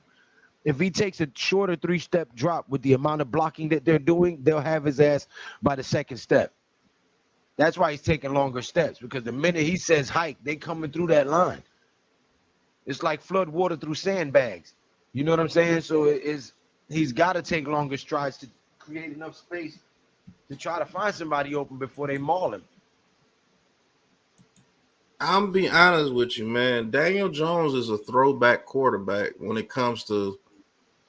If he takes a shorter 3-step drop with the amount of blocking that they're doing, they'll have his ass by the 2nd step. That's why he's taking longer steps, because the minute he says hike, they coming through that line. It's like flood water through sandbags. You know what I'm saying? So he's got to take longer strides to create enough space to try to find somebody open before they maul him. I'm being honest with you, man. Daniel Jones is a throwback quarterback when it comes to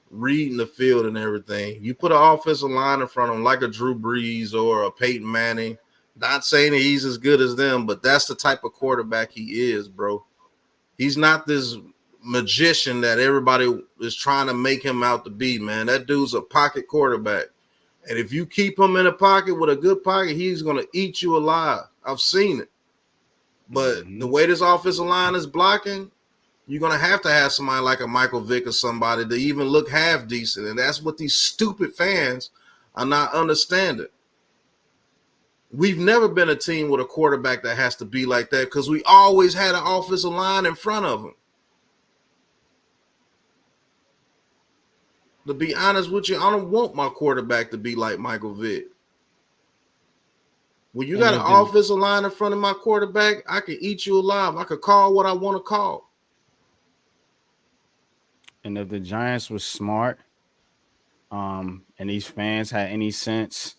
reading the field and everything. You put an offensive line in front of him like a Drew Brees or a Peyton Manning. Not saying that he's as good as them, but that's the type of quarterback he is, bro. He's not this magician that everybody is trying to make him out to be, man. That dude's a pocket quarterback. And if you keep him in a pocket with a good pocket, he's going to eat you alive. I've seen it. But the way this offensive line is blocking, you're going to have somebody like a Michael Vick or somebody to even look half decent. And that's what these stupid fans are not understanding. We've never been a team with a quarterback that has to be like that because we always had an offensive line in front of him. To be honest with you, I don't want my quarterback to be like Michael Vick. When you got an offensive line in front of my quarterback, I can eat you alive. I could call what I want to call. And if the Giants was smart, and these fans had any sense,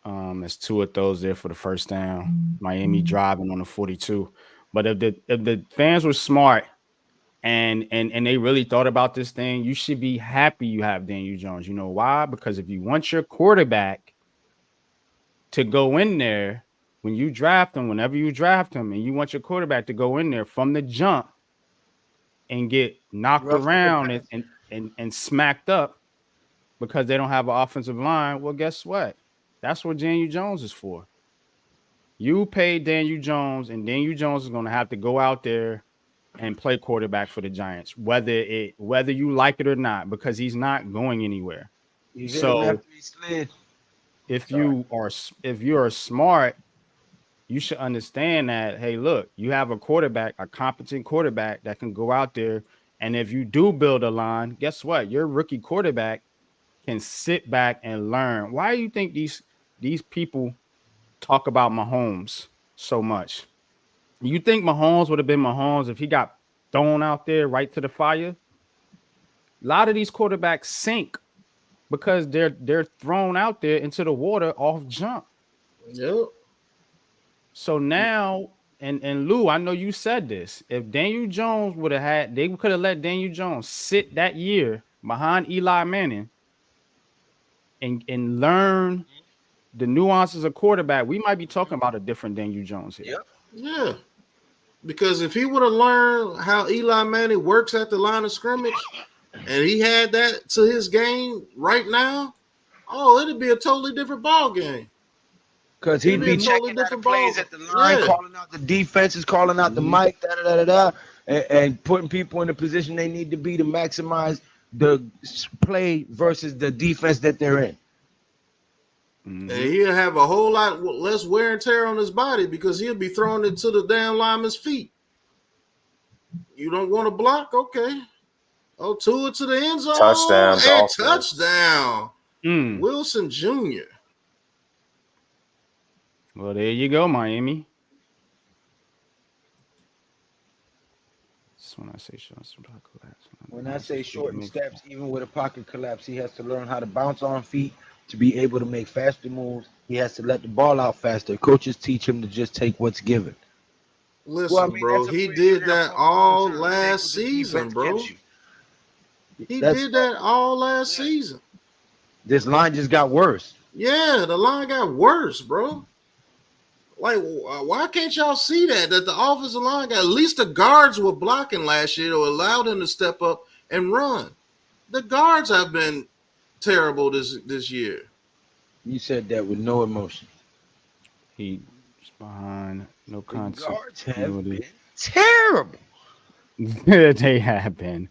as Tua throws there for the first down, Miami driving on the 42. But if the fans were smart and they really thought about this thing, you should be happy you have Daniel Jones. You know why? Because if you want your quarterback to go in there when you draft him, whenever you draft him, and you want your quarterback to go in there from the jump and get knocked around and smacked up because they don't have an offensive line, well, guess what? That's what Daniel Jones is for. You pay Daniel Jones, and Daniel Jones is going to have to go out there and play quarterback for the Giants, whether you like it or not, because he's not going anywhere. So if you are smart, you should understand that, hey, look, you have a quarterback, a competent quarterback that can go out there, and if you do build a line, guess what? Your rookie quarterback can sit back and learn. Why do you think these people talk about Mahomes so much? You think Mahomes would have been Mahomes if he got thrown out there right to the fire? A lot of these quarterbacks sink because they're thrown out there into the water off jump. Yep. So now, and Lou, I know you said this. If Daniel Jones would have had, they could have let Daniel Jones sit that year behind Eli Manning and learn the nuances of quarterback, we might be talking about a different Daniel Jones here. Yep. Yeah. Because if he would have learned how Eli Manning works at the line of scrimmage and he had that to his game right now, it'd be a totally different ball game. Because he'd be checking out the plays at the line, calling out the defenses, calling out the mic, and putting people in the position they need to be to maximize the play versus the defense that they're in. And he'll have a whole lot less wear and tear on his body because he'll be throwing it to the damn lineman's feet. You don't want to block? Okay. To the end zone. Touchdown. And touchdown. Mm. Wilson Jr. Well, there you go, Miami. That's when I say short collapse. When I say shorten steps, even with a pocket collapse, he has to learn how to bounce on feet to be able to make faster moves. He has to let the ball out faster. Coaches teach him to just take what's given. Listen, bro, he did that all last season, bro. He did that all last season. This line just got worse. Yeah, the line got worse, bro. Like, why can't y'all see that the offensive line got, at least the guards were blocking last year or allowed him to step up and run. The guards have been terrible this year. You said that with no emotion. He's behind, no concept. The guards have been terrible. They have been.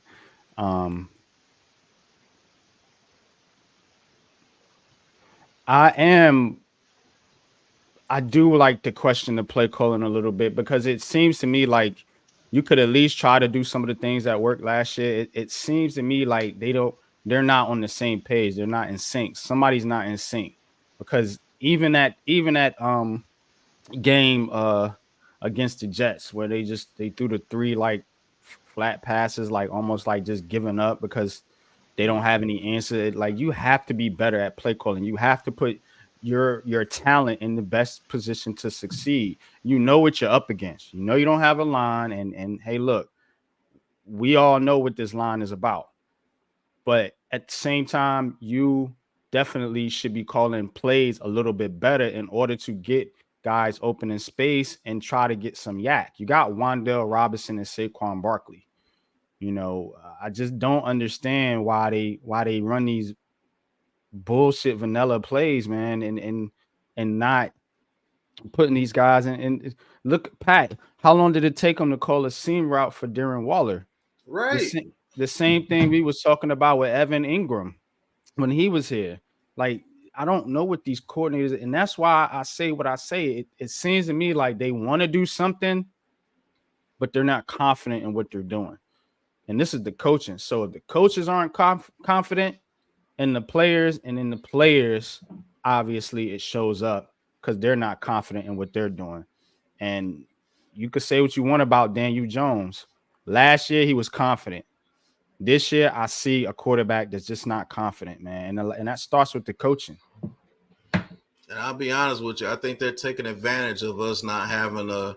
I do like to question the play calling a little bit because it seems to me like you could at least try to do some of the things that worked last year. It seems to me like they're not on the same page. They're not in sync. Somebody's not in sync because even at game against the Jets where they threw the 3 like flat passes, like almost like just giving up because they don't have any answer. Like you have to be better at play calling. You have to put your talent in the best position to succeed. You know what you're up against. You know you don't have a line, and hey, look, we all know what this line is about. But at the same time, you definitely should be calling plays a little bit better in order to get guys open in space and try to get some yak. You got Wan'Dale Robinson and Saquon Barkley. You know, I just don't understand why they run these bullshit vanilla plays, man, and not putting these guys in. And look, Pat, how long did it take them to call a seam route for Darren Waller? Right. The same thing we was talking about with Evan Ingram when he was here. Like, I don't know what these coordinators, and that's why I say what I say. It seems to me like they want to do something, but they're not confident in what they're doing. And this is the coaching. So if the coaches aren't confident in the players, and in the players, obviously it shows up because they're not confident in what they're doing. And you could say what you want about Daniel Jones. Last year, he was confident. This year, I see a quarterback that's just not confident, man. And that starts with the coaching. And I'll be honest with you, I think they're taking advantage of us not having a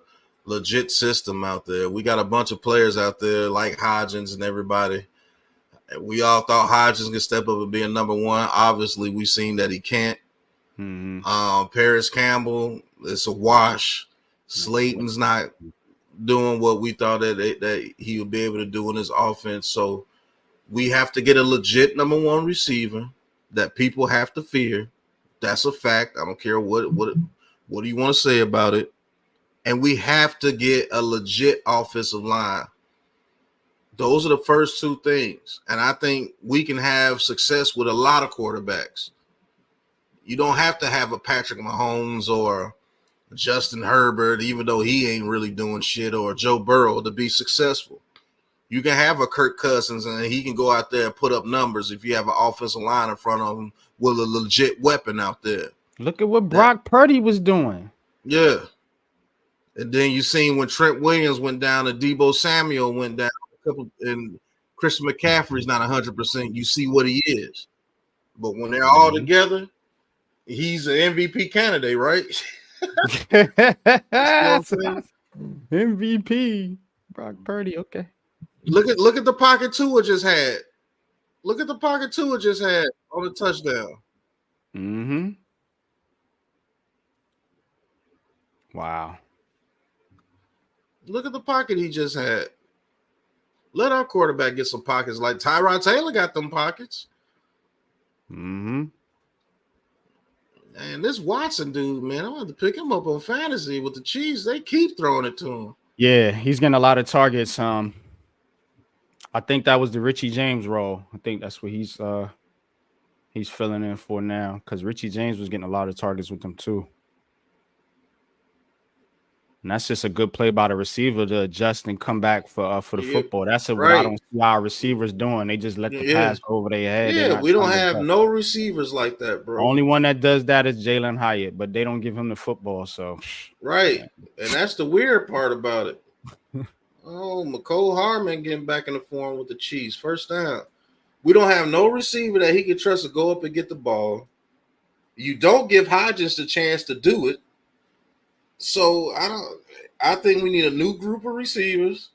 legit system out there. We got a bunch of players out there like Hodgins and everybody. We all thought Hodgins could step up and be a number one. Obviously, we've seen that he can't. Paris Campbell, it's a wash. Slayton's not doing what we thought that he would be able to do in his offense. So we have to get a legit number one receiver that people have to fear. That's a fact. I don't care what do you want to say about it. And we have to get a legit offensive line. Those are the first two things. And I think we can have success with a lot of quarterbacks. You don't have to have a Patrick Mahomes or Justin Herbert, even though he ain't really doing shit, or Joe Burrow to be successful. You can have a Kirk Cousins and he can go out there and put up numbers if you have an offensive line in front of him with a legit weapon out there. Look at what Brock Purdy was doing. Yeah. And then you seen when Trent Williams went down and Deebo Samuel went down, and Christian McCaffrey's not 100%. You see what he is. But when they're all together, he's an MVP candidate, right? You know what I'm saying? MVP. Brock Purdy, okay. Look at the pocket Tua just had. Look at the pocket Tua just had on the touchdown. Mm-hmm. Wow. Look at the pocket he just had. Let our quarterback get some pockets. Like Tyrod Taylor got them pockets. Mm-hmm. And this Watson dude, man, I'm going to pick him up on fantasy with the Chiefs. They keep throwing it to him. Yeah, he's getting a lot of targets. I think that was the Richie James role. I think that's what he's filling in for now, because Richie James was getting a lot of targets with them too. And that's just a good play by the receiver to adjust and come back for the football. That's what I don't see our receivers doing. They just let the pass go over their head. Yeah, we don't have no receivers like that, bro. The only one that does that is Jalen Hyatt, but they don't give him the football. So right, and that's the weird part about it. Oh, McCole Hardman getting back in the form with the Chiefs. First down. We don't have no receiver that he can trust to go up and get the ball. You don't give Hodgins the chance to do it. So I think we need a new group of receivers.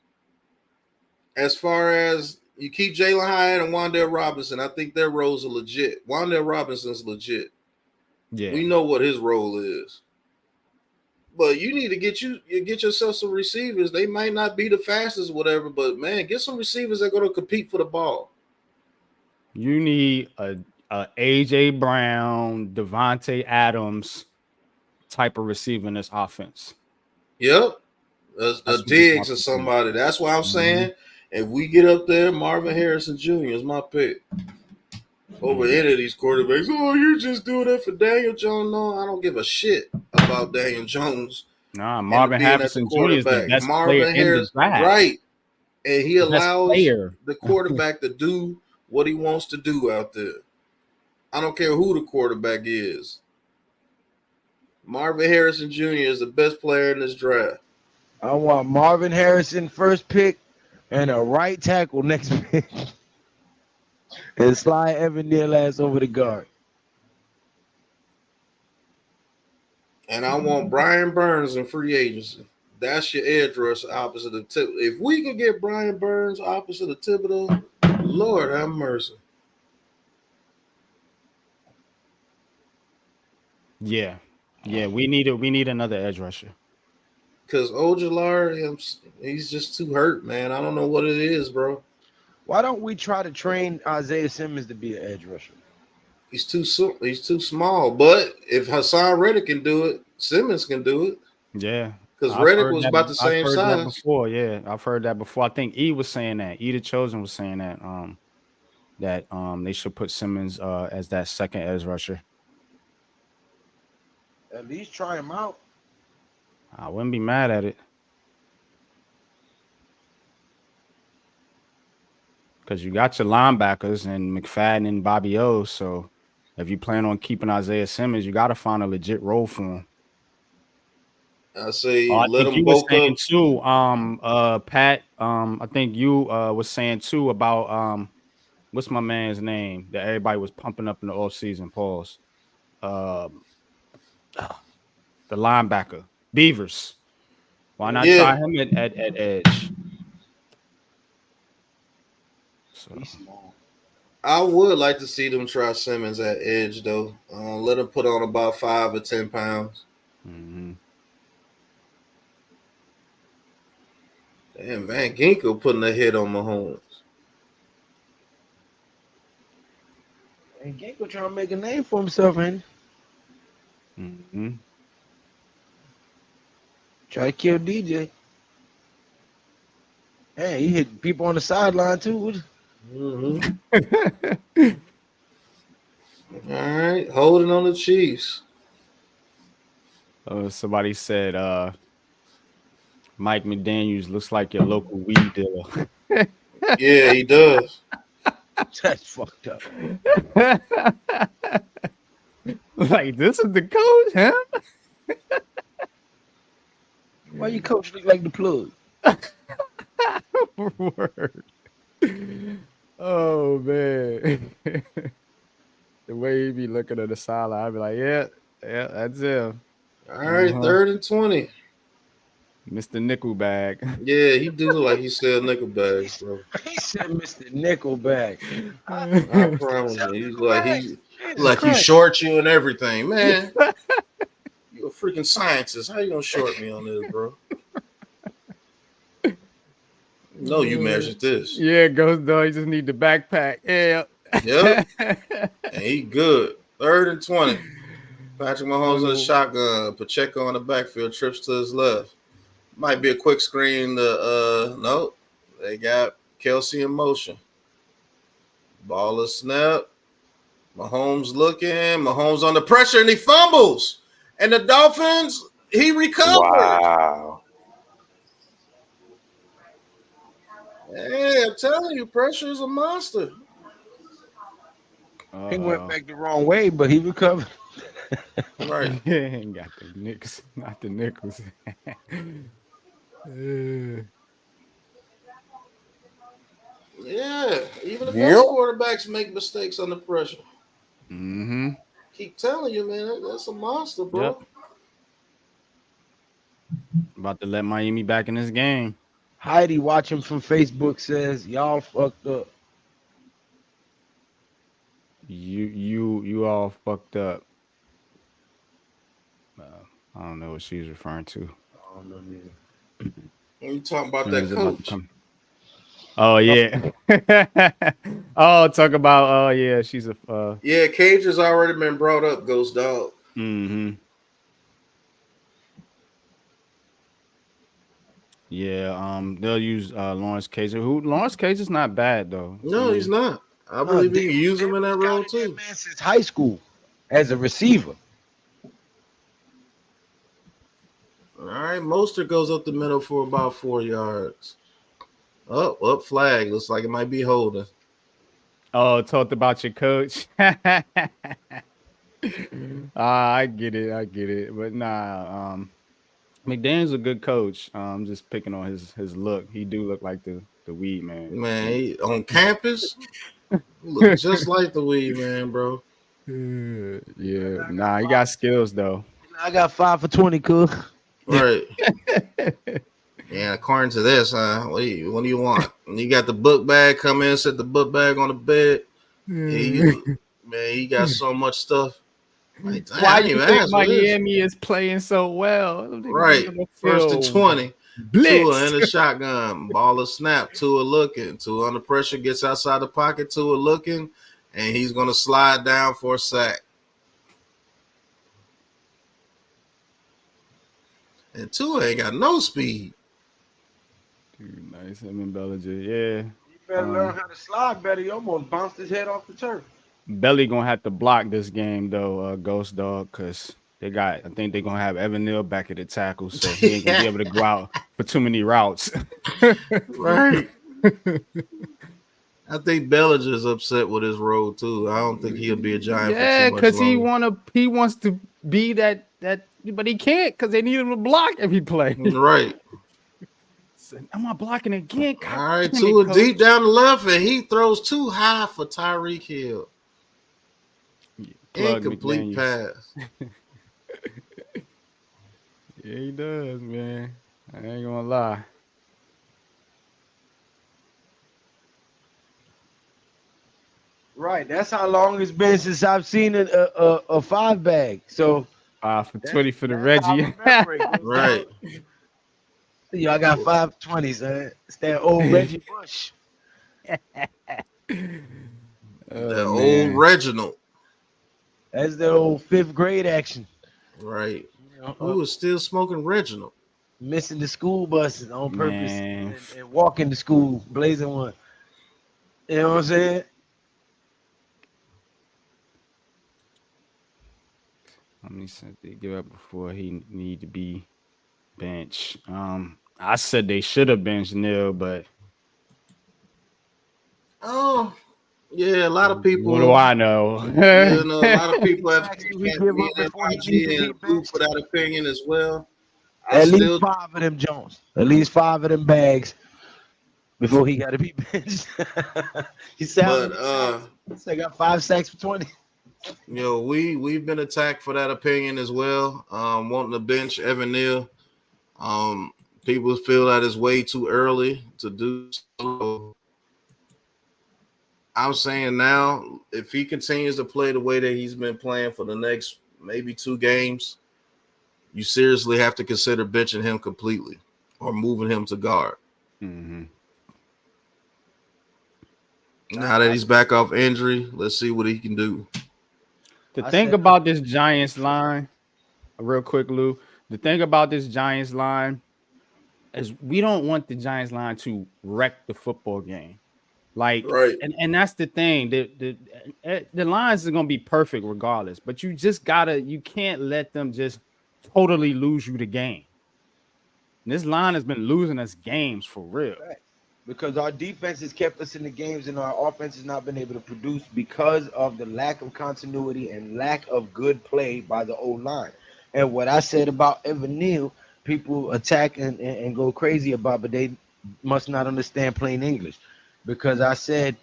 As far as you keep Jalen Hyatt and Wan'Dale Robinson, I think their roles are legit. Wan'Dale Robinson's legit. Yeah, we know what his role is. But you need to get yourself some receivers. They might not be the fastest, whatever, but man, get some receivers that are going to compete for the ball. You need a AJ Brown, Devontae Adams type of receiver in this offense. Yep. A Diggs or somebody. That's why I'm saying if we get up there, Marvin Harrison Jr. is my pick. Over any of these quarterbacks. Oh, you're just doing that for Daniel Jones. No, I don't give a shit about Daniel Jones. Nah, Marvin Harrison Jr. is the best player in the draft. Right. And he allows the quarterback to do what he wants to do out there. I don't care who the quarterback is. Marvin Harrison Jr. is the best player in this draft. I want Marvin Harrison first pick and a right tackle next pick. And slide Evan Neal ass over the guard. And I want Brian Burns in free agency. That's your edge rusher opposite of Thibodeau. If we can get Brian Burns opposite of Thibodeau, Lord have mercy. Yeah, we need another edge rusher. Because Ojulari, he's just too hurt, man. I don't know what it is, bro. Why don't we try to train Isaiah Simmons to be an edge rusher? He's too small. But if Hassan Reddick can do it, Simmons can do it. Yeah. Because Reddick was about the same size. That before, yeah. I've heard that before. I think E was saying that. E the Chosen was saying that. That they should put Simmons as that second edge rusher. At least try him out. I wouldn't be mad at it. Because you got your linebackers and McFadden and Bobby O. So if you plan on keeping Isaiah Simmons, you got to find a legit role for him. I say I let think him you were bulk saying up. too, Pat. I think you was saying too about what's my man's name that everybody was pumping up in the offseason. Pause. The linebacker Beavers. Why not Yeah. try him at edge? So, He's small. I would like to see them try Simmons at edge, though. Let him put on about 5 or 10 pounds. mhm. Damn, Van Ginkel putting a hit on Mahomes. And Ginko trying to make a name for himself, man. Mhm. Try to kill DJ. Hey, he hit people on the sideline too. Mm-hmm. All right, holding on the Chiefs. Somebody said Mike McDaniels looks like your local weed dealer. Yeah, he does. That's fucked up. Like, this is the coach, huh? Why you coach look like the plug? Word. Oh man. The way he be looking at the sideline, I'd be like, yeah, that's him. All right, 3rd and 20. Mr. Nickelbag. Yeah, he do look like he sell nickel bags, bro. He said Mr. Nickelback. I promise you, he short you and everything, man. You a freaking scientist. How you gonna short me on this, bro? No, you measured this. Yeah, Ghost Dog. You just need the backpack. Yeah. Yep. And he good. 3rd and 20. Patrick Mahomes in the shotgun. Pacheco on the backfield. Trips to his left. Might be a quick screen to no. They got Kelsey in motion. Ball is snap. Mahomes looking. Mahomes under pressure and he fumbles. And the Dolphins, he recovered. Wow. Hey, I'm telling you, pressure is a monster. He went back the wrong way, but he recovered. Right. Ain't got the Knicks, not the Nickels. Yeah, even the best quarterbacks make mistakes under pressure. Mm-hmm. Keep telling you, man, that's a monster, bro. Yep. About to let Miami back in this game. Heidi watching from Facebook says, y'all fucked up. You all fucked up. I don't know what she's referring to. I don't know neither. You talking about that coach? Oh yeah. Oh, talk about. Oh yeah, she's a. Yeah, Cage has already been brought up. Ghost Dog. Mm-hmm. Yeah. They'll use Lawrence Cager. Lawrence Cager's not bad though. No, he's not. I believe he can use him in that role too. Man, since high school, as a receiver. All right, Mostert goes up the middle for about 4 yards. Up flag. Looks like it might be holding. Oh, talked about your coach. I get it. But nah, McDaniel's a good coach. I'm just picking on his look. He do look like the weed man. Man, he, on campus, look just like the weed man, bro. Yeah. Nah, he got skills though. I got 5 for 20, cool. Right. Yeah, according to this, what do you want? When you got the book bag, come in, set the book bag on the bed. He got so much stuff. Like, why do you think Miami is playing so well? Right. 1st and 20. Blitz. Tua in the shotgun. Ball is snap. Tua looking. Tua under pressure, gets outside the pocket. Tua looking, and he's going to slide down for a sack. And Tua ain't got no speed. Dude, nice. Him and Bellinger, yeah. You better learn how to slide better. You almost bounced his head off the turf. Belly gonna have to block this game though, Ghost Dog, because I think they're gonna have Evan Neal back at the tackle, so he ain't gonna be able to go out for too many routes. Right. I think Bellinger's upset with his role too. I don't think he'll be a Giant. Yeah, because he wants to be that, but he can't because they need him to block every play. Right. Am I blocking again? All right, Tua deep down the left, and he throws too high for Tyreek Hill. Incomplete pass. Yeah, he does, man. I ain't gonna lie. Right. That's how long it's been since I've seen a 5 bag. So 5 for that's 20 for the that's how I Reggie. remember it. Goes Right. down. Yo, I got 520s, man. It's that old Reggie Bush. The Oh old man, Reginald. That's the old 5th grade action. Right. You know, Who is still smoking Reginald? missing the school buses on purpose man. and walking to school, blazing one. You know what I'm saying? How many cents they give up before he need to be benched? I said they should have benched Neil, but Oh, yeah. A lot of what do people, I know? you know, a lot of How many people have sacks do he taken give me up and before he need to NYG be and Blue for benched? that opinion as well. I At least still, 5 of them Jones. At least 5 of them bags before he got to be benched. He said how but many sacks? He said I got 5 sacks for 20. you know, we've been attacked for that opinion as well. Wanting to bench Evan Neal. Um, People feel that it's way too early to do so. I'm saying now, if he continues to play the way that he's been playing for the next maybe 2 games, you seriously have to consider benching him completely or moving him to guard. Mm-hmm. Now that he's back off injury, let's see what he can do. The I thing said, about this Giants line, real quick, Lou. The thing about this Giants line is we don't want the Giants line to wreck the football game. Like, Right. and that's the thing. The lines are gonna be perfect regardless, but you can't let them just totally lose you the game. And this line has been losing us games for real. because our defense has kept us in the games and our offense has not been able to produce because of the lack of continuity and lack of good play by the O line. And what I said about Evan Neal, people attack and go crazy about, but they must not understand plain English. Because I said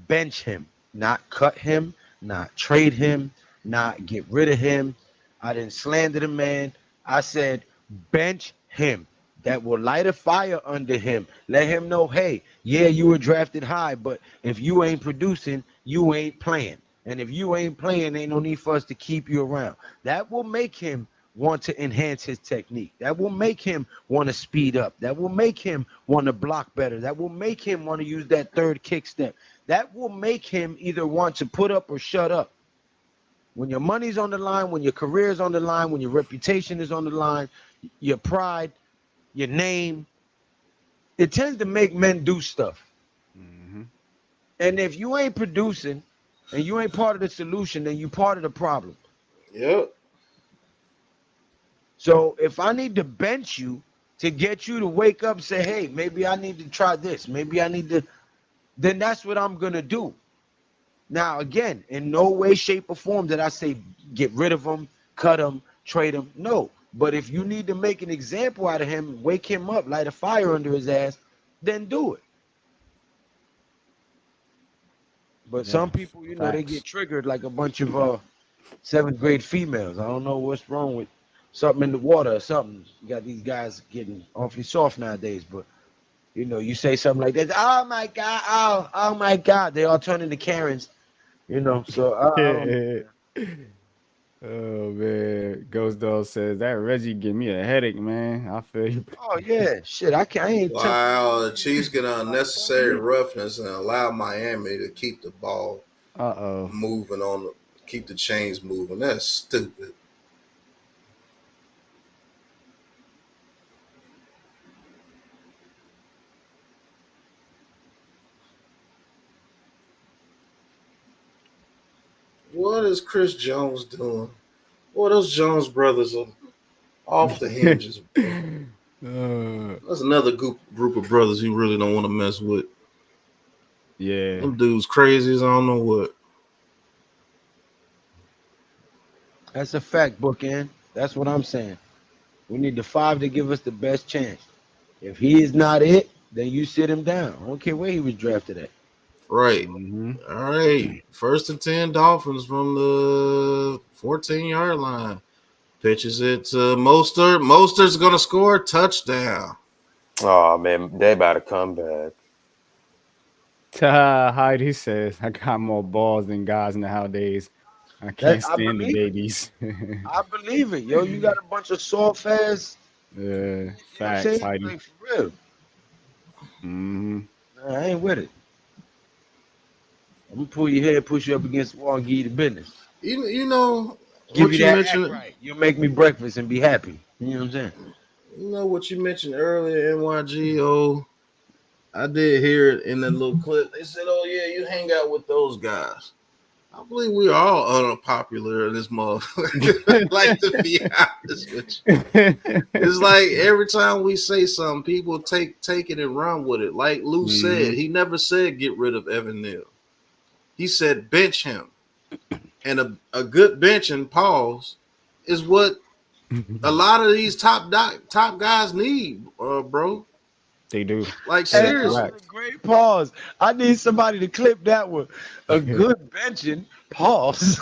bench him, not cut him, not trade him, not get rid of him. I didn't slander the man. I said bench him. That will light a fire under him. Let him know, hey, yeah, you were drafted high, but if you ain't producing, you ain't playing. And if you ain't playing, ain't no need for us to keep you around. That will make him want to enhance his technique. That will make him want to speed up. That will make him want to block better. That will make him want to use that third kick step. That will make him either want to put up or shut up. When your money's on the line, when your career is on the line, when your reputation is on the line, your pride, your name, it tends to make men do stuff. Mm-hmm. And if you ain't producing and you ain't part of the solution, then you part of the problem. Yep. So if I need to bench you to get you to wake up and say, hey, maybe I need to try this, maybe I need to, then that's what I'm gonna do. Now, again, in no way, shape, or form did I say get rid of him, cut him, trade him. No. But if you need to make an example out of him, wake him up, light a fire under his ass, then do it. But Yeah, some people, you know, they facts. get triggered like a bunch of 7th grade females. I don't know what's wrong with something in the water or something. You got these guys getting awfully soft nowadays, but you know, you say something like that, oh my God, oh my God, they all turn into Karens, you know. So I don't know. Oh man, Ghost Dog says that Reggie give me a headache, man. I feel you. Oh yeah, shit. I ain't Wow, the Chiefs get unnecessary roughness and allow Miami to keep the ball Uh-oh. moving keep the chains moving. That's stupid. What is Chris Jones doing? Boy, those Jones brothers are off the hinges, bro. That's another group of brothers you really don't want to mess with. Yeah. Them dudes crazy as I don't know what. That's a fact, bookend. That's what I'm saying. We need the 5 to give us the best chance. If he is not it, then you sit him down. I don't care where he was drafted at. Right. Mm-hmm. All right. 1st and 10 Dolphins from the 14-yard line. Pitches it to Mostert. Mostert's going to score a touchdown. Oh man, they about to come back. Heidi says, I got more balls than guys nowadays. I can't stand the babies. I believe it, yo. You got a bunch of soft ass. Yeah, facts, Heidi. Like, for real. Mm-hmm. I ain't with it. I'm gonna pull your head, push you up against the wall, and give you the business. You know, Give you that act right. You'll make me breakfast and be happy. You know what I'm saying? You know what you mentioned earlier, NYG. I did hear it in that little clip. They said, "Oh yeah, you hang out with those guys." I believe we are all unpopular in this motherfucker. Like, to be honest with you, it's like every time we say something, people take it and run with it. Like Lou said, he never said get rid of Evan Neal. He said bench him, and a good bench and pause is what a lot of these top guys need, bro. They do. Like, seriously. Hey, great pause. I need somebody to clip that one. A good benching pause.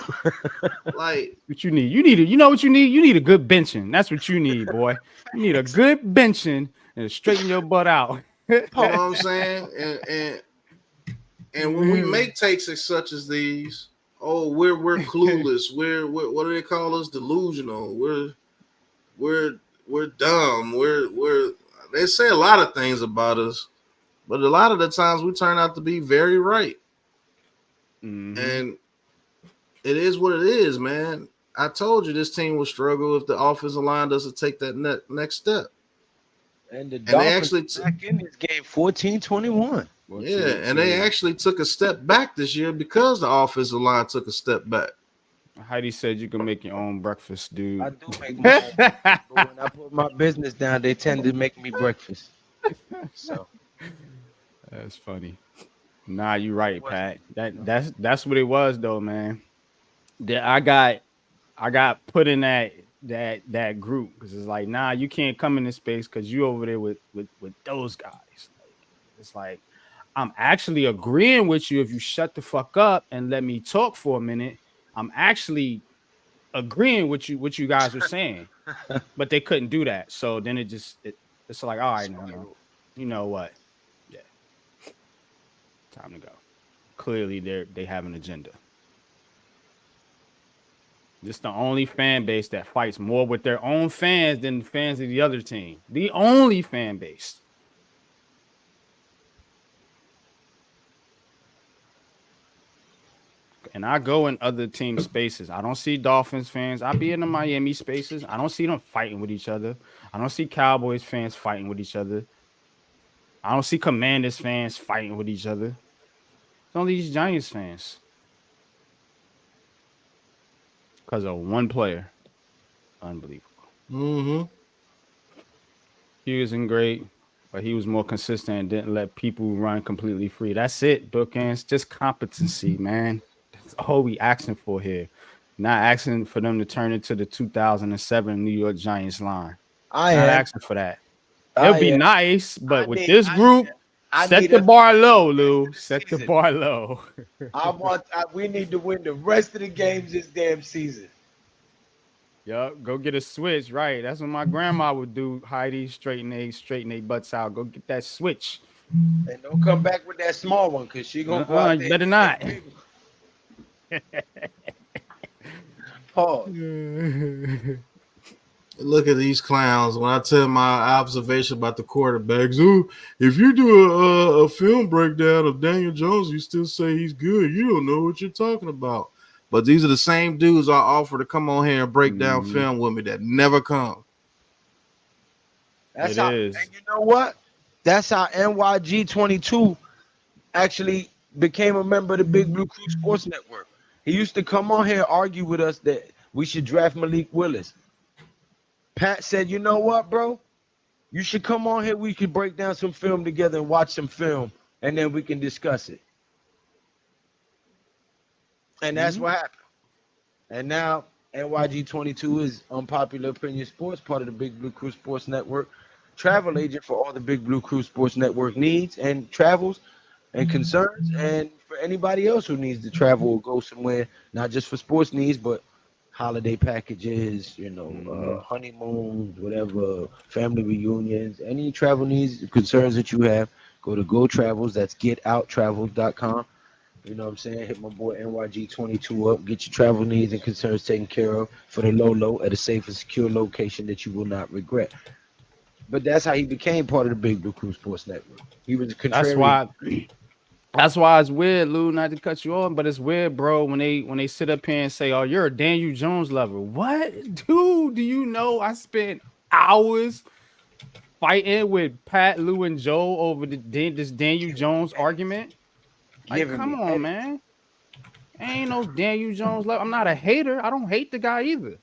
Like, what you need? You know what you need? You need a good benching. That's what you need, boy. You need a good benching and straighten your butt out. You know what I'm saying? And when we make takes such as these, oh, we're clueless. We're what do they call us? Delusional. We're dumb. They say a lot of things about us, but a lot of the times we turn out to be very right. And it is what it is, man. I told you this team will struggle if the offensive line doesn't take that next step. And they actually back in this game 14-21. Yeah, and they actually took a step back this year because the offensive line took a step back. Heidi said you can make your own breakfast, dude. I do make my own breakfast, but when I put my business down, they tend to make me breakfast. So that's funny. Nah, you're right, Pat. That's what it was, though, man. I got put in that group because it's like, nah, you can't come in this space because you over there with those guys. It's like, I'm actually agreeing with you if you shut the fuck up and let me talk for a minute. I'm actually agreeing with you what you guys were saying, but they couldn't do that. So then it's like, all right, no, you know what? Yeah, time to go. Clearly, they have an agenda. This is the only fan base that fights more with their own fans than the fans of the other team. The only fan base. And I go in other team spaces. I don't see Dolphins fans. I be in the Miami spaces. I don't see them fighting with each other. I don't see Cowboys fans fighting with each other. I don't see Commanders fans fighting with each other. It's only these Giants fans. Because of one player. Unbelievable. He wasn't great, but he was more consistent and didn't let people run completely free. That's it, bookends. Just competency, man. That's all we asking for here. Not asking for them to turn into the 2007 New York Giants line. Not asking for that. It'll be nice, but with this group, set the bar low, Lou. Set the bar low. We need to win the rest of the games this damn season. Yup, go get a switch. Right. That's what my grandma would do, Heidi. Straighten their butts out. Go get that switch. And don't come back with that small one because she going to go out there. Better not. Pause. Look at these clowns. When I tell my observation about the quarterbacks, ooh, if you do a film breakdown of Daniel Jones, you still say he's good. You don't know what you're talking about. But these are the same dudes I offer to come on here and break down film with me that never come. That's how, and you know what? That's how NYG 22 actually became a member of the Big Blue Crew Sports Network. He used to come on here and argue with us that we should draft Malik Willis. Pat said, you know what, bro? You should come on here. We could break down some film together and watch some film, and then we can discuss it. And that's what happened. And now NYG 22 is Unpopular Opinion Sports, part of the Big Blue Crew Sports Network, travel agent for all the Big Blue Crew Sports Network needs and travels and concerns, and for anybody else who needs to travel or go somewhere, not just for sports needs, but holiday packages, honeymoons, whatever, family reunions, any travel needs, concerns that you have, go to Go Travels. That's getouttravels.com. You know what I'm saying? Hit my boy NYG22 up. Get your travel needs and concerns taken care of for the low at a safe and secure location that you will not regret. But that's how he became part of the Big Blue Crew Sports Network. He was a That's contrarian. that's why it's weird, Lou, not to cut you off, but it's weird, bro, when they sit up here and say, "Oh, you're a Daniel Jones lover." What, dude? Do you know I spent hours fighting with Pat, Lou, and Joe over this Daniel Jones argument? Like, Giving come me on, headaches. man. Ain't no Daniel Jones lover. I'm not a hater. I don't hate the guy either.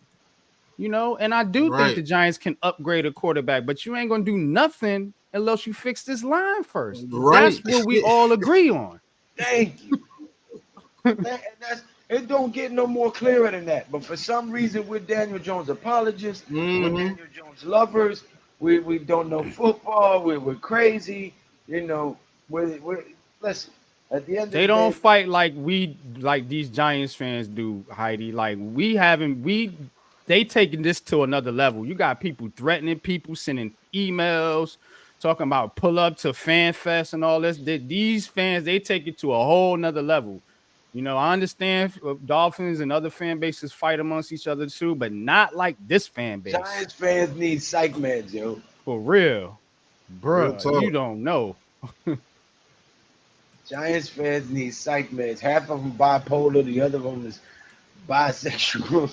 And I do think the Right. Giants can upgrade a quarterback, but you ain't gonna do nothing unless you fix this line first. Right. That's what we all agree on. Thank you. It don't get no more clearer than that. But for some reason, we're Daniel Jones apologists. We're Mhm. Daniel Jones lovers. We don't know football. We're crazy. We're listen. At the end They of the don't day, fight like these Giants fans do, Heidi. Like they taking this to another level. You got people threatening people, sending emails, talking about pull up to Fan Fest and all this. These fans, they take it to a whole nother level. I understand Dolphins and other fan bases fight amongst each other too, but not like this fan base. Giants fans need psych meds, yo. For real. Real Bruh, talk. you don't know. Giants fans need psych meds. Half of them bipolar. The other one is bisexual.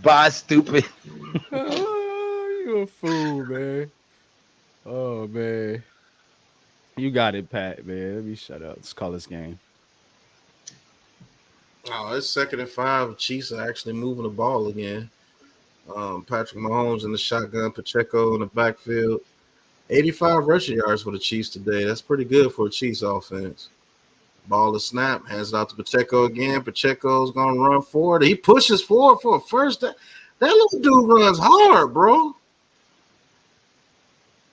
Bi stupid. Oh, you a fool, man. Oh, man. You got it, Pat, man. Let me shut up. Let's call this game. Oh, it's 2nd and 5. Chiefs are actually moving the ball again. Patrick Mahomes in the shotgun, Pacheco in the backfield. 85 rushing yards for the Chiefs today. That's pretty good for a Chiefs offense. Ball is snap, hands it out to Pacheco again. Pacheco's going to run forward. He pushes forward for a first. That little dude runs hard, bro.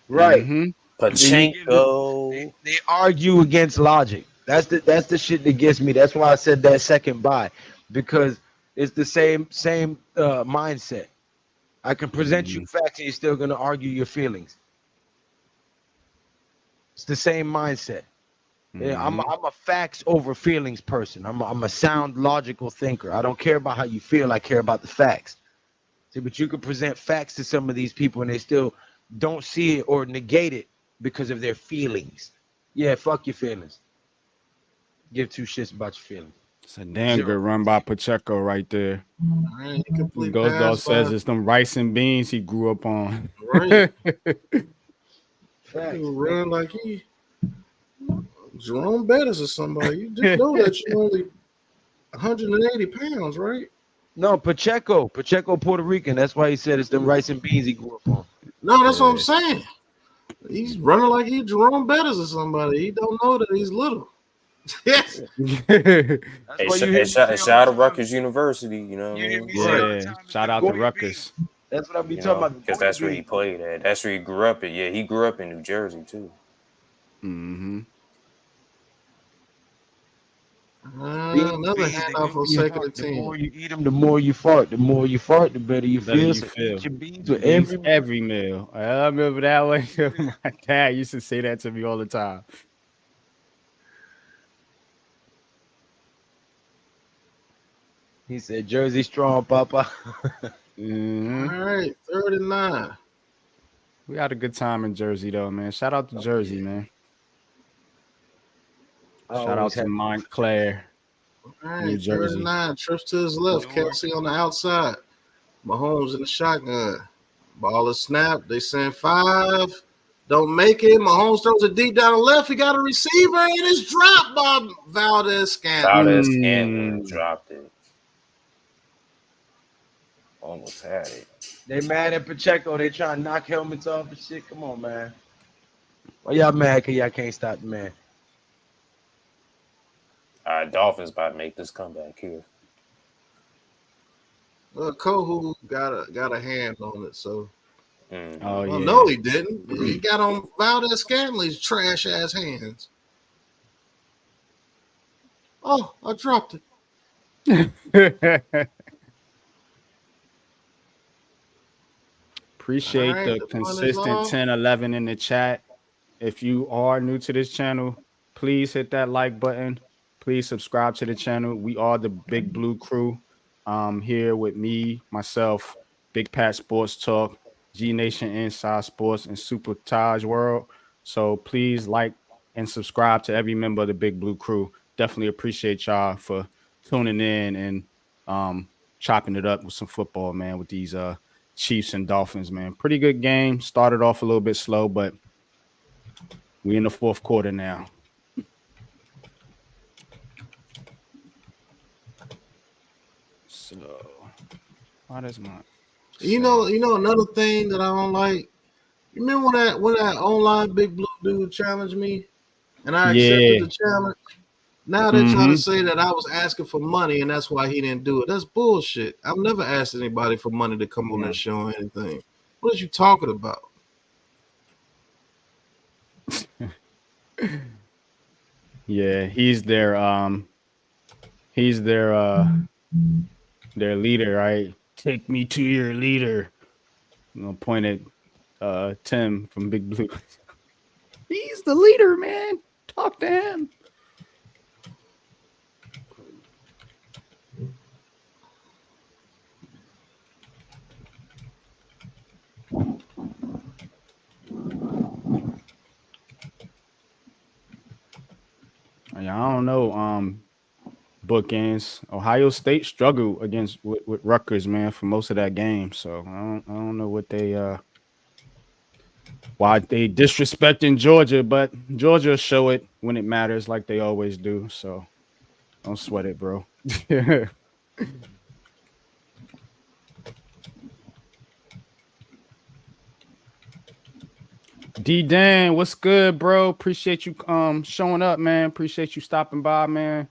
Right. Mm-hmm. Pachenko. They argue against logic. That's the shit that gets me. That's why I said that second buy, because it's the same mindset. I can present you facts and you're still gonna argue your feelings. It's the same mindset. Yeah, I'm a facts over feelings person. I'm a sound logical thinker. I don't care about how you feel. I care about the facts. See, but you can present facts to some of these people and they still don't see it or negate it because of their feelings. Yeah, fuck your feelings. Give two shits about your feelings. It's a damn good run by Pacheco right there. Right, complete Ghost Dog pass says by- it's them rice and beans he grew up on. Right. Facts. He run like he Jerome Bettis or somebody. You just know that you're only 180 pounds, right? No, Pacheco, Puerto Rican. That's why he said it's them rice and beans he grew up on. No, that's what I'm saying. He's running like he's Jerome Bettis or somebody. He don't know that he's little. Yes. Hey, shout out to Rutgers University, you know what I mean? Yeah, shout out to Rutgers. That's what I be talking about. Because that's where he played at. That's where he grew up at. Yeah, he grew up in New Jersey, too. Mm-hmm. Another handoff for 2nd and 10. The more you eat them, the more you fart. The more you fart, the better you feel. So eat your beans with Every meal. I remember that one. My dad used to say that to me all the time. He said, "Jersey strong, Papa." Mm-hmm. All right, 3rd and 9. We had a good time in Jersey, though, man. Shout out to Jersey, man. Shout out to Montclair, All right, New 3rd Jersey. and 9. Trips to his left. Kelsey on the outside. Mahomes in the shotgun. Ball is snapped. They send 5. Don't make it. Mahomes throws it deep down the left. He got a receiver, and it's dropped by Valdez-Scantling. Valdez-Scantling dropped it. Almost had it. They mad at Pacheco. They trying to knock helmets off and shit. Come on, man. Why y'all mad? Cause y'all can't stop the man. Dolphins about to make this comeback here. Kohu got a hand on it, so. Oh, yeah. No, he didn't. He got on Valdez-Scantling's trash ass hands. Oh, I dropped it. All Appreciate right, the the fun is consistent on. 10, 11 in the chat. If you are new to this channel, please hit that like button. Please subscribe to the channel. We are the Big Blue Crew. Here with me, myself, Big Pat Sports Talk, G Nation Inside Sports, and Super Taj World. So please like and subscribe to every member of the Big Blue Crew. Definitely appreciate y'all for tuning in and chopping it up with some football, man, with these Chiefs and Dolphins, man. Pretty good game. Started off a little bit slow, but we in the fourth quarter now. So, why does my You know another thing that I don't like. You remember when that online Big Blue dude challenged me, and I accepted Yeah. the challenge. Now they're trying to say that I was asking for money, and that's why he didn't do it. That's bullshit. I've never asked anybody for money to come on Yeah. this show or anything. What are you talking about? Yeah, he's their leader, right? Take me to your leader. I'm gonna point at Tim from Big Blue. He's the leader, man. Talk to him. Yeah, I don't know. Bookends. Ohio State struggled against with Rutgers, man, for most of that game. So I don't know what they why they disrespecting Georgia, but Georgia show it when it matters, like they always do. So don't sweat it, bro. D Dan, what's good, bro? Appreciate you showing up, man. Appreciate you stopping by, man.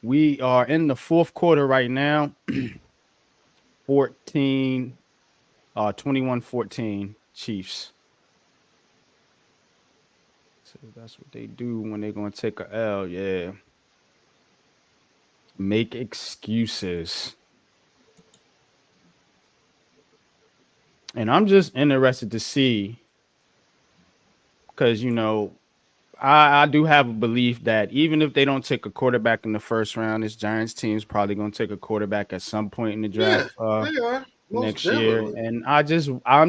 We are in the fourth quarter right now. 21-14 Chiefs. So that's what they do when they're gonna take a L, yeah. Make excuses. And I'm just interested to see, because I do have a belief that even if they don't take a quarterback in the first round, this Giants team is probably going to take a quarterback at some point in the draft They are next definitely. year. And I'm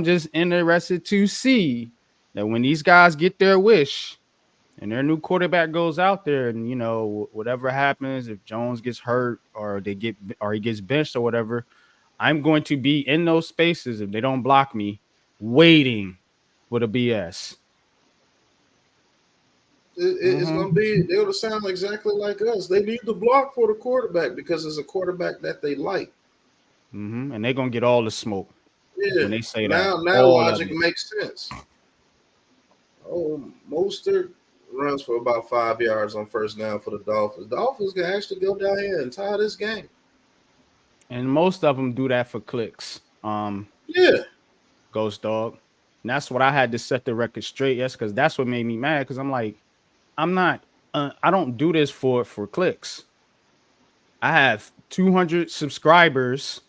just interested to see that when these guys get their wish and their new quarterback goes out there, and whatever happens, if Jones gets hurt or he gets benched or whatever, I'm going to be in those spaces if they don't block me, waiting for the BS. It's going to be, they're going to sound exactly like us. They need the block for the quarterback because it's a quarterback that they like. And they're going to get all the smoke when they say that. Now All logic of it. makes sense. Mostert runs for about 5 yards on first down for the Dolphins. Dolphins can actually go down here and tie this game. And most of them do that for clicks. Ghost Dog. And that's what I had to set the record straight. Yes, because that's what made me mad. Because I'm like, I don't do this for clicks. I have 200 subscribers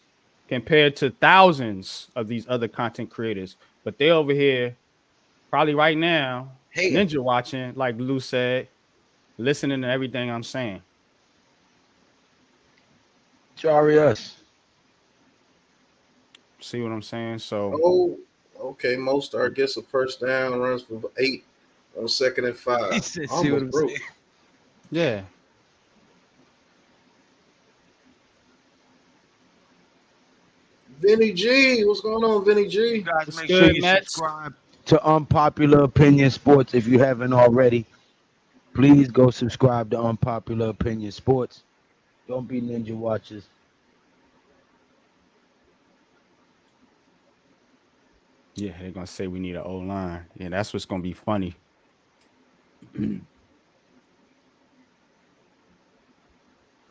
compared to thousands of these other content creators. But they over here, probably right now, ninja watching, like Lou said, listening to everything I'm saying. Sorry us. See what I'm saying? So okay. Mostert gets a first down, runs for 8 on 2nd and 5. He said, see what I'm saying? Yeah. Vinny G, what's going on, Vinny G? You guys make sure you Mets? subscribe to Unpopular Opinion Sports if you haven't already. Please go subscribe to Unpopular Opinion Sports. Don't be ninja watchers. Yeah, they're gonna say we need an O-line. Yeah, that's what's gonna be funny.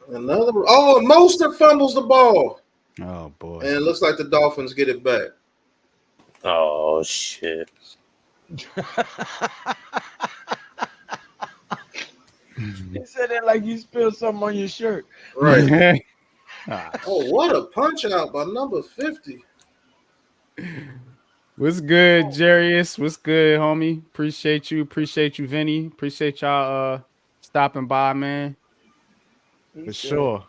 Mostert fumbles the ball. Oh boy. And it looks like the Dolphins get it back. Oh shit. He said it like you spilled something on your shirt. Right. Ah, Oh, what a punch out by number 50. what's good, Jarius? What's good, homie? Appreciate you, Vinny. Appreciate y'all stopping by, man. He For said sure.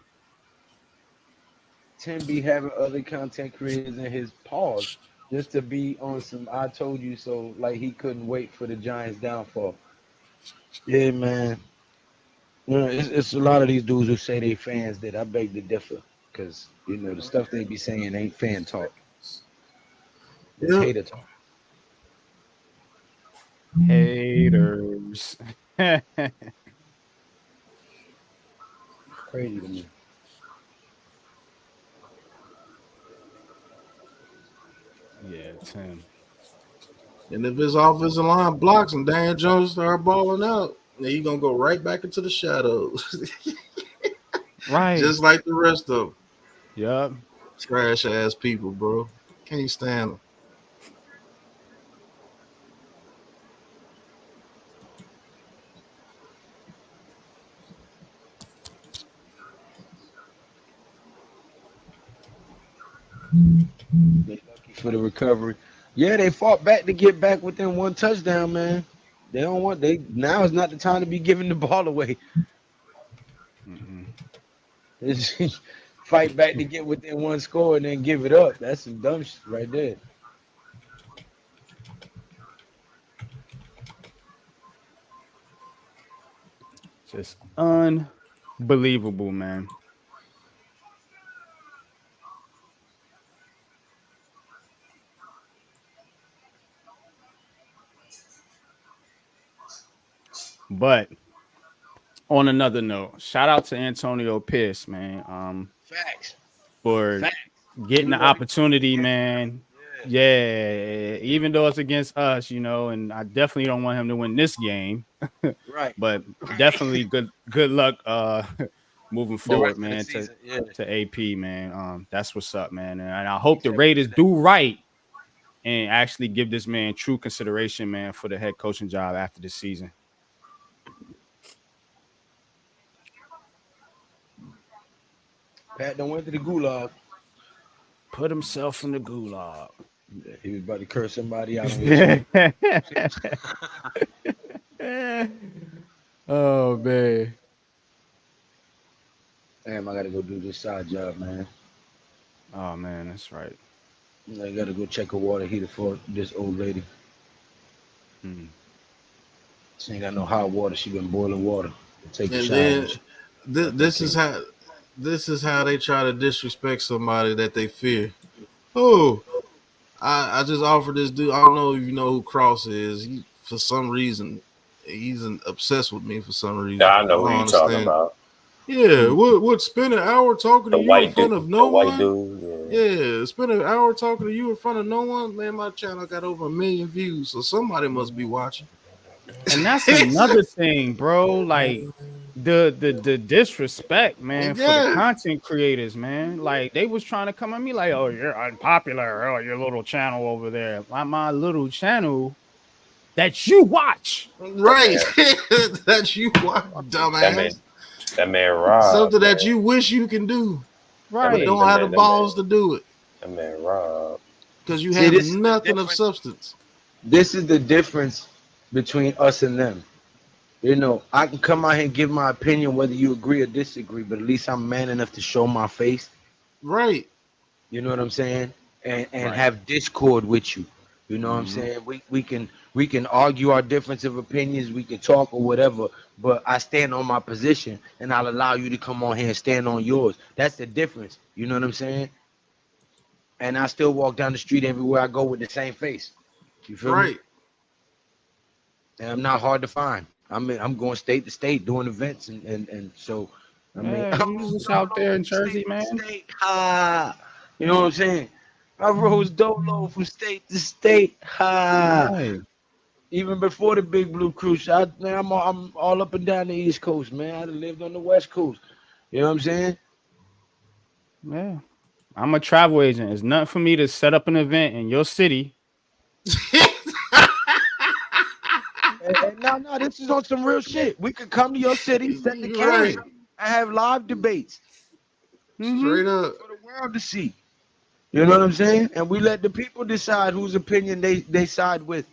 Tim be having other content creators in his pause just to be on some I told you so, like he couldn't wait for the Giants' downfall. Yeah, man. You know, it's a lot of these dudes who say they fans that I beg to differ because, you know, the stuff they be saying ain't fan talk. It's Yep. hater talk. Haters. Crazy to me. Yeah, Tim. And if his offensive line blocks and Daniel Jones start balling out, then he's going to go right back into the shadows. Right. Just like the rest of them. Yup. Trash ass people, bro. Can't stand them. They lucky for the recovery. Yeah, they fought back to get back within one touchdown, man. They don't want now is not the time to be giving the ball away. Mm-mm. It's fight back to get within one score and then give it up. That's some dumb shit right there. Just unbelievable, man. But on another note, shout out to Antonio Pierce, man. Facts. For Facts. getting the He right. opportunity, man. Yeah, even though it's against us, you know, and I definitely don't want him to win this game. Right. But definitely good luck moving forward, man, to AP, man. That's what's up, man. And I hope the Raiders do right and actually give this man true consideration, man, for the head coaching job after this season. Pat done went to the gulag. Put himself in the gulag. Yeah, he was about to curse somebody out on his Oh man. Damn, I gotta go do this side job, man. Oh man, that's right. I gotta go check a water heater for this old lady. She ain't got no hot water. She been boiling water. Take a And shower. then this is how they try to disrespect somebody that they fear. Oh, I just offered this dude. I don't know if you know who Cross is. He, for some reason, he's obsessed with me for some reason. Nah, I know who you talking about. Yeah, what spend an hour talking to you in front of no one? White dude, yeah, spend an hour talking to you in front of no one. Man, my channel got over 1 million views, so somebody must be watching. And that's another thing, bro. Like the disrespect, man, for the content creators, man. Like they was trying to come at me like, oh, you're unpopular, oh, your little channel over there. My little channel that you watch. Right. That you watch, dumbass. That man Rob. Something that you wish you can do. Right. But don't have the balls to do it. That man Rob. Because you have nothing of substance. This is the difference between us and them. You know, I can come out here and give my opinion whether you agree or disagree, but at least I'm man enough to show my face. Right. You know what I'm saying? And have discord with you. You know what I'm saying? We can argue our difference of opinions, we can talk or whatever, but I stand on my position and I'll allow you to come on here and stand on yours. That's the difference. You know what I'm saying? And I still walk down the street everywhere I go with the same face. You feel me? And I'm not hard to find. I'm going state to state doing events and so I mean you just out there in Jersey, man. State, you know what I'm saying? I rose dolo from state to state. Right. Even before the Big Blue Cruise, I'm all up and down the East Coast, man. I lived on the West Coast. You know what I'm saying? Yeah. I'm a travel agent. It's nothing for me to set up an event in your city. No, this is on some real shit. We could come to your city, set the camera, Right. and have live debates Straight up. for the world to see. You know what I'm saying? And we let the people decide whose opinion they side with.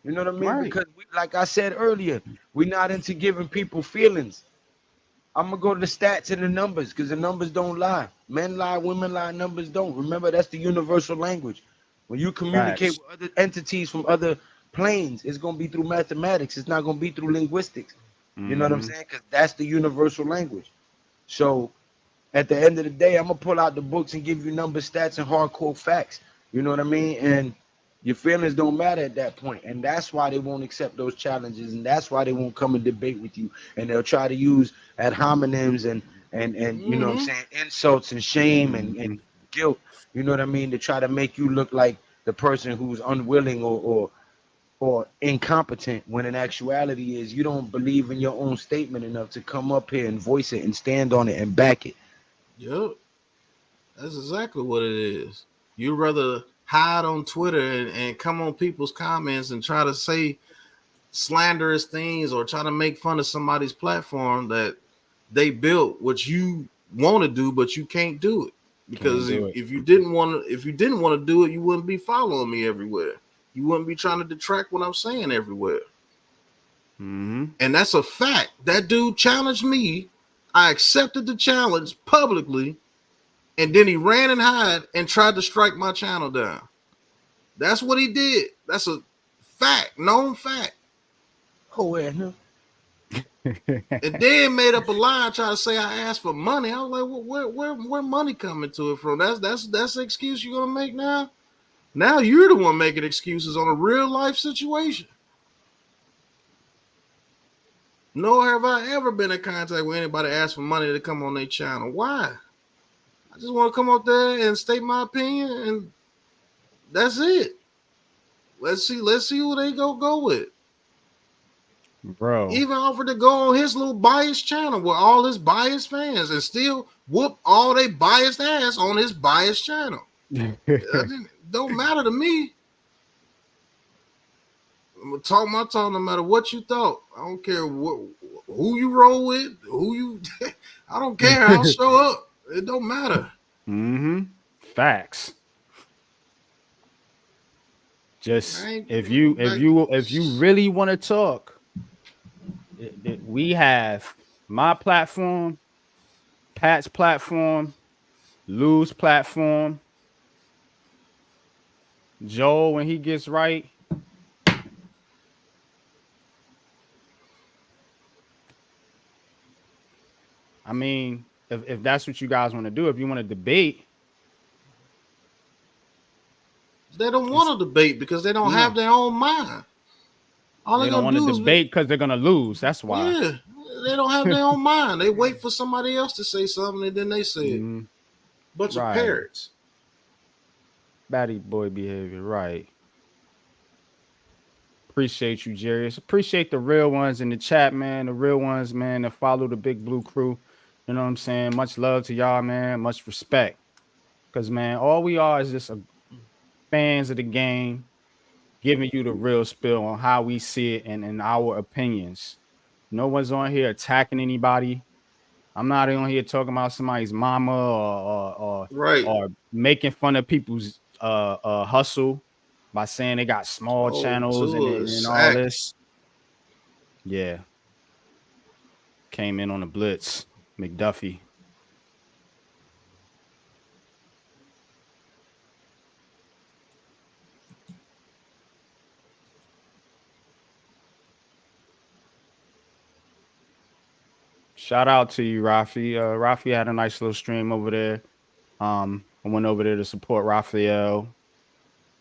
You know what I mean? Right. Because like I said earlier, we're not into giving people feelings. I'm gonna go to the stats and the numbers because the numbers don't lie. Men lie, women lie, numbers don't. Remember, that's the universal language. When you communicate Facts. with other entities from other planes, it's gonna be through mathematics. It's not gonna be through linguistics. You know what I'm saying? Because that's the universal language. So at the end of the day, I'm gonna pull out the books and give you numbers, stats, and hardcore facts. You know what I mean? And your feelings don't matter at that point, and that's why they won't accept those challenges, and that's why they won't come and debate with you, and they'll try to use ad hominems and you know what I'm saying, insults and shame and guilt. You know what I mean? To try to make you look like the person who's unwilling or incompetent, when in actuality is you don't believe in your own statement enough to come up here and voice it and stand on it and back it. Yep. That's exactly what it is. You'd rather hide on Twitter and come on people's comments and try to say slanderous things or try to make fun of somebody's platform that they built, what you want to do, but you can't do it. Because if you didn't want to do it, you wouldn't be following me everywhere. You wouldn't be trying to detract what I'm saying everywhere. And that's a fact. That dude challenged me. I accepted the challenge publicly. And then he ran and hid and tried to strike my channel down. That's what he did. That's a fact, known fact. Oh, yeah. And then made up a lie trying to say I asked for money. I was like, where money coming to it from? That's the excuse you're gonna make now? Now you're the one making excuses on a real life situation. Nor have I ever been in contact with anybody asked for money to come on their channel. Why? I just want to come up there and state my opinion, and that's it. Let's see who they go with. Bro. Even offered to go on his little biased channel with all his biased fans and still whoop all they biased ass on his biased channel. Don't matter to me. I'm gonna talk my talk no matter what you thought. I don't care who you roll with, I don't care. I'll show up. It don't matter. Facts. Just if you really want to talk, we have my platform, Pat's platform, Lou's platform, Joel when he gets right. I mean, if that's what you guys want to do, if you want to debate. They don't want to debate because they don't have their own mind. All they don't want to debate because they're going to lose. That's why. Yeah, they don't have their own mind. They wait for somebody else to say something and then they say it. Bunch of parrots. Batty boy behavior, right. Appreciate you, Jarius. Appreciate the real ones in the chat, man. The real ones, man, that follow the Big Blue crew. You know what I'm saying? Much love to y'all, man. Much respect. Because, man, all we are is just fans of the game, giving you the real spill on how we see it and our opinions. No one's on here attacking anybody. I'm not on here talking about somebody's mama or making fun of people's hustle by saying they got small channels and all this. Yeah. Came in on the blitz. McDuffie. Shout out to you, Rafi. Rafi had a nice little stream over there. I went over there to support Raphael.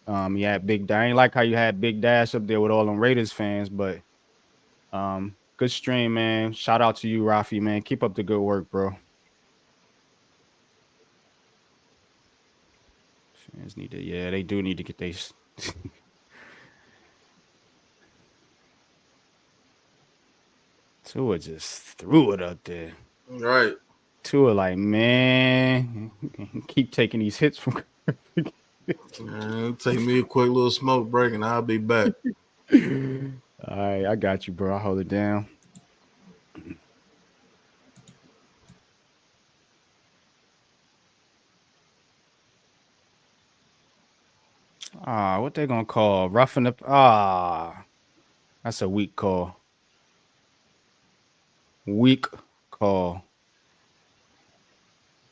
He had Big Dash. I ain't like how you had Big Dash up there with all them Raiders fans, but good stream, man. Shout out to you, Rafi, man. Keep up the good work, bro. Fans need to, yeah, they do need to get these. Tua just threw it up there. Right. Tua like, man, keep taking these hits from. Man, take me a quick little smoke break and I'll be back. All right, I got you, bro. I'll hold it down. What they gonna call? Roughing the that's a weak call. Weak call.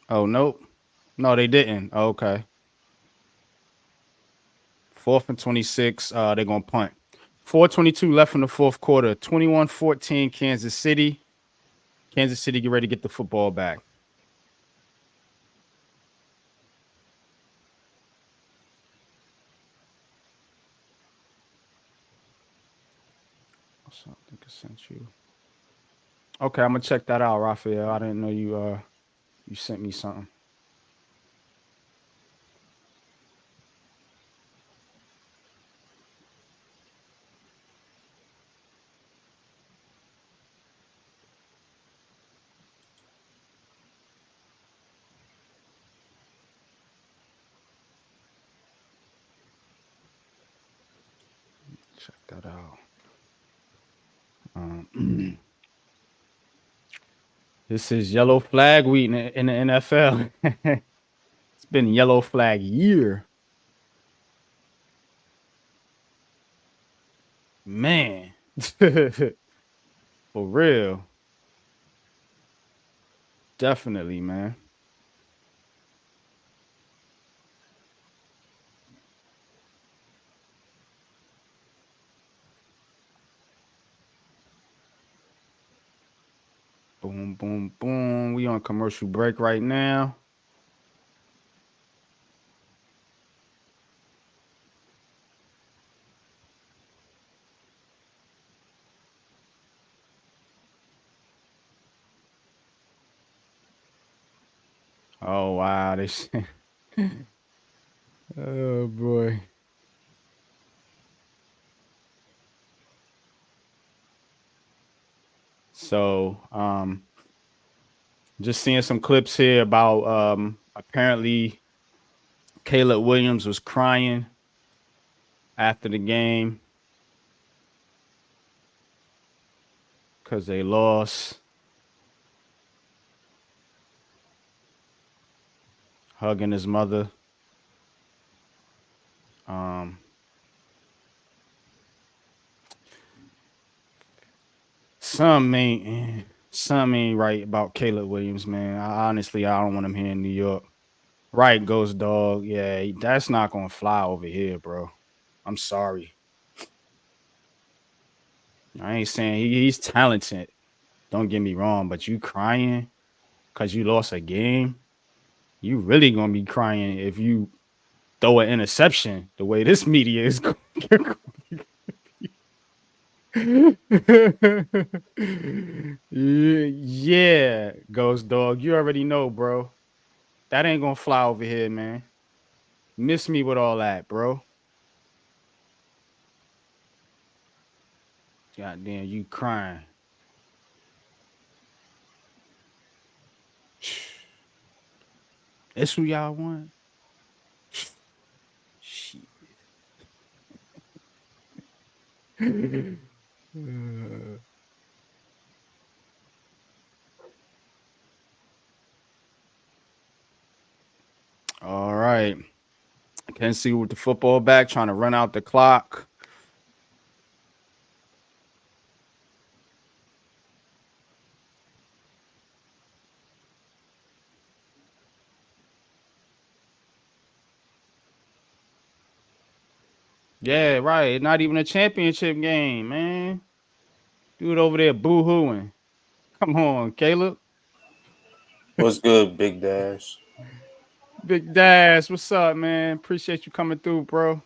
Oh, nope. No, they didn't. Oh, okay. 4th and 26. They're gonna punt. 4:22 left in the fourth quarter. 21-14 Kansas City. Kansas City get ready to get the football back. I think I sent you. Okay, I'm gonna check that out, Raphael. I didn't know you sent me something. Check that out. This is yellow flag week in the NFL. It's been yellow flag year. Man. For real. Definitely, man. Boom, boom, boom. We on commercial break right now. Oh, wow. Oh, boy. So, just seeing some clips here about apparently Caleb Williams was crying after the game because they lost. Hugging his mother. Something ain't right about Caleb Williams, man. I don't want him here in New York. Right, Ghost Dog. Yeah, that's not gonna fly over here, bro. I'm sorry. I ain't saying he's talented. Don't get me wrong, but you crying because you lost a game. You really gonna be crying if you throw an interception the way this media is going. Yeah, Ghost Dog. You already know, bro. That ain't gonna fly over here, man. Miss me with all that, bro. Goddamn, you crying. That's who y'all want? Shit. All right. I can see with the football back, trying to run out the clock. Yeah, right. Not even a championship game, man. Dude over there boo-hooing. Come on, Caleb. What's good, Big Dash? Big Dash, what's up, man? Appreciate you coming through, bro.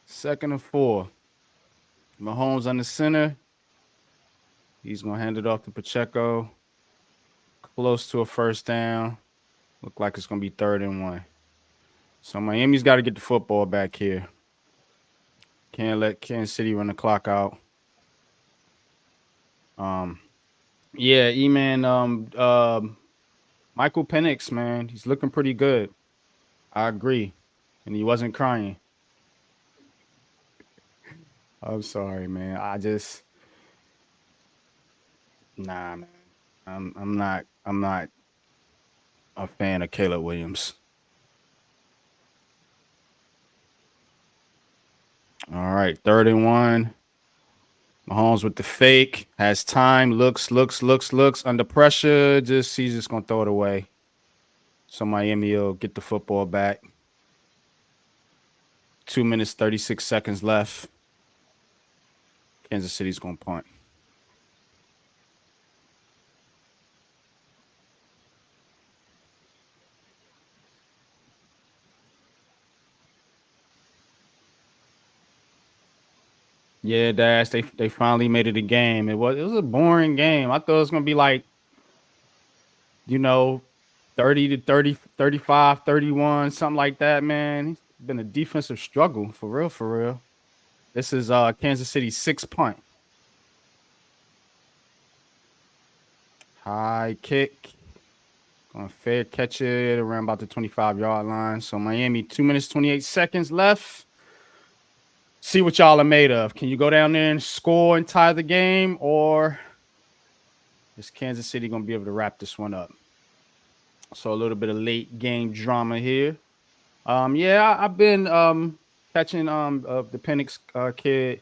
2nd and 4. Mahomes on the center. He's going to hand it off to Pacheco. Close to a first down. Look like it's going to be 3rd and 1. So Miami's got to get the football back here. Can't let Kansas City run the clock out. Yeah, E-Man, Michael Penix, man, he's looking pretty good. I agree. And he wasn't crying. I'm sorry, man. Nah, man. I'm not a fan of Caleb Williams. All right, 31. Mahomes with the fake, has time, looks under pressure. He's just gonna throw it away. So Miami will get the football back. 2 minutes, 36 seconds left. Kansas City's gonna punt. Yeah, Dash, they finally made it a game. It was a boring game. I thought it was gonna be like, 30 to 30, 35, 31, something like that, man. It's been a defensive struggle for real, for real. This is Kansas City's 6th punt. High kick. Gonna fair catch it around about the 25-yard line. So Miami, 2 minutes, 28 seconds left. See what y'all are made of. Can you go down there and score and tie the game, or is Kansas City gonna be able to wrap this one up? So a little bit of late game drama here. I've been catching the Penix kid.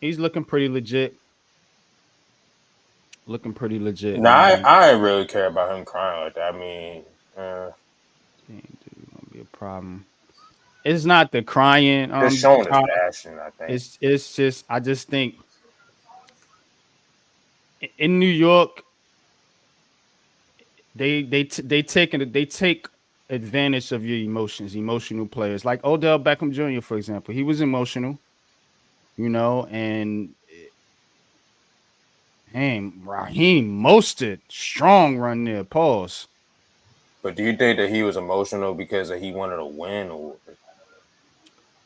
He's looking pretty legit. Nah, I ain't really care about him crying like that. I mean, Gonna be a problem. It's not the crying. just showing his passion, I think. It's just, I just think in New York, they take advantage of your emotions, emotional players like Odell Beckham Jr., for example. He was emotional, and Raheem Mostert, strong run there. Pause. But do you think that he was emotional because he wanted to win, or?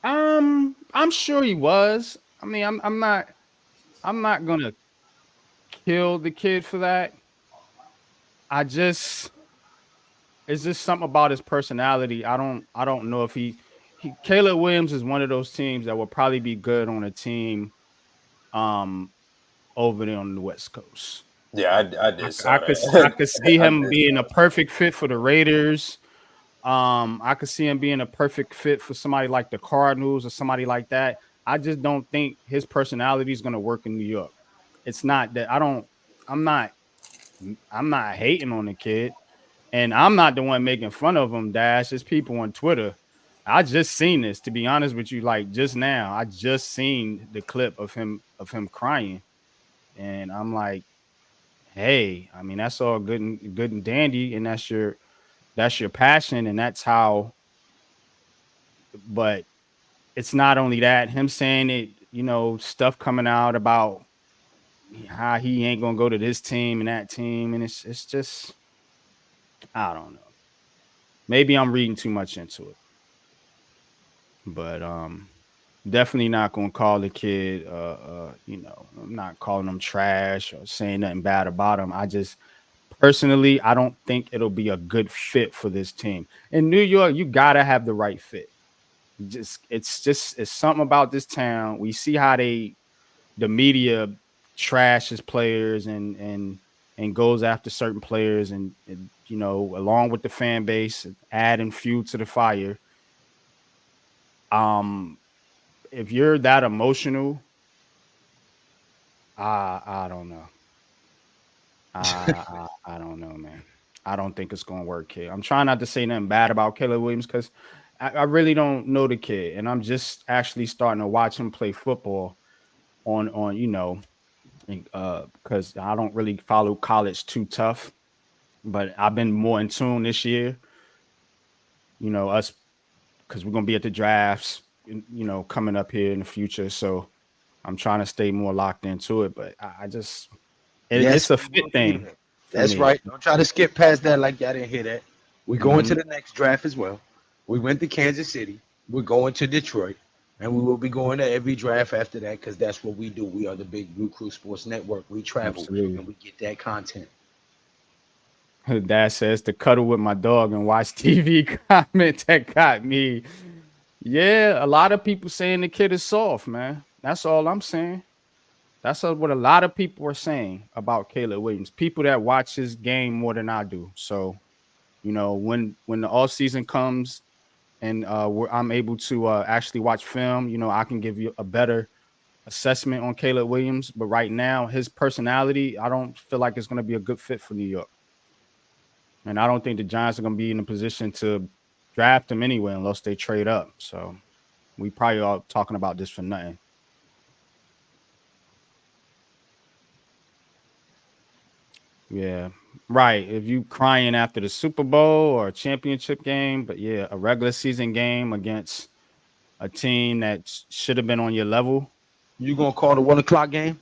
I'm sure he was. I mean, I'm not gonna kill the kid for that. It's just something about his personality. I don't know if Caleb Williams is one of those teams that will probably be good on a team over there on the West Coast. Yeah, I did. I could see him being a perfect fit for the Raiders. I could see him being a perfect fit for somebody like the Cardinals or somebody like that. I just don't think his personality is going to work in New York. It's not that I'm not hating on the kid, and I'm not the one making fun of him, Dash. It's people on Twitter. I just seen this, to be honest with you, like just now. I just seen the clip of him crying, and I'm like, hey, I mean, that's all good and dandy, and that's your passion, and that's how. But it's not only that. Him saying it, stuff coming out about how he ain't gonna go to this team and that team, and it's just, I don't know. Maybe I'm reading too much into it, but definitely not gonna call the kid. I'm not calling him trash or saying nothing bad about him. I just personally, I don't think it'll be a good fit for this team. In New York, you gotta have the right fit. It's something about this town. We see how the media trashes players and goes after certain players, and along with the fan base, adding fuel to the fire. If you're that emotional, I don't know. I don't know, man. I don't think it's gonna work here. I'm trying not to say nothing bad about Caleb Williams because I really don't know the kid, and I'm just actually starting to watch him play football on because I don't really follow college too tough, but I've been more in tune this year. Us, because we're gonna be at the drafts, coming up here in the future. So I'm trying to stay more locked into it, but it's a fit thing. That's right. Don't try to skip past that like y'all didn't hear that. We're going to the next draft as well. We went to Kansas City. We're going to Detroit. And we will be going to every draft after that because that's what we do. We are the big Blue Crew Sports Network. We travel and we get that content. Dad says to cuddle with my dog and watch TV comment that got me. Yeah, a lot of people saying the kid is soft, man. That's all I'm saying. That's what a lot of people are saying about Caleb Williams. People that watch his game more than I do. So, when the all season comes and I'm able to actually watch film, I can give you a better assessment on Caleb Williams. But right now, his personality, I don't feel like it's going to be a good fit for New York. And I don't think the Giants are going to be in a position to draft him anyway unless they trade up. So we probably are talking about this for nothing. Yeah, right. If you crying after the Super Bowl or a championship game, but yeah, a regular season game against a team that should have been on your level. You gonna call the 1:00 game?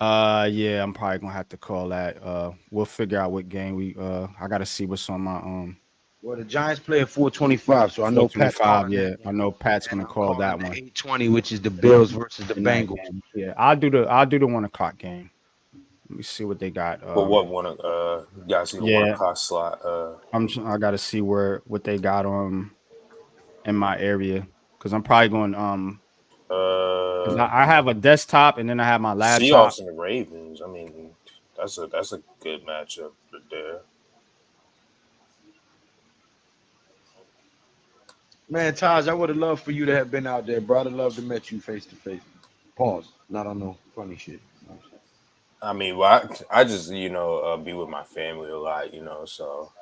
Yeah, I'm probably gonna have to call that. We'll figure out what game I gotta see what's on my Well, the Giants play at 4:25, so I know Pat's 425. calling Yeah, that I one. know Pat's And gonna I'm call calling that the one 8:20, which is the Bills versus the in that Bengals. game. Yeah, I'll do the 1:00 game. Let me see what they got. But what you guys see the 1:00 slot? I gotta see what they got in my area because I'm probably going because I have a desktop and then I have my laptop. Seahawks and the Ravens. I mean, that's a good matchup there. Man, Taj, I would have loved for you to have been out there, bro. I'd have loved to met you face to face. Pause. Not on no funny shit. I mean, well, I just be with my family a lot, so.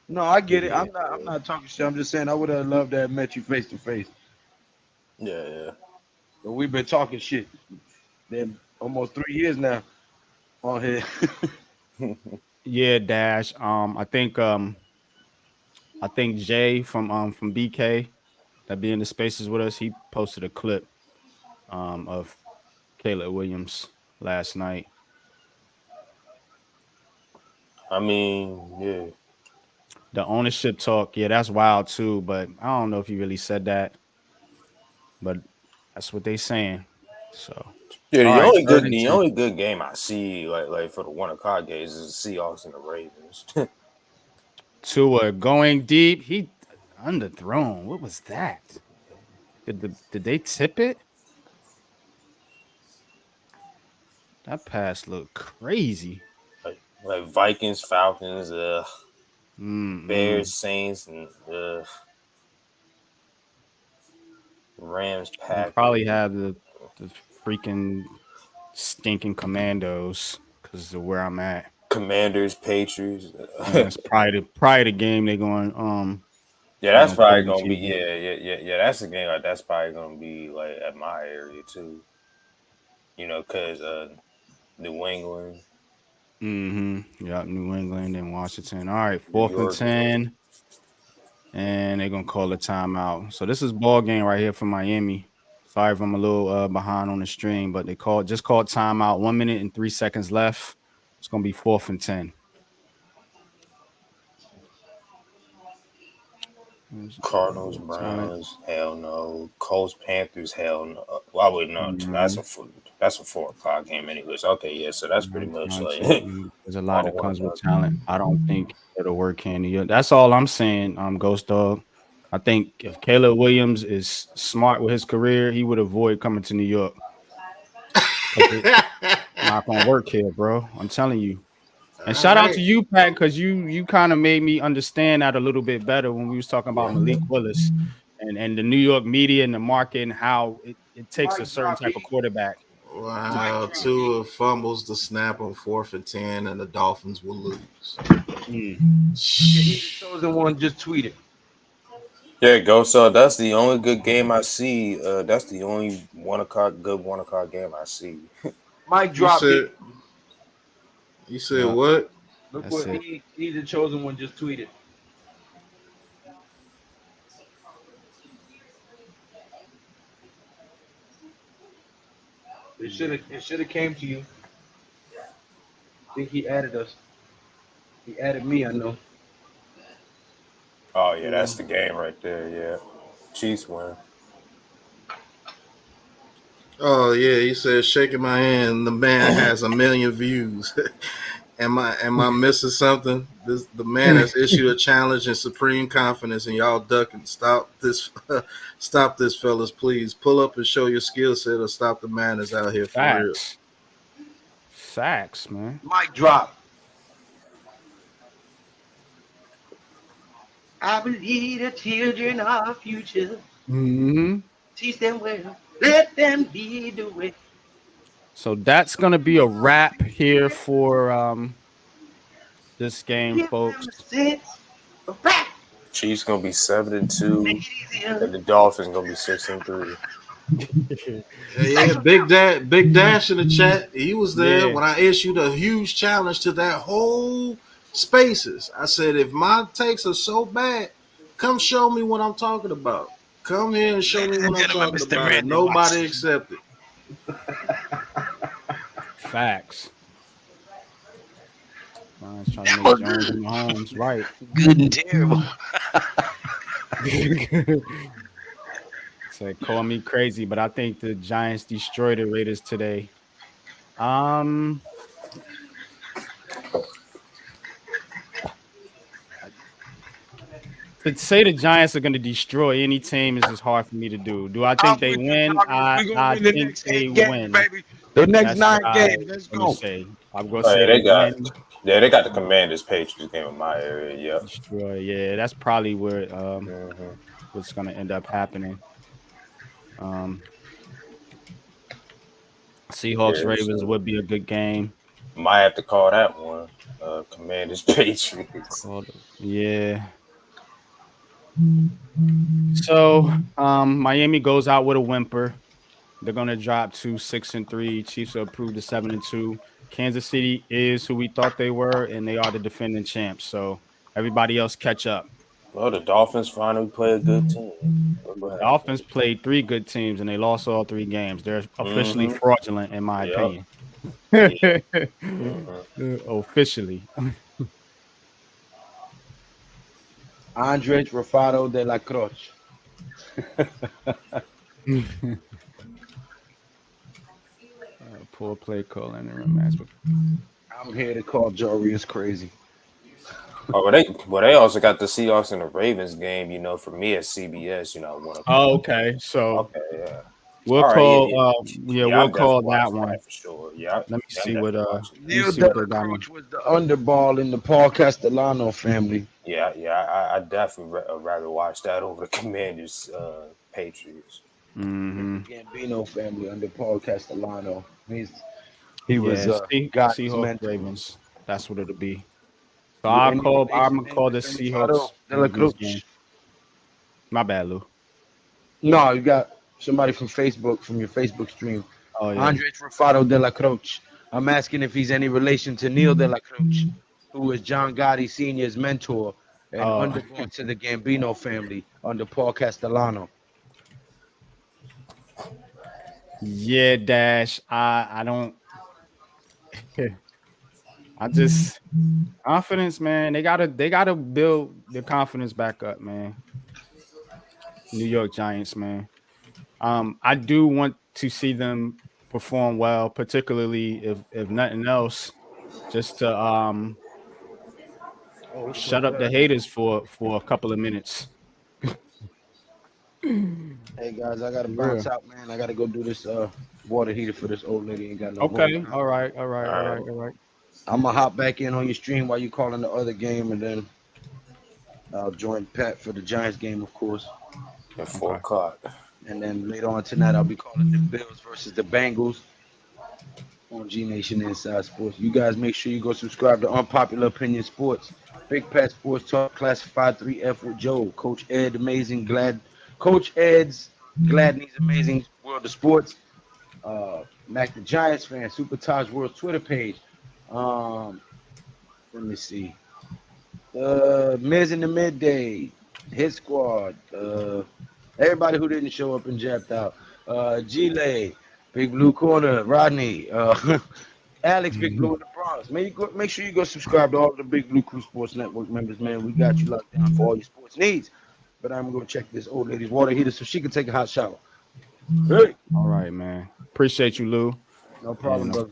No, I get it. Yeah. I'm not talking shit. I'm just saying I would have loved to have met you face to face. Yeah. But we've been talking shit. Then almost 3 years now on here. Yeah, Dash. I think Jay from BK that be in the spaces with us, he posted a clip of Caleb Williams last night. I mean, yeah. The ownership talk, yeah, that's wild too. But I don't know if he really said that. But that's what they saying. So Yeah, all the right, only third good and the 10. only good game I see like for the 1:00 games is the Seahawks and the Ravens. Tua going deep. He underthrown. What was that? Did they tip it? That pass looked crazy. like Vikings, Falcons, Mm-mm. Bears, Saints, and Rams, You Packers. probably have the freaking stinking Commandos because of where I'm at. Commanders, Patriots. That's probably the game they're going Yeah, they're that's gonna put probably on gonna be TV. yeah. That's a game like that's probably gonna be like at my area too. Because New England, Yep, New England and Washington. All right, New 4th and York. 10, and they're gonna call a timeout. So this is ball game right here for Miami. Sorry if I'm a little behind on the stream, but they just called timeout. 1 minute and 3 seconds left. It's gonna be 4th and 10. Cardinals, Browns, hell no. Colts, Panthers, hell no. Well, I would not. That's a 4:00 game, anyways. Okay, yeah. So that's pretty much like There's a lot all that comes with 1:00. talent. I don't think it'll work here in New York. That's all I'm saying. Ghost Dog. I think if Caleb Williams is smart with his career, he would avoid coming to New York. It's not gonna work here, bro. I'm telling you. And shout out to you, Pat, because you kind of made me understand that a little bit better when we was talking about Malik Willis and the New York media and the market and how it takes a certain type of quarterback. Wow, Tua fumbles the snap on 4th and 10, and the Dolphins will lose. He's the chosen one. Just tweeted. Yeah, go. So that's the only good game I see. That's the only good 1:00 game I see. Mike dropped it. You said what? Look That's what it. he's the chosen one. Just tweeted. It should have came to you. I think he added us. He added me. I know. Oh yeah, that's the game right there. Yeah, Chiefs win. Oh yeah, he said shaking my hand. The man has 1 million views. Am I missing something? The man has issued a challenge in supreme confidence, and y'all ducking. Stop this, fellas, please. Pull up and show your skill set, or stop the madness out here for real. Facts, man. Mic drop. I believe the children are future. Mm-hmm. Teach them well. Let them lead the way. So that's gonna be a wrap here for this game, Give folks. them a sense of pride. Chiefs gonna be 7-2, Make it easier. and the Dolphins gonna be 6-3. Yeah, Big Dash in the chat. He was there Yeah. when I issued a huge challenge to that whole Spaces. I said, if my takes are so bad, come show me what I'm talking about. Come here and show me what I'm talking about. And nobody accepted. Facts. Mine's trying to make Jones and Mahomes right. Good and terrible. So call me crazy, but I think the Giants destroyed the Raiders today. To say the Giants are going to destroy any team is just hard for me to do. Do I think they win? I think they win. Baby. The next 9 games. Let's go. I'm going to say they win. Yeah, they got the Commanders Patriots game in my area. Yeah, destroy. Yeah, that's probably where what's going to end up happening. Seahawks Ravens would be a good game. Might have to call that one. Commanders Patriots. Yeah. So Miami goes out with a whimper. They're gonna drop to 6-3. Chiefs are approved to 7-2. Kansas City is who we thought they were, and they are the defending champs. So everybody else catch up. Well, the Dolphins finally play a good team. The Dolphins played 3 good teams, and they lost all 3 games. They're officially fraudulent, in my opinion. Officially. Andres Rufaro de la Croce. Poor play call in the match. I'm here to call Jarius crazy. Oh, they also got the Seahawks and the Ravens game. You know, for me at CBS, you know, Oh, okay. So yeah. We'll All call. Right, we'll call that one for sure. Yeah. Let me see what. Neil de la Croce was the underball in the Paul Castellano family. Yeah. I definitely rather watch that over the Commanders Patriots. Gambino family under Paul Castellano. He was Seahawks Ravens. That's what it'll be. So I'm gonna call the Seahawks. My bad, Lou. No, you got somebody from Facebook, from your Facebook stream. Oh, yeah. Andres Rufaro de la Croce. I'm asking if he's any relation to Neil de la Croce, who is John Gotti Sr.'s mentor and underborn to the Gambino family under Paul Castellano. Yeah, Dash. I don't. I just confidence, man. They gotta build their confidence back up, man. New York Giants, man. I do want to see them perform well, particularly if nothing else, just to shut up the haters for a couple of minutes. Hey guys, I gotta bounce out, man. I gotta go do this water heater for this old lady. Ain't got no. Okay, water. all right. I'm gonna hop back in on your stream while you calling the other game, and then I'll join Pat for the Giants game, of course. At 4 o'clock. And then later on tonight, I'll be calling the Bills versus the Bengals on G Nation Inside Sports. You guys make sure you go subscribe to Unpopular Opinion Sports, Big Pat Sports Talk, Classified 3F with Joe, Coach Ed, Coach Ed's Gladney's Amazing World of Sports, Mac the Giants fan, Super Taj World's Twitter page. Let me see. Miz in the Midday, Hit Squad, everybody who didn't show up and japped out. G-Lay, Big Blue Corner, Rodney, Alex, Big Blue in the Bronx. Make sure you go subscribe to all the Big Blue Crew Sports Network members, man. We got you locked down for all your sports needs. But I'm going to check this old lady's water heater so she can take a hot shower. Hey. All right, man. Appreciate you, Lou. No problem, brother.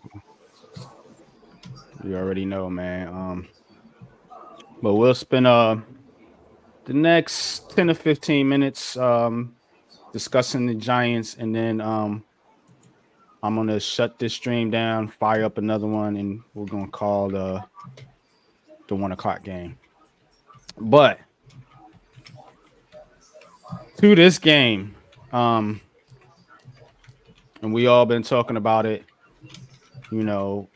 You already know, man. But we'll spend the next 10 to 15 minutes discussing the Giants, and then I'm gonna shut this stream down, fire up another one, and we're gonna call the 1 o'clock game. But to this game, and we all been talking about it, you know.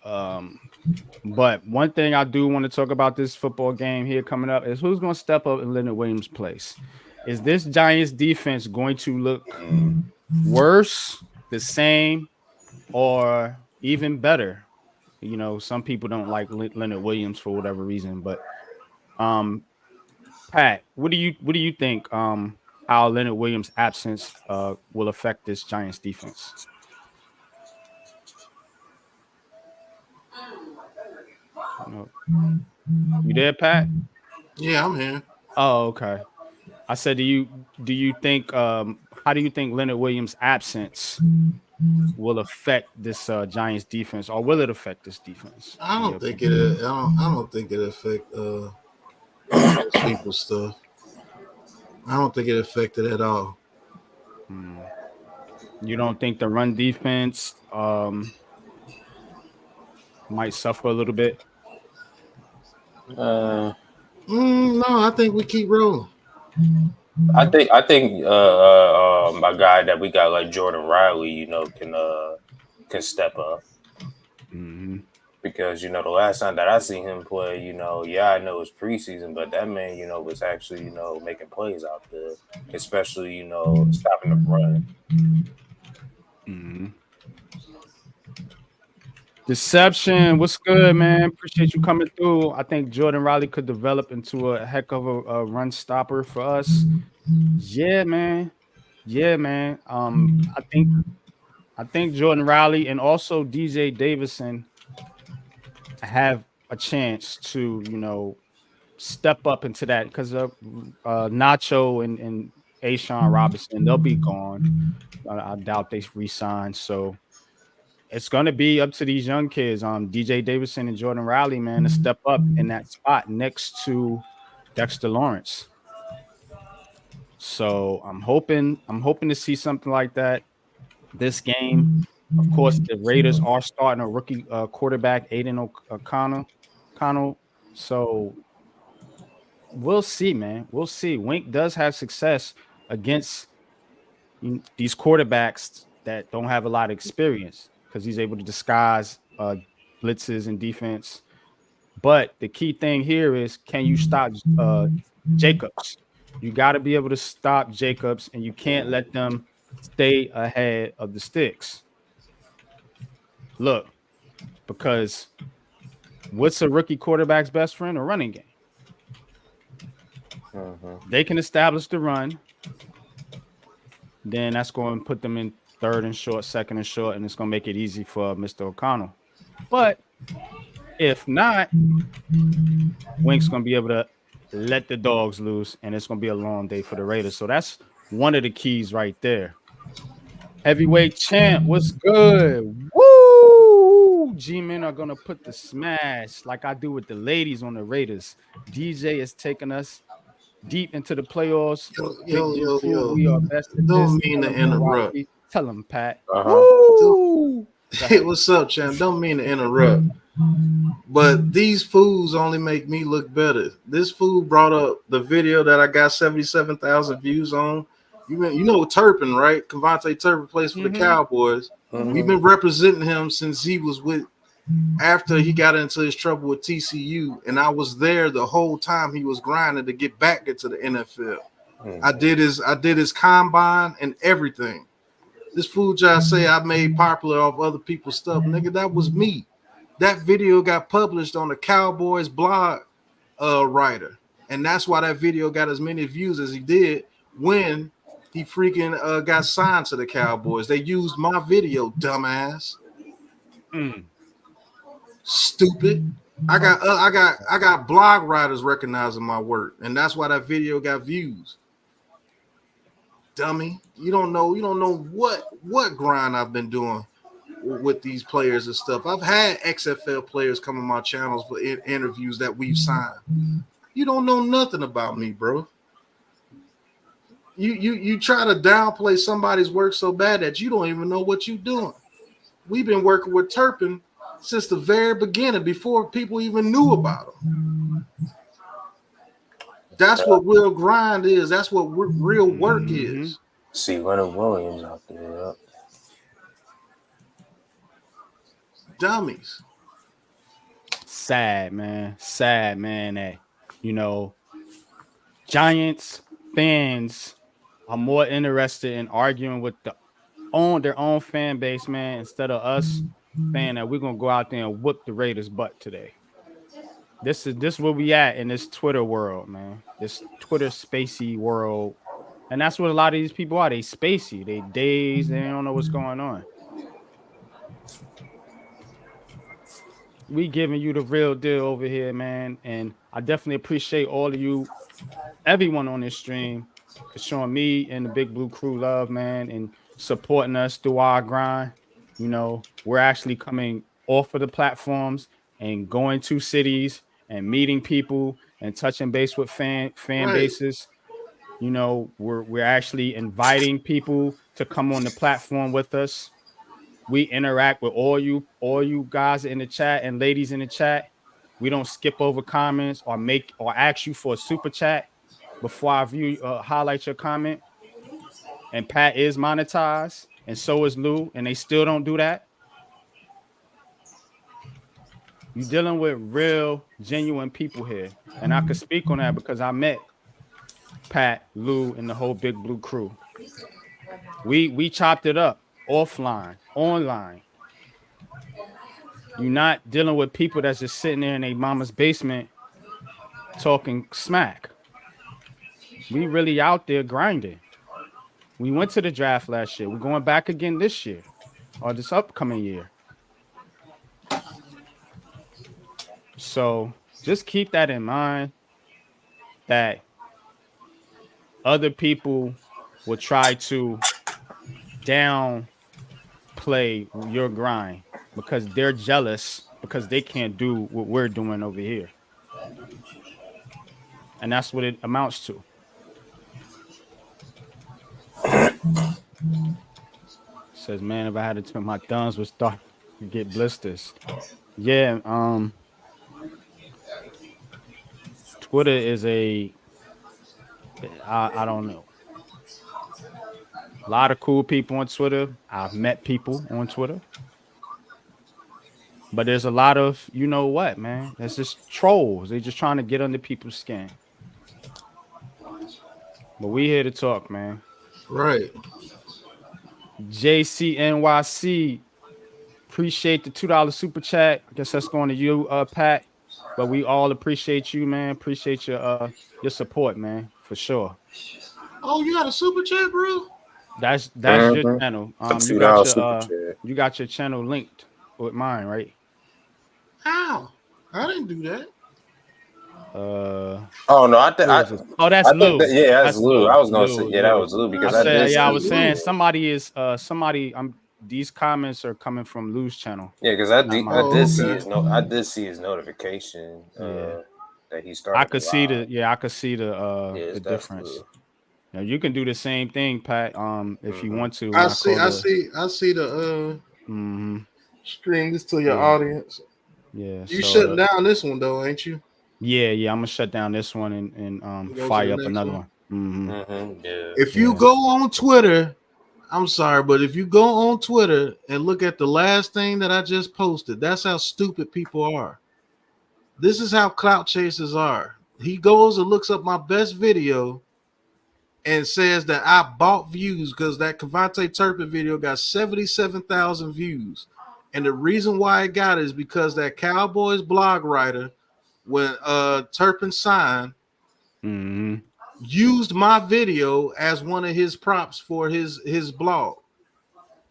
But one thing I do want to talk about this football game here coming up is who's going to step up in Leonard Williams' place. Is this Giants defense going to look worse, the same, or even better? You know, some people don't like Leonard Williams for whatever reason, but Pat, what do you think how Leonard Williams' absence will affect this Giants defense? You there, Pat? Yeah, I'm here. Oh, okay. I said, do you think how do you think Leonard Williams' absence will affect this Giants defense, or will it affect this defense? I don't think it affect people's stuff. I don't think it affected at all. You don't think the run defense might suffer a little bit? No, I think we keep rolling. I think a guy that we got like Jordan Riley, you know, can step up. Mm-hmm. Because, you know, the last time that I seen him play, you know, yeah, I know it's preseason, but that man, you know, was actually, you know, making plays out there, especially, you know, stopping the run. Mm-hmm. Deception, what's good, man? Appreciate you coming through. I think Jordan Riley could develop into a heck of a run stopper for us. Yeah, man. I think Jordan Riley and also DJ Davison have a chance to, you know, step up into that because of Nacho and Ashawn Robinson, they'll be gone. I doubt they resign. So it's going to be up to these young kids, DJ Davison and Jordan Riley, man, to step up in that spot next to Dexter Lawrence. So I'm hoping to see something like that this game. Of course, the Raiders are starting a rookie quarterback, Aiden O'Connell. So we'll see, man. We'll see. Wink does have success against these quarterbacks that don't have a lot of experience because he's able to disguise blitzes and defense. But the key thing here is, can you stop Jacobs? You got to be able to stop Jacobs, and you can't let them stay ahead of the sticks. Look, because what's a rookie quarterback's best friend? A running game. They can establish the run. Then that's going to put them in third and short, second and short, and it's going to make it easy for Mr. O'Connell. But if not, Wink's going to be able to let the dogs loose, and it's going to be a long day for the Raiders. So that's one of the keys right there. Heavyweight champ, what's good? Woo! G-Men are going to put the smash like I do with the ladies on the Raiders. DJ is taking us deep into the playoffs. Yo. We are best at Don't this. mean to interrupt. Tell him, Pat. Hey, what's up, champ? Don't mean to interrupt. But these fools only make me look better. This fool brought up the video that I got 77,000 views on. You know Turpin, right? Cavante Turpin plays for the Cowboys. We've been representing him since he was after he got into his trouble with TCU, and I was there the whole time he was grinding to get back into the NFL. I did his combine and everything. This fool just say I made popular off other people's stuff. Nigga, that was me. That video got published on the Cowboys blog writer. And that's why that video got as many views as he did when he freaking got signed to the Cowboys. They used my video, dumbass. Stupid. I got blog writers recognizing my work, and that's why that video got views. Dummy. You don't know what grind I've been doing with these players and stuff. I've had XFL players come on my channels for interviews that we've signed. You don't know nothing about me, bro. You try to downplay somebody's work so bad that you don't even know what you're doing. We've been working with Turpin since the very beginning, before people even knew about him. That's what real grind is. That's what real work is. See Leonard Williams out there. Dummies. Sad, man. Sad, man, that, you know, Giants fans are more interested in arguing with their own fan base, man, instead of us saying that we're gonna go out there and whoop the Raiders' butt today. This is where we at in this Twitter world, man. This Twitter spacey world. And that's what a lot of these people are. They spacey, they dazed, they don't know what's going on. We giving you the real deal over here, man. And I definitely appreciate all of you, everyone on this stream, for showing me and the Big Blue Crew love, man, and supporting us through our grind. You know, we're actually coming off of the platforms and going to cities and meeting people and touching base with fan bases. You know, we're actually inviting people to come on the platform with us. We interact with all you guys in the chat and ladies in the chat. We don't skip over comments or ask you for a super chat before I highlight your comment. And Pat is monetized, and so is Lou, and they still don't do that. You're dealing with real, genuine people here, and I could speak on that because I met Pat, Lou, and the whole Big Blue Crew. We chopped it up offline, online. You're not dealing with people that's just sitting there in their mama's basement talking smack. We really out there grinding. We went to the draft last year. We're going back again this year or this upcoming year. So just keep that in mind, that other people will try to downplay your grind because they're jealous because they can't do what we're doing over here. And that's what it amounts to. Says, man, if I had to turn, my thumbs would start to get blisters. Yeah, Twitter is I don't know. A lot of cool people on Twitter. I've met people on Twitter. But there's a lot of, you know what, man? It's just trolls. They're just trying to get under people's skin. But we here to talk, man. Right. JCNYC, appreciate the $2 super chat. I guess that's going to you, Pat. But we all appreciate you, man. Appreciate your support, man, for sure. Oh, you got a super chat, bro? That's your channel. You got your channel linked with mine, right? How? I didn't do that. Oh no, that's Lou. That's Lou. I was gonna say that was Lou because I was saying somebody. These comments are coming from Lou's channel. Yeah, because I did see his notification that he started. I could see the difference. Now you can do the same thing, Pat. If you want to. I see the stream this to your audience. Yeah. You shutting down this one though, ain't you? Yeah. I'm gonna shut down this one and fire up another one. Yeah. If you go on Twitter, I'm sorry, but if you go on Twitter and look at the last thing that I just posted, that's how stupid people are. This is how clout chasers are. He goes and looks up my best video and says that I bought views because that Kevontae Turpin video got 77,000 views. And the reason why it got it is because that Cowboys blog writer, when Turpin signed, used my video as one of his props for his blog.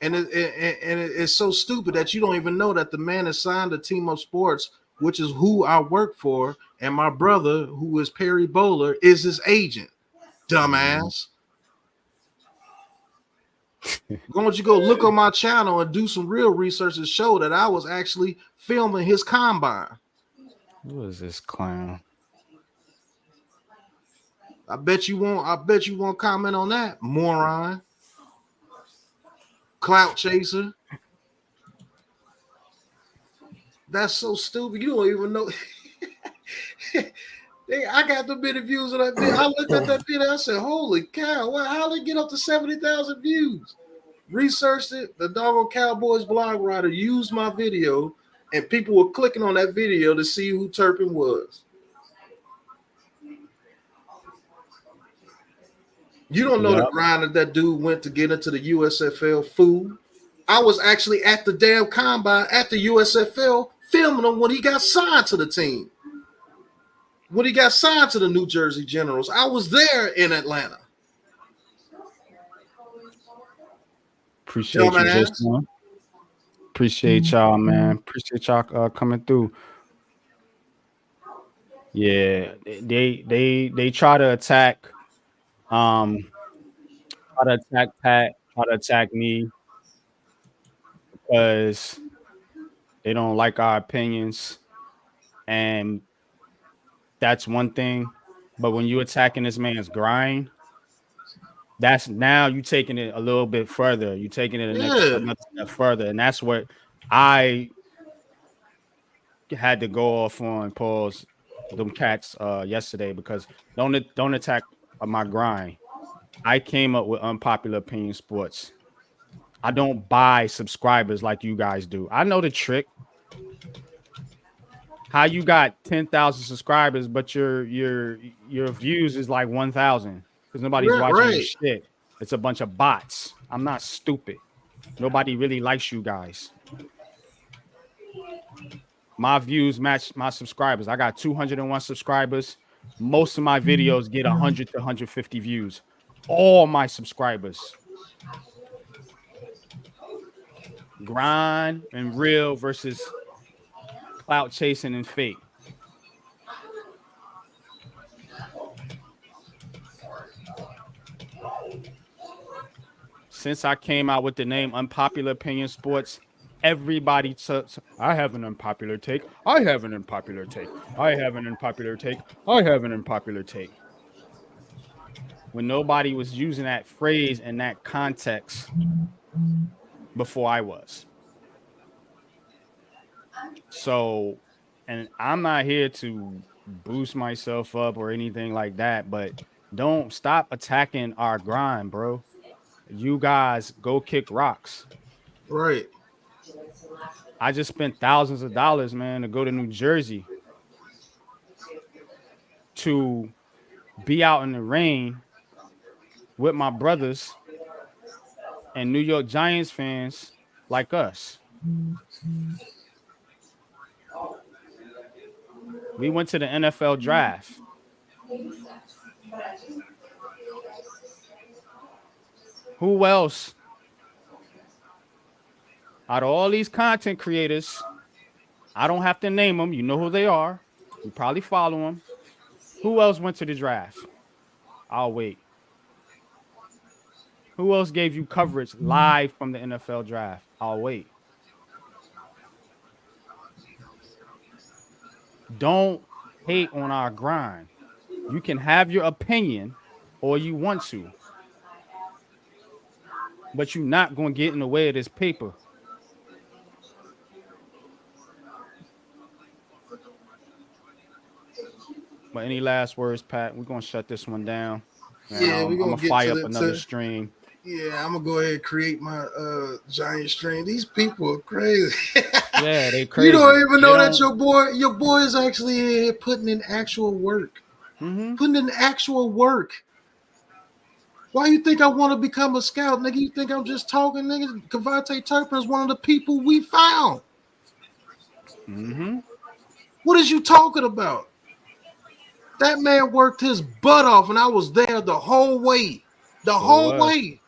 And it's so stupid that you don't even know that the man has signed to Team Up Sports, which is who I work for, and my brother, who is Perry Bowler, is his agent. Dumbass. Why don't you go look on my channel and do some real research to show that I was actually filming his combine? Who is this clown? I bet you won't comment on that, moron. Clout chaser. That's so stupid. You don't even know. I got the many views on that video. I looked at that video. I said, "Holy cow! How did it get up to 70,000 views?" Researched it. The doggone Cowboys blog writer used my video, and people were clicking on that video to see who Turpin was. You don't know the grind that dude went to get into the USFL, fool. I was actually at the damn combine at the USFL filming him when he got signed to the team. When he got signed to the New Jersey Generals, I was there in Atlanta. Appreciate you, Justin. Appreciate y'all, man. Appreciate y'all coming through. Yeah, they try to attack, try to attack Pat, try to attack me because they don't like our opinions, and that's one thing. But when you attacking this man's grind, that's now you taking it a little bit further. You taking it another step further, and that's what I had to go off on. Pause them cats yesterday because don't attack my grind. I came up with Unpopular Opinion Sports. I don't buy subscribers like you guys do. I know the trick. How you got 10,000 subscribers, but your views is like 1,000 because nobody's watching your shit. It's a bunch of bots. I'm not stupid. Nobody really likes you guys. My views match my subscribers. I got 201 subscribers. Most of my videos get 100 to 150 views. All my subscribers. Grind and real versus clout chasing and fake. Since I came out with the name Unpopular Opinion Sports, everybody I have an unpopular take. I have an unpopular take. I have an unpopular take. I have an unpopular take. When nobody was using that phrase in that context before I was. So, and I'm not here to boost myself up or anything like that, but don't stop attacking our grind, bro. You guys go kick rocks. Right. I just spent thousands of dollars, man, to go to New Jersey to be out in the rain with my brothers and New York Giants fans like us. We went to the NFL draft. Who else out of all these content creators, I don't have to name them. You know who they are. You probably follow them. Who else went to the draft? I'll wait. Who else gave you coverage live from the NFL draft? I'll wait. Don't hate on our grind. You can have your opinion or you want to, but you're not going to get in the way of this paper. But any last words, Pat? We're going to shut this one down. Yeah, we're going to fire up another stream. Yeah, I'm going to go ahead and create my giant stream. These people are crazy. Yeah, they crazy. You don't even know that your boy is actually here putting in actual work. Mm-hmm. Putting in actual work. Why you think I want to become a scout, nigga? You think I'm just talking, nigga? Cavante Turpin is one of the people we found. Mm-hmm. What is you talking about? That man worked his butt off, and I was there the whole way. The whole way.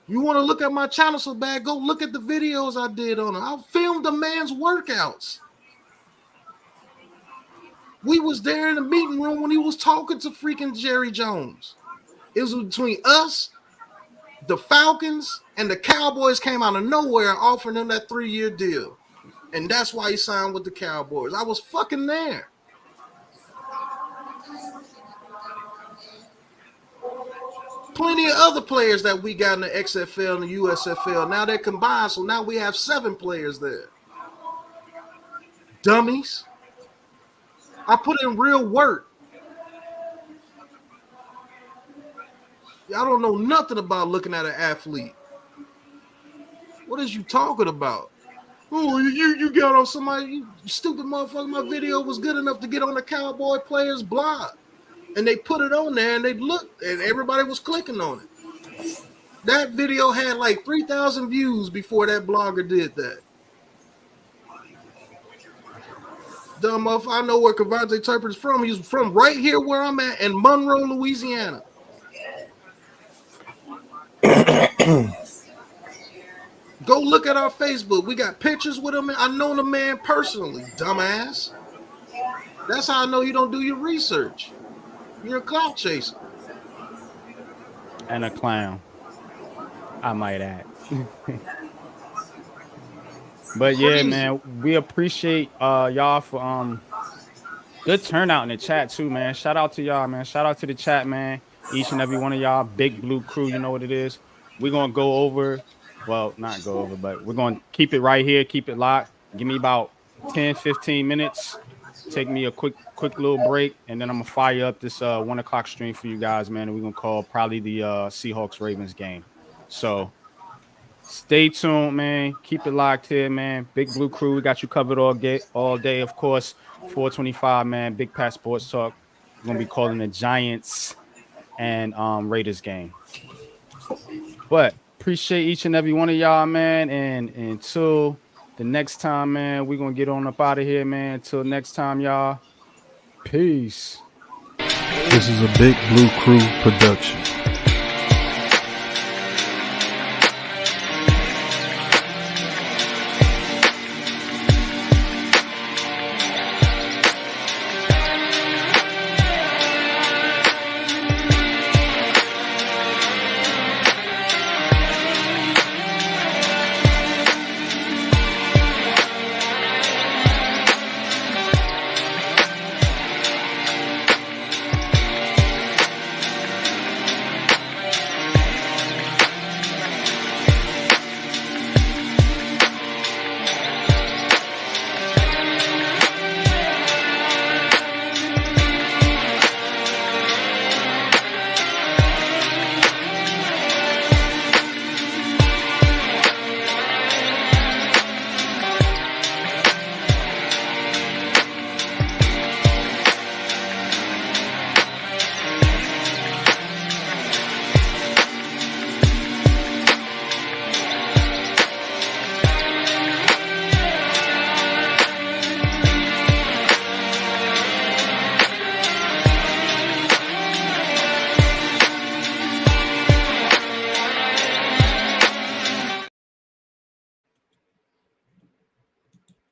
You want to look at my channel so bad, go look at the videos I did on him. I filmed the man's workouts. We was there in the meeting room when he was talking to freaking Jerry Jones. It was between us, the Falcons and the Cowboys came out of nowhere and offered him that 3-year deal. And that's why he signed with the Cowboys. I was fucking there. Plenty of other players that we got in the XFL and the USFL. Now they're combined, so now we have 7 players there. Dummies. I put in real work. Y'all don't know nothing about looking at an athlete. What is you talking about? Oh, you got on somebody, you stupid motherfucker. My video was good enough to get on the Cowboy players blog. And they put it on there and they looked and everybody was clicking on it. That video had like 3,000 views before that blogger did that. Dumb motherfucker, I know where Cavante Turpin is from. He's from right here where I'm at in Monroe, Louisiana. Go look at our Facebook. We got pictures with him. I know the man personally, dumbass. That's how I know you don't do your research. You're a clout chaser. And a clown, I might add. But yeah, man, we appreciate y'all for good turnout in the chat too, man. Shout out to y'all, man. Shout out to the chat, man. Each and every one of y'all, big blue crew, you know what it is. We're gonna go over, well, not go over, but we're gonna keep it right here, keep it locked. Give me about 10-15 minutes. Take me a quick little break, and then I'm gonna fire up this 1 o'clock stream for you guys, man. And we're gonna call probably the Seahawks Ravens game. So stay tuned, man. Keep it locked here, man. Big Blue Crew, we got you covered all day, of course. 425, man. Big Pat Sports Talk. We're gonna be calling the Giants and Raiders game. But appreciate each and every one of y'all, man. And until the next time, man, we're gonna get on up out of here, man. Until next time, y'all. Peace. This is a Big Blue Crew production.